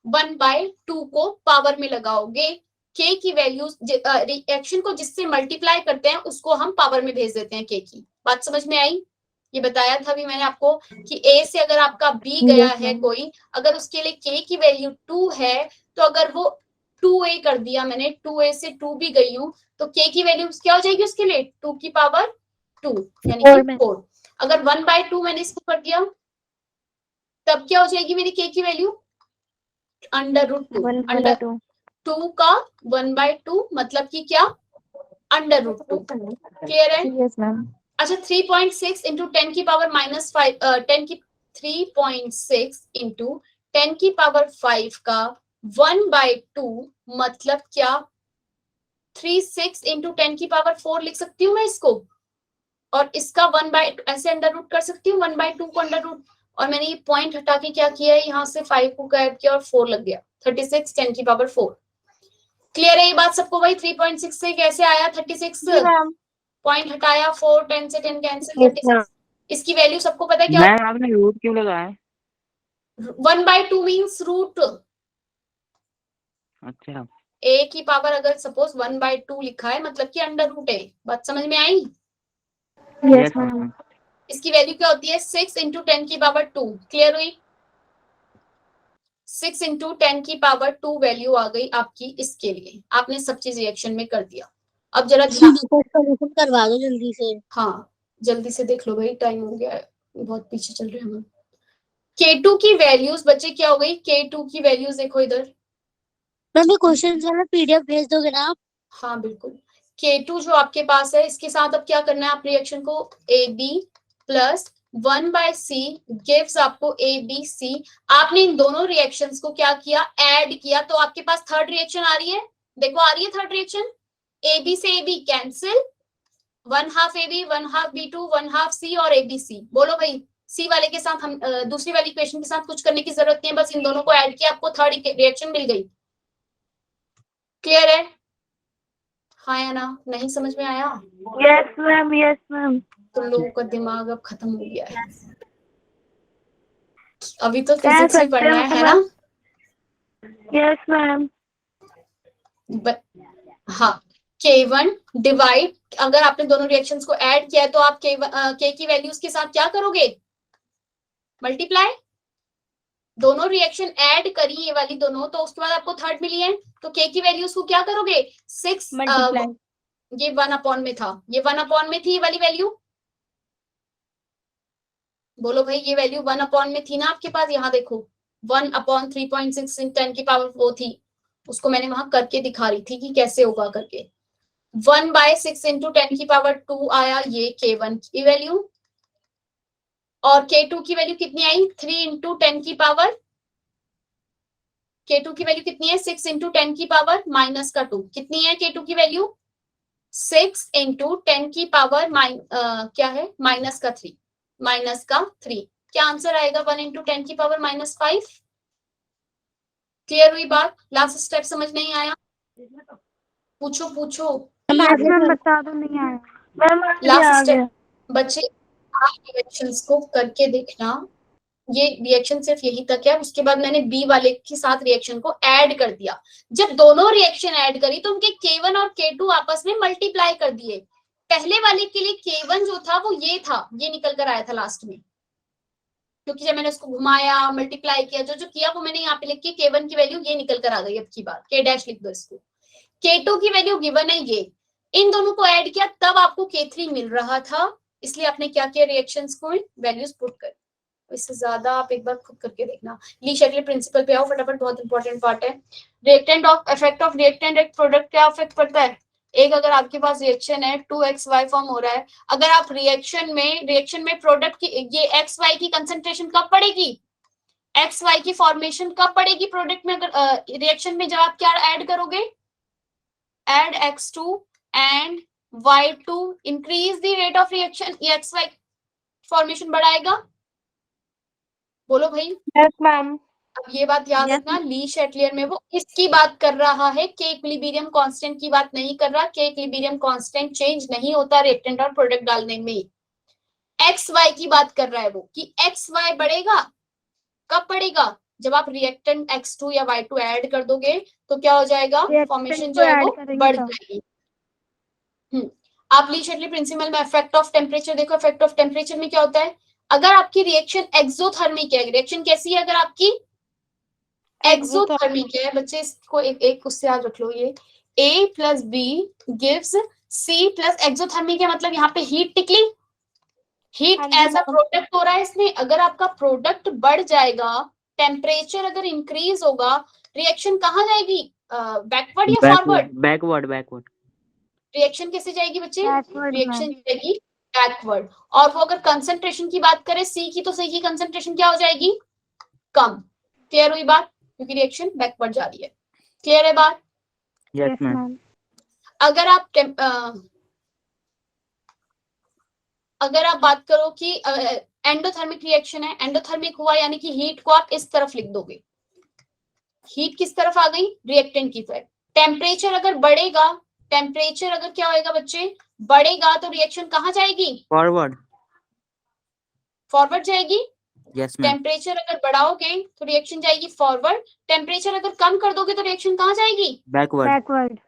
Speaker 1: 1/2 को पावर में लगाओगे। के की वैल्यू रिएक्शन को जिससे मल्टीप्लाई करते हैं उसको हम पावर में भेज देते हैं के की। बात समझ में आई? ये बताया था अभी मैंने आपको कि ए से अगर आपका बी गया है कोई, अगर उसके लिए के की वैल्यू 2 है, तो अगर वो 2a कर दिया मैंने, 2a से 2 भी गई हूं, तो के की वैल्यू क्या हो जाएगी उसके लिए, 2 की पावर 2 यानी कि 4। अगर 1/2 मैंने इसको कर दिया तब क्या हो जाएगी मेरी के की वैल्यू, √2। अंडर 2 का 1/2 मतलब कि क्या, √2। क्लियर है?
Speaker 2: Yes ma'am.
Speaker 1: अच्छा 3.6 इंटू 10 की पावर -5 3.6 इंटू 10 की पावर 5 का 1/2 मतलब क्या, 36 इंटू 10 की पावर 4 लिख सकती हूँ मैं इसको, और इसका 1/2 ऐसे अंडर रूट कर सकती हूँ, 1/2 को अंडर रूट, और मैंने ये पॉइंट हटा के क्या किया है, यहाँ से 5 को गायब किया और 4 लग गया, 36 10 की पावर 4। क्लियर है ये बात सबको भाई? 3.6 से कैसे आया 36, पॉइंट हटाया, 4 10 से 10 कैंसिल, 36। इसकी वैल्यू सबको पता है क्या?
Speaker 4: मैम आपने रूट क्यों लगाया?
Speaker 1: 1/2 मीन्स रूट।
Speaker 4: अच्छा
Speaker 1: ए की पावर अगर सपोज 1/2 लिखा है मतलब कि अंडर रूट है। बात समझ में आई?
Speaker 4: Yes ma'am.
Speaker 1: इसकी वैल्यू क्या होती है, 6 इंटू 10 की पावर 2। क्लियर हुई? 6 इंटू 10 की पावर 2 वैल्यू आ गई आपकी इसके लिए। आपने सब चीज रिएक्शन में कर दिया। अब जरा
Speaker 8: सोल्यूशन करवा दो जल्दी से।
Speaker 1: हाँ जल्दी से देख लो भाई, टाइम हो गया है, बहुत पीछे चल रहे हैं हम। K2 की वैल्यूज बच्चे क्या हो गई, K2 की वैल्यूज देखो इधर।
Speaker 8: मैम क्वेश्चन वाला पीडीएफ भेज दोगे ना आप?
Speaker 1: हाँ बिल्कुल। K2 जो आपके पास है इसके साथ अब क्या करना है, आप रिएक्शन को AB प्लस 1/C गिव्स आपको ABC। आपने इन दोनों रिएक्शंस को क्या किया, ऐड किया, तो आपके पास थर्ड रिएक्शन आ रही है। देखो आ रही है थर्ड रिएक्शन, AB से AB cancel, 1/2 AB 1/2 B2 1/2 C और ABC। बोलो भाई सी वाले के साथ हम दूसरी वाली इक्वेशन के साथ कुछ करने की जरूरत नहीं है, बस इन दोनों को ऐड किया, आपको थर्ड रिएक्शन मिल गई। क्लियर है? हाँ या ना? नहीं समझ में आया?
Speaker 2: Yes ma'am, yes ma'am.
Speaker 1: तुम लोगों का दिमाग अब खत्म हो गया है। अभी तो
Speaker 2: कह
Speaker 1: फिजिक्स ही
Speaker 2: सकते
Speaker 1: पढ़ना
Speaker 2: हैं
Speaker 1: है ना?
Speaker 2: Yes ma'am.
Speaker 1: हाँ K1 डिवाइड, अगर आपने दोनों रिएक्शंस को ऐड किया है तो आप K की वैल्यूज के साथ क्या करोगे, मल्टीप्लाई। दोनों रिएक्शन ऐड करी ये वाली दोनों, तो उसके बाद आपको थर्ड मिली है, तो K की वैल्यूज को क्या करोगे, 6 ये 1/में था, ये 1 में थी ये वाली वैल्यू। बोलो भाई ये वैल्यू 1 में थी ना आपके पास, यहाँ देखो 1/3.6 इन 10 की पावर वो थी, उसको मैंने वहां करके दिखा रही थी कि कैसे होगा करके। 1/6 इंटू 10 की पावर 2 आया ये K1 की वैल्यू, और K2 की वैल्यू कितनी आई, 3 इंटू 10 की पावर, K2 की वैल्यू कितनी है, 6 इंटू 10 की पावर -2। कितनी है K2 की वैल्यू, 6 इंटू 10 की पावर क्या है, -3। क्या आंसर आएगा, 1 इंटू 10 की पावर -5। क्लियर हुई बात? लास्ट स्टेप समझ नहीं आया? पूछो पूछो।
Speaker 3: मैम बता दो, नहीं आया।
Speaker 1: लास्ट स्टेप बच्चे, आप रिएक्शंस को करके देखना, ये रिएक्शन सिर्फ यही तक है। उसके बाद मैंने बी वाले के साथ रिएक्शन को ऐड कर दिया। जब दोनों रिएक्शन ऐड करी तो उनके K1 और K2 आपस में मल्टीप्लाई कर दिए। पहले वाले के लिए K1 जो था वो ये था, ये निकल कर आया था लास्ट में, क्योंकि जब मैंने उसको घुमाया मल्टीप्लाई किया, जो जो किया वो मैंने यहाँ पे लिख के K1 की वैल्यू ये निकल कर आ गई। अब की बार K' लिख दो इसको। K2 की वैल्यू गिवन है ये, इन दोनों को ऐड किया तब आपको K3 मिल रहा था, इसलिए आपने क्या किया, रिएक्शंस को वैल्यूज पुट कर। इससे ज्यादा आप एक बार खुद करके देखना। ली शेटले प्रिंसिपल पे आओ फटाफट, बहुत इंपॉर्टेंट पार्ट है। Reactant of effect of reactant एक प्रोडक्ट क्या इफेक्ट पड़ता है, एक अगर आपके पास रिएक्शन है 2xy फॉर्म हो रहा है, अगर आप रिएक्शन में प्रोडक्ट की ये xy की कंसंट्रेशन कब पड़ेगी, xy की फॉर्मेशन कब पड़ेगी प्रोडक्ट में, अगर रिएक्शन में जब आप क्या ऐड करोगे, add x2 and y2 increase the rate of reaction, ये xy फॉर्मेशन बढ़ाएगा। बोलो भाई।
Speaker 6: Yes ma'am.
Speaker 1: अब ये बात याद
Speaker 2: Yes,
Speaker 1: रखना, ली शेटलियर में वो इसकी बात कर रहा है, के इक्विलिब्रियम कांस्टेंट की बात नहीं कर रहा। के इक्विलिब्रियम कांस्टेंट चेंज नहीं होता रिएक्टेंट और प्रोडक्ट डालने में। एक्स वाई की बात कर रहा है वो, कि एक्स वाई बढ़ेगा। कब बढ़ेगा? जब आप रिएक्टेंट x2 या y2 ऐड कर दोगे तो क्या हो जाएगा, फॉर्मेशन जो है वो बढ़ जाएगी। आप ली शेटली प्रिंसिपल में इफेक्ट ऑफ टेम्परेचर देखो। इफेक्ट ऑफ टेम्परेचर में क्या होता है, अगर आपकी रिएक्शन एक्सोथर्मिक है, रिएक्शन कैसी है अगर आपकी एक्सोथर्मिक है, बच्चे इसको एक उससे याद रख लो, ये A plus B gives C plus exothermic है, मतलब यहाँ पे हीट टिकली, हीट एज अ प्रोडक्ट हो रहा है इसमें। अगर आपका प्रोडक्ट बढ़ जाएगा, टेम्परेचर अगर इंक्रीज होगा, रिएक्शन कहाँ जाएगी, बैकवर्ड या फॉरवर्ड?
Speaker 4: बैकवर्ड।
Speaker 1: रिएक्शन कैसे जाएगी बच्चे?
Speaker 3: Backward,
Speaker 1: रिएक्शन जाएगी बैकवर्ड। और वो अगर कंसंट्रेशन की बात करें सी की, तो सी की कंसंट्रेशन क्या हो जाएगी, कम। क्लियर हुई बात? क्योंकि रिएक्शन बैकवर्ड जा रही है। क्लियर है बात?
Speaker 4: Yes ma'am.
Speaker 1: अगर आप बात करो कि एंडोथर्मिक रिएक्शन है, एंडोथर्मिक हुआ यानी कि हीट को आप इस तरफ लिख दोगे, हीट किस तरफ आ गई, रिएक्टेंट की तरफ। टेम्परेचर अगर बढ़ेगा, टेम्परेचर अगर क्या होएगा बच्चे, बढ़ेगा, तो रिएक्शन कहाँ जाएगी, फॉरवर्ड जाएगी।
Speaker 4: Yes ma'am.
Speaker 1: टेम्परेचर अगर बढ़ाओगे तो रिएक्शन जाएगी फॉरवर्ड, टेम्परेचर अगर कम कर दोगे तो रिएक्शन कहाँ जाएगी,
Speaker 3: बैकवर्ड।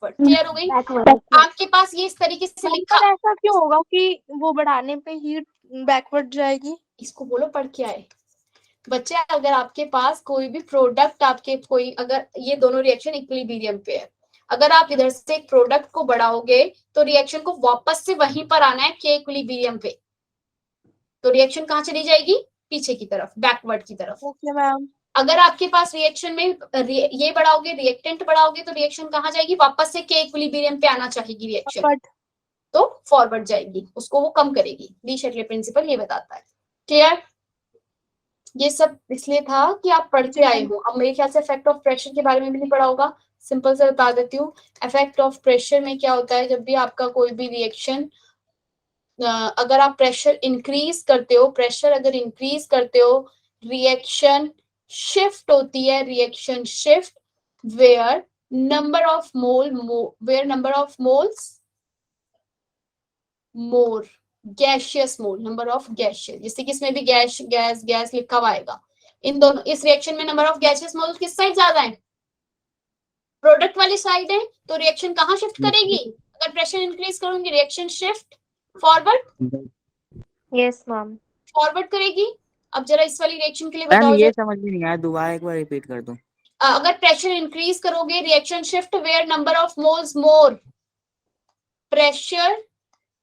Speaker 1: क्लियर हो गई? आपके पास ये इस तरीके से लिखा,
Speaker 8: ऐसा क्यों होगा कि वो बढ़ाने पे हीट बैकवर्ड जाएगी?
Speaker 1: इसको बोलो पढ़ के आए बच्चे। अगर आपके पास कोई भी प्रोडक्ट, आपके कोई, अगर ये दोनों रिएक्शन इक्विलिब्रियम पे है, अगर आप इधर से एक प्रोडक्ट को बढ़ाओगे तो रिएक्शन को वापस से वहीं पर आना है के इक्विलिब्रियम पे, तो रिएक्शन कहाँ चली जाएगी, पीछे की तरफ, बैकवर्ड की तरफ।
Speaker 8: Okay ma'am.
Speaker 1: अगर आपके पास रिएक्शन में ये बढ़ाओगे, रिएक्टेंट बढ़ाओगे, तो रिएक्शन कहाँ जाएगी, वापस से के इक्विलिब्रियम पे आना चाहेगी रिएक्शन, तो फॉरवर्ड जाएगी, उसको वो कम करेगी। ली शेटले प्रिंसिपल ये बताता है। क्लियर? ये सब इसलिए था कि आप पढ़ के आए हो। अब मेरे ख्याल से इफेक्ट ऑफ प्रेशर के बारे में भी नहीं पढ़ा होगा, सिंपल से बता देती हूँ। इफेक्ट ऑफ प्रेशर में क्या होता है, जब भी आपका कोई भी रिएक्शन, अगर आप प्रेशर इंक्रीज करते हो, प्रेशर अगर इंक्रीज करते हो, रिएक्शन शिफ्ट होती है, reaction shift where number of moles more gaseous mole, number of gaseous, जैसे कि इसमें भी गैस गैस गैस लिखा हुआ आएगा। इन दोनों, इस रिएक्शन में नंबर ऑफ गैशियस मोल किस साइड ज्यादा है, प्रोडक्ट वाली साइड है, तो रिएक्शन कहाँ शिफ्ट करेगी, अगर प्रेशर इंक्रीज करूंगी reaction shift forward,
Speaker 6: yes ma'am.
Speaker 1: Forward करेगी। अब जरा इस वाली रिएक्शन के लिए
Speaker 4: मैम
Speaker 1: बताओ,
Speaker 4: ये समझ में नहीं आया, दोबारा एक बार रिपीट कर दो।
Speaker 1: अगर प्रेशर इंक्रीज करोगे, reaction shift where number of moles more, pressure,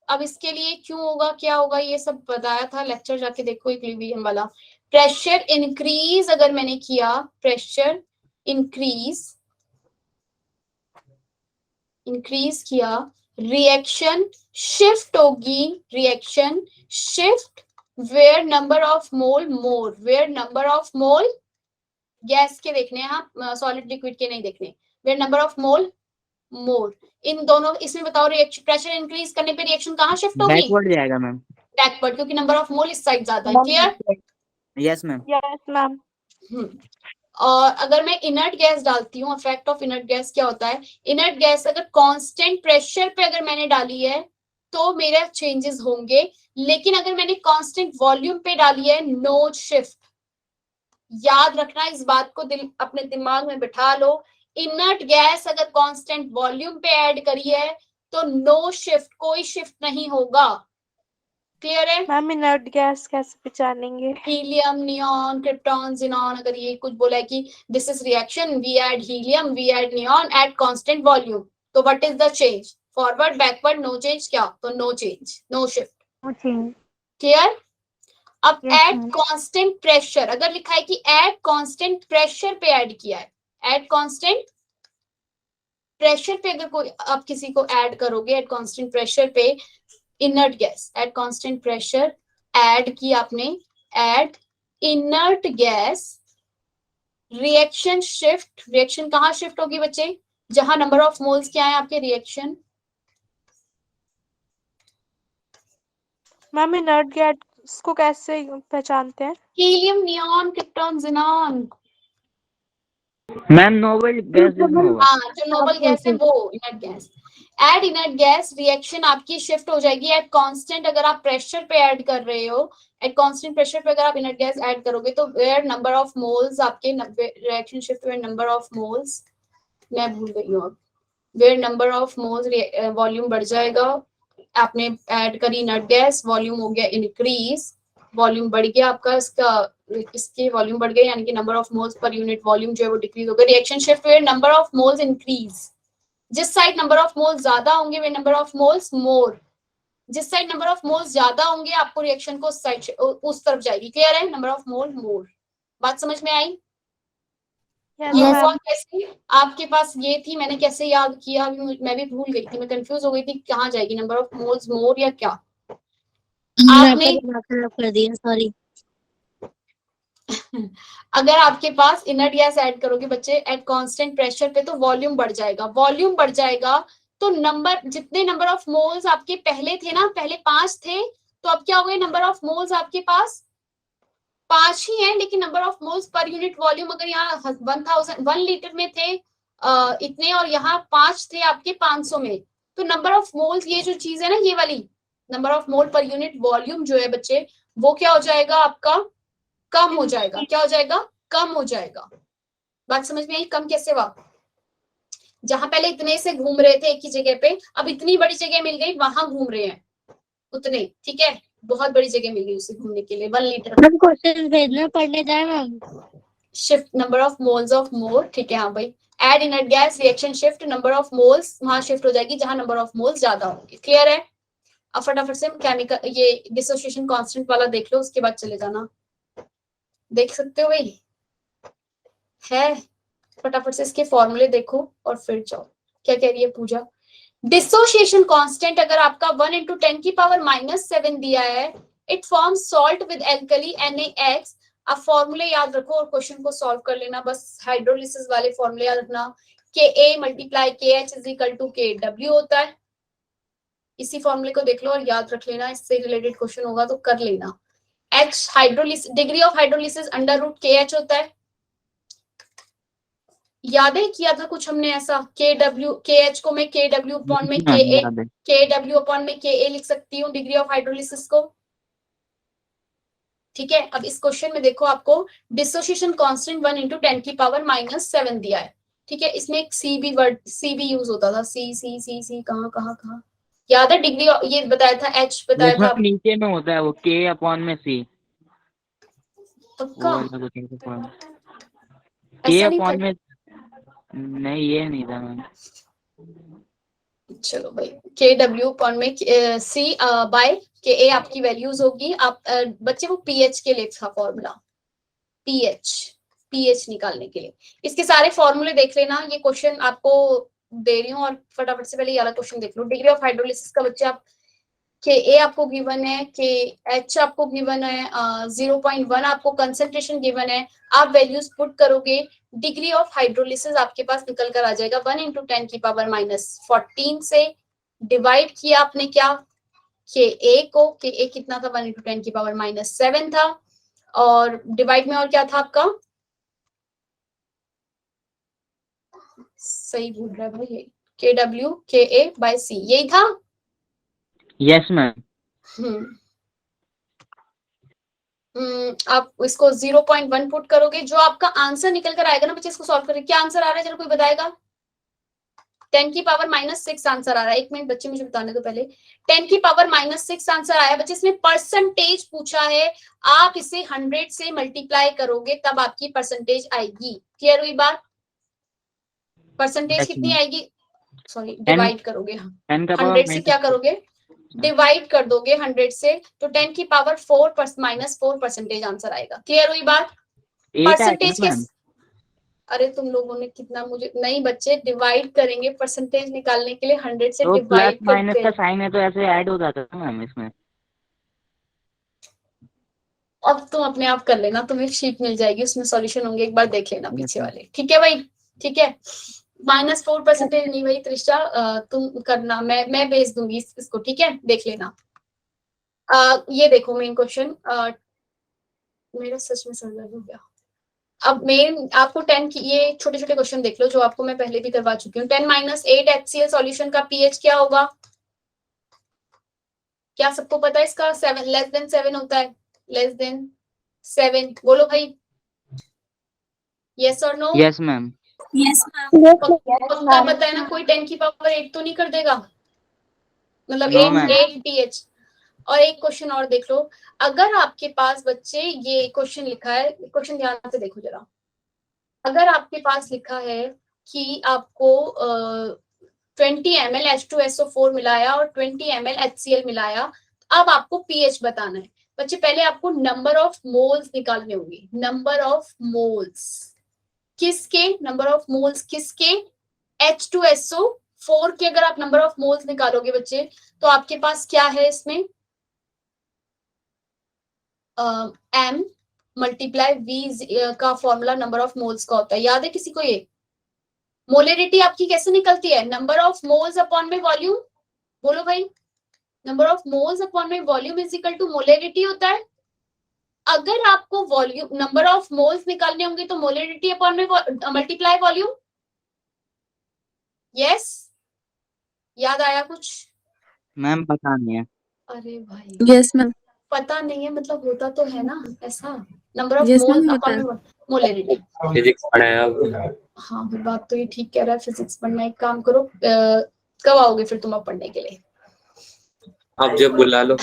Speaker 1: अब इसके लिए क्यों होगा, क्या होगा, ये सब बताया था, लेक्चर जाके देखो इक्विलिब्रियम वाला। प्रेशर इंक्रीज अगर मैंने किया, प्रेशर इंक्रीज किया, रिएक्शन शिफ्ट होगी, reaction shift where number of mole more, where number of mole gas के देखने हैं आप, सॉलिड लिक्विड के नहीं देखने, where number of mole more. इन दोनों, इसमें बताओ रिएक्शन, प्रेशर इंक्रीज करने पे रिएक्शन कहाँ शिफ्ट होगी,
Speaker 4: बैकवर्ड जाएगा मैम।
Speaker 1: बैकवर्ड, क्योंकि नंबर ऑफ मोल इस साइड ज्यादा है। Clear?
Speaker 4: Yes ma'am.
Speaker 8: Yes ma'am.
Speaker 1: और अगर मैं इनर्ट गैस डालती हूँ, इफेक्ट ऑफ इनर्ट गैस क्या होता है, इनर्ट गैस अगर कांस्टेंट प्रेशर पे अगर मैंने डाली है तो मेरे चेंजेस होंगे, लेकिन अगर मैंने कांस्टेंट वॉल्यूम पे डाली है, नो शिफ्ट। याद रखना इस बात को, अपने दिमाग में बिठा लो, इनर्ट गैस अगर कांस्टेंट वॉल्यूम पे ऐड करी है तो नो शिफ्ट, कोई शिफ्ट नहीं होगा। क्लियर है?
Speaker 8: मैम इनर्ट गैस कैसे पहचानेंगे?
Speaker 1: हीलियम, नियॉन, क्रिप्टॉन, जिनॉन, अगर ये कुछ बोला है कि this is reaction, we add helium, we add neon at constant volume, तो what is the change, forward backward, no change, क्या, तो no change, no shift. Clear? अब एट कांस्टेंट प्रेशर, अगर लिखा है कि एट कांस्टेंट प्रेशर पे ऐड किया है, एट कांस्टेंट प्रेशर पे अगर कोई आप किसी को ऐड करोगे, एट कांस्टेंट प्रेशर पे inert gas, eight constant pressure add की आपने, add inert gas, reaction shift, reaction कहाँ शिफ्ट होगी बच्चे, जहां नंबर ऑफ मोल्स क्या है आपके, रिएक्शन।
Speaker 8: मैम इनर्ट गैस को कैसे पहचानते हैं?
Speaker 1: Helium, neon, krypton, xenon,
Speaker 4: ma'am noble gas जिसमें होगा।
Speaker 1: हाँ, जो नोबल गैस है वो inert gas. Add inert gas, reaction आपकी शिफ्ट हो जाएगी एट कांस्टेंट। अगर आप प्रेशर पे ऐड कर रहे हो, एट कांस्टेंट प्रेशर पे अगर आप इनर्ट गैस ऐड करोगे तो वेयर नंबर ऑफ मोल्स आपके reaction shift where number of moles, मैं भूल गई हूँ अब, where number of moles volume बढ़ जाएगा। आपने ऐड करी इनर्ट गैस, वॉल्यूम हो गया इंक्रीज, वॉल्यूम बढ़ गया आपका, इसके वॉल्यूम बढ़ गया, यानी कि नंबर ऑफ मोल्स पर यूनिट वॉल्यूम जो है वो डिक्रीज हो गया। Reaction shift where number of moles increase, जिस साइड नंबर ऑफ मोल्स ज्यादा होंगे where number of moles more, जिस साइड नंबर ऑफ मोल्स ज्यादा होंगे आपको रिएक्शन को उस साइड उस तरफ जाएगी। क्लियर है? नंबर ऑफ मोल मोर, बात समझ में आई? ये हुआ कैसे? आपके पास ये थी, मैंने कैसे याद किया अभी मैं भी भूल गई थी, मैं कंफ्यूज हो गई थी कहाँ जाएगी, नंबर ऑफ मोल्स मोर या क्या। आपने
Speaker 8: कर दिया, सॉरी।
Speaker 1: अगर आपके पास इनर्ट गैस ऐड करोगे बच्चे एट कांस्टेंट प्रेशर पे तो वॉल्यूम बढ़ जाएगा, वॉल्यूम बढ़ जाएगा तो नंबर, जितने नंबर ऑफ मोल्स आपके पहले थे ना, पहले 5 थे, तो अब क्या हो गए, नंबर ऑफ मोल्स आपके पास 5 ही है, लेकिन नंबर ऑफ मोल्स पर यूनिट वॉल्यूम अगर यहाँ 1 लीटर में थे इतने और यहाँ 5 थे आपके 500 में, तो नंबर ऑफ मोल्स, ये जो चीज है ना ये वाली, नंबर ऑफ मोल पर यूनिट वॉल्यूम जो है बच्चे वो क्या हो जाएगा आपका, कम हो जाएगा। क्या हो जाएगा? कम हो जाएगा। बात समझ में आई? कम कैसे हुआ? जहां पहले इतने से घूम रहे थे एक ही जगह पे, अब इतनी बड़ी जगह मिल गई, वहां घूम रहे हैं उतने, ठीक है, बहुत बड़ी जगह मिल गई उसे घूमने के लिए। 1 लीटर
Speaker 8: हम क्वेश्चन भेजना पढ़ने जाए ma'am.
Speaker 1: Shift number of moles of more, ठीक है, हाँ भाई। Add inert gas, reaction shift, number of moles वहां शिफ्ट हो जाएगी जहां नंबर ऑफ मोल्स ज्यादा होंगे। क्लियर है? अब फटाफट से केमिकल ये डिसोसिएशन कांस्टेंट वाला देख लो, उसके बाद चले जाना। देख सकते हो भाई? है, फटाफट से इसके फॉर्मूले देखो और फिर जाओ। क्या कह रही है पूजा? डिसोसिएशन कांस्टेंट अगर आपका 1 × 10⁻⁷ दिया है, it forms salt with alkali NaX। आप फॉर्मूले याद रखो और क्वेश्चन को सॉल्व कर लेना, बस हाइड्रोलिसिस वाले फॉर्मूले याद रखना। Ka × KH = Kw होता है। इसी फॉर्मूले को देख लो और याद रख लेना, इससे रिलेटेड क्वेश्चन होगा तो कर लेना। H hydrolysis, degree of hydrolysis √KH होता है। याद है किया था कुछ हमने ऐसा, KH को मैं KW अपॉन में KA लिख सकती हूँ, डिग्री ऑफ हाइड्रोलिसिस को। ठीक है, अब इस क्वेश्चन में देखो आपको डिसोसिएशन कांस्टेंट 1 × 10⁻⁷ दिया है। ठीक है, इसमें एक सी भी यूज होता था, सी कहाँ याद है? डिग्री ये बताया था, H बताया था
Speaker 4: नीचे में होता है वो K/C।
Speaker 1: पक्का?
Speaker 4: K/में नहीं, ये नहीं था मैम।
Speaker 1: चलो भाई, KW अपॉन में C/KA आपकी वैल्यूज होगी। आप बच्चे वो pH के लिए था फॉर्मूला, pH निकालने के लिए। इसके सारे फॉर्मूले देख लेना, ये क्वेश्चन आपको दे रही हूँ और फटाफट से पहले ये वाला क्वेश्चन देख लो। डिग्री ऑफ हाइड्रोलिसिस का बच्चे आप Ka आपको गिवन है, KH आपको गिवन है, 0.1 आपको कंसंट्रेशन गिवन है। आप वैल्यूज पुट करोगे, डिग्री ऑफ हाइड्रोलिसिस आपके पास निकल कर आ जाएगा 1 × 10⁻⁻14 से डिवाइड किया आपने क्या, Ka को, Ka कितना था 1 × 10⁻⁷ था, और डिवाइड में और क्या था आपका, सही भूल रहा है भाई, KW KA/C यही था।
Speaker 4: Yes ma'am.
Speaker 1: आप इसको 0.1 पुट करोगे, जो आपका आंसर निकल कर आएगा ना बच्चे, इसको सॉल्व करें। क्या आंसर आ रहा है जरा कोई बताएगा? 10⁻⁻6 आंसर आ रहा है। एक मिनट बच्चे मुझे बताने दो पहले। 10⁻⁻6 आंसर आया बच्चे, इसमें परसेंटेज पूछा है, आप इसे 100 से मल्टीप्लाई करोगे तब आपकी परसेंटेज आएगी। क्लियर हुई बात? परसेंटेज कितनी आएगी, सॉरी डिवाइड करोगे, 100 से क्या करोगे, डिवाइड कर दोगे 100 से, तो 10⁻4 परसेंटेज आंसर आएगा। क्लियर हुई बात? परसेंटेज के, अरे तुम लोगों ने कितना, मुझे नहीं बच्चे, डिवाइड करेंगे परसेंटेज निकालने के लिए 100 से
Speaker 4: तो
Speaker 1: डिवाइड
Speaker 4: प्लस माइनस का साइन है तो ऐसे ऐड हो जाता है मैम इसमें।
Speaker 1: अब तुम अपने आप कर लेना, तुम्हें शीट मिल जाएगी, उसमें सॉल्यूशन होंगे, एक बार देख लेना पीछे वाले। ठीक है भाई? ठीक है, -4% नहीं भाई त्रिशा, तुम करना, मैं भेज दूंगी इसको। ठीक है, देख लेना। ये देखो मेन क्वेश्चन, मेरा सच में सर दर्द हो गया। अब मैं आपको 10 की ये छोटे छोटे क्वेश्चन देख लो जो आपको मैं पहले भी करवा चुकी हूँ। 10 - 8 HCl सॉल्यूशन का पीएच क्या होगा? क्या सबको पता है इसका? 7 लेस देन 7 होता है, लेस देन 7। बोलो भाई, यस और नो?
Speaker 4: Yes ma'am.
Speaker 1: पक्का बताए ना, कोई 10 की पावर 8 तो नहीं कर देगा, मतलब
Speaker 4: No, ma'am.
Speaker 1: 8 pH। और एक क्वेश्चन और देख लो, अगर आपके पास बच्चे ये क्वेश्चन लिखा है, क्वेश्चन ध्यान से देखो जरा, अगर आपके पास लिखा है कि आपको 20 ml H2SO4 मिलाया और 20 ml HCl मिलाया, अब आपको पीएच बताना है। बच्चे पहले आपको नंबर ऑफ मोल्स निकालने होंगे। नंबर ऑफ मोल्स किसके? नंबर ऑफ मोल्स किसके? H2SO4 के अगर आप नंबर ऑफ मोल्स निकालोगे बच्चे, तो आपके पास क्या है इसमें? M मल्टीप्लाई V का फॉर्मूला नंबर ऑफ मोल्स का होता है, याद है किसी को ये? मोलरिटी आपकी कैसे निकलती है? नंबर ऑफ मोल्स अपॉन में वॉल्यूम। बोलो भाई, नंबर ऑफ मोल्स अपॉन में volume is equal to molarity होता है। अगर आपको वॉल्यूम नंबर ऑफ मोल्स निकालने होंगे तो मोलरिटी अपॉन में मल्टीप्लाई वॉल्यूम। यस, याद आया कुछ?
Speaker 4: मैम पता नहीं है।
Speaker 1: अरे भाई,
Speaker 6: यस मैम।
Speaker 1: पता नहीं है मतलब होता तो है ना ऐसा। Number of
Speaker 6: Yes,
Speaker 1: moles
Speaker 6: ma'am,
Speaker 1: upon
Speaker 6: होता
Speaker 1: में मोलरिटी।
Speaker 5: फिजिक्स पढ़ाया अब।
Speaker 1: हाँ फिर बात तो ये ठीक कह रहा है, फिजिक्स पढ़ना। एक काम करो, कब आओगे फिर तुम अब पढ़ने के लिए?
Speaker 5: आप जब बुला लो।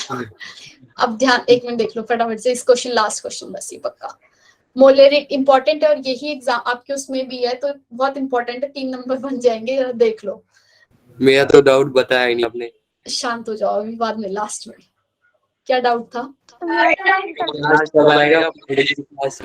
Speaker 1: अब ध्यान, एक मिनट देख लो फटाफट से इस क्वेश्चन, लास्ट क्वेश्चन बस ये पक्का मोलरिटी इंपॉर्टेंट है और यही एग्जाम आपके उसमें भी है तो बहुत इंपॉर्टेंट है, 3 नंबर बन जाएंगे, जरा देख लो।
Speaker 5: मेरा तो डाउट बताया ही नहीं आपने।
Speaker 1: शांत हो जाओ, अभी बाद में लास्ट में। क्या डाउट था?
Speaker 5: आज कब आएगा फिजिक्स क्लास?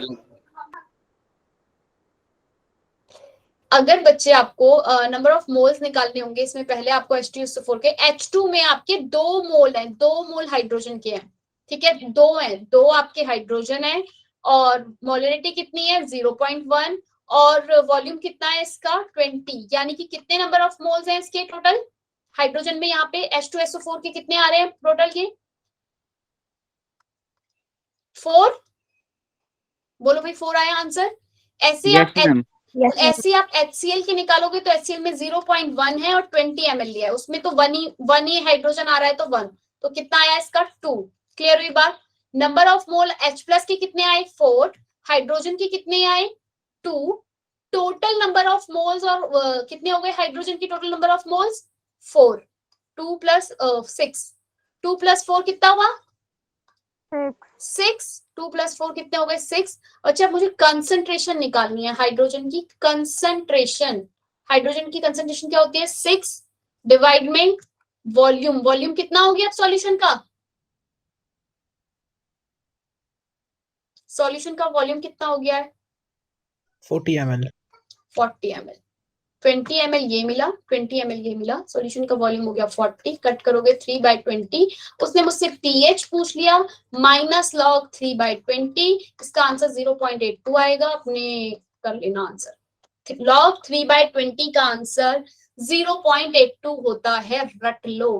Speaker 1: अगर बच्चे आपको नंबर ऑफ मोल्स निकालने होंगे, इसमें पहले आपको H2SO4 के H2 में आपके 2 मोल हैं, 2 मोल हाइड्रोजन के हैं, ठीक है, 2 हैं, 2 आपके हाइड्रोजन है और मोलरिटी कितनी है? 0.1 और वॉल्यूम कितना है इसका? 20। यानी कि कितने नंबर ऑफ मोल्स हैं इसके टोटल हाइड्रोजन में? यहाँ पे H2SO4 के कितने आ रहे हैं टोटल के? 4। बोलो भाई, 4 आया आंसर। ऐसे
Speaker 4: यस मैम।
Speaker 1: ऐसे आप HCl के निकालोगे तो HCl में 0.1 है और 20 ml लिया है, उसमें तो 1 ही हाइड्रोजन आ रहा है तो 1, तो कितना आया इसका? 2। क्लियर हुई बात? नंबर ऑफ मोल H+ के कितने आए? 4। हाइड्रोजन के कितने आए? 2। टोटल नंबर ऑफ मोल्स और कितने हो गए हाइड्रोजन की? Total number of moles 4। 2 + 6, 2 + 4 कितना हुआ? 6। 2 + 4 कितने हो गए? 6। अच्छा, मुझे कंसंट्रेशन निकालनी है हाइड्रोजन की। कंसंट्रेशन, हाइड्रोजन की कंसंट्रेशन क्या होती है? 6 डिवाइड में वॉल्यूम। वॉल्यूम कितना हो गया सॉल्यूशन का? सॉल्यूशन का वॉल्यूम कितना हो गया है?
Speaker 10: 40 ml।
Speaker 1: 40 ml। 20 ml ये मिला, 20 ml ये मिला, सॉल्यूशन का वॉल्यूम हो गया 40। कट करोगे 3/20। उसने मुझसे pH पूछ लिया, -log 3/20, इसका आंसर 0.82 आएगा, अपने कर लेना आंसर। log 3/20 का आंसर 0.82 होता है, रट लो।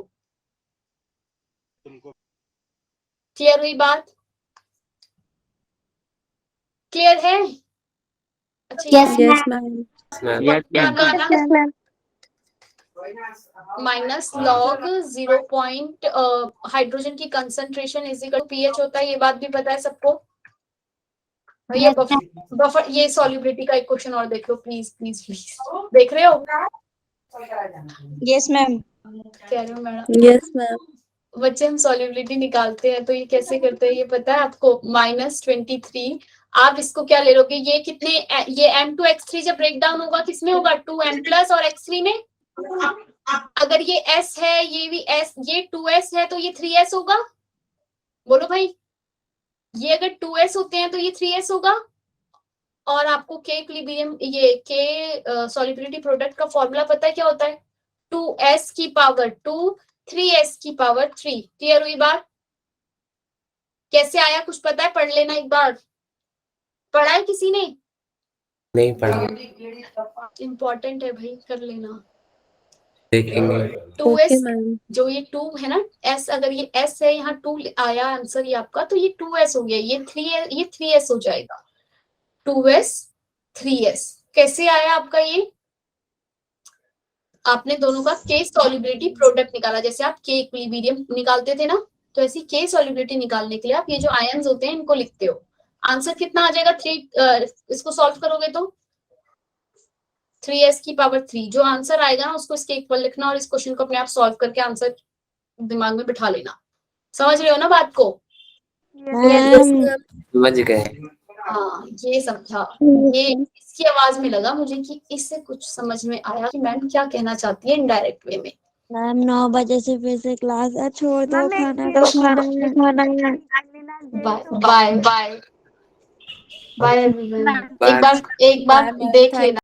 Speaker 1: क्लियर हुई बात? क्लियर है? अच्छा,
Speaker 6: Yes, ma'am.
Speaker 4: Yes ma'am.
Speaker 1: Minus log 0. Hydrogen की concentration is equal to pH होता है, ये बात भी पता है सबको। भैया बफर ये सॉल्युबिलिटी का एक क्वेश्चन और देख लो प्लीज प्लीज प्लीज। देख रहे हो?
Speaker 8: Yes ma'am.
Speaker 1: कह रहे हो मैडम?
Speaker 6: Yes, ma'am.
Speaker 1: बच्चे हम सॉल्युबिलिटी निकालते हैं तो ये कैसे करते हैं ये पता है आपको? -23। आप इसको क्या ले लोगे? ये कितने, ये M2X3 जब ब्रेक डाउन होगा किसमें होगा? 2M+ और X3 में। अगर ये S है, ये भी S, ये 2S है तो ये 3S होगा। बोलो भाई, ये अगर 2S होते हैं तो ये 3S होगा। और आपको K इक्विलिब्रियम, ये K सॉल्युबिलिटी प्रोडक्ट का फॉर्मूला पता है क्या होता है? 2S की पावर 2, 3S की पावर 3। क्लियर हुई बात? कैसे आया कुछ पता है? पढ़ लेना एक बार। पढ़ा है किसी ने?
Speaker 5: नहीं पढ़ा,
Speaker 1: इंपॉर्टेंट है भाई, कर लेना।
Speaker 5: देखेंगे।
Speaker 1: 2S
Speaker 6: Okay, ma'am.
Speaker 1: जो ये 2 है ना, S अगर ये S है, यहाँ 2 आया आंसर ये आपका, तो ये 2S हो गया, ये 3S हो जाएगा। 2s 3s। कैसे आया आपका ये? आपने दोनों का के सॉल्युबिलिटी प्रोडक्ट निकाला, जैसे आप के इक्विलिब्रियम निकालते थे ना, तो ऐसी के सॉल्युबिलिटी निकालने के लिए आप ये जो आयंस होते हैं इनको लिखते हो। आंसर कितना आ जाएगा 3, इसको सॉल्व करोगे तो 3s की पावर 3। जो आंसर आएगा ना उसको इसके इक्वल लिखना और इस क्वेश्चन को अपने आप सॉल्व करके आंसर दिमाग में बिठा लेना। समझ रहे हो ना बात को?
Speaker 5: समझ गए।
Speaker 1: हाँ ये समझा। ये इसकी आवाज में लगा मुझे कि इससे कुछ समझ में आया कि मैम क्या कहना चाहती है इनडायरेक्ट वे में।
Speaker 11: मैम 9 बजे से फिर से क्लास है, छोड़ दो,
Speaker 3: मैम,
Speaker 11: खाना
Speaker 3: एक
Speaker 11: दो,
Speaker 3: चीज-
Speaker 11: खाना है।
Speaker 1: Bye bye bye bye. एक बार देख लेना।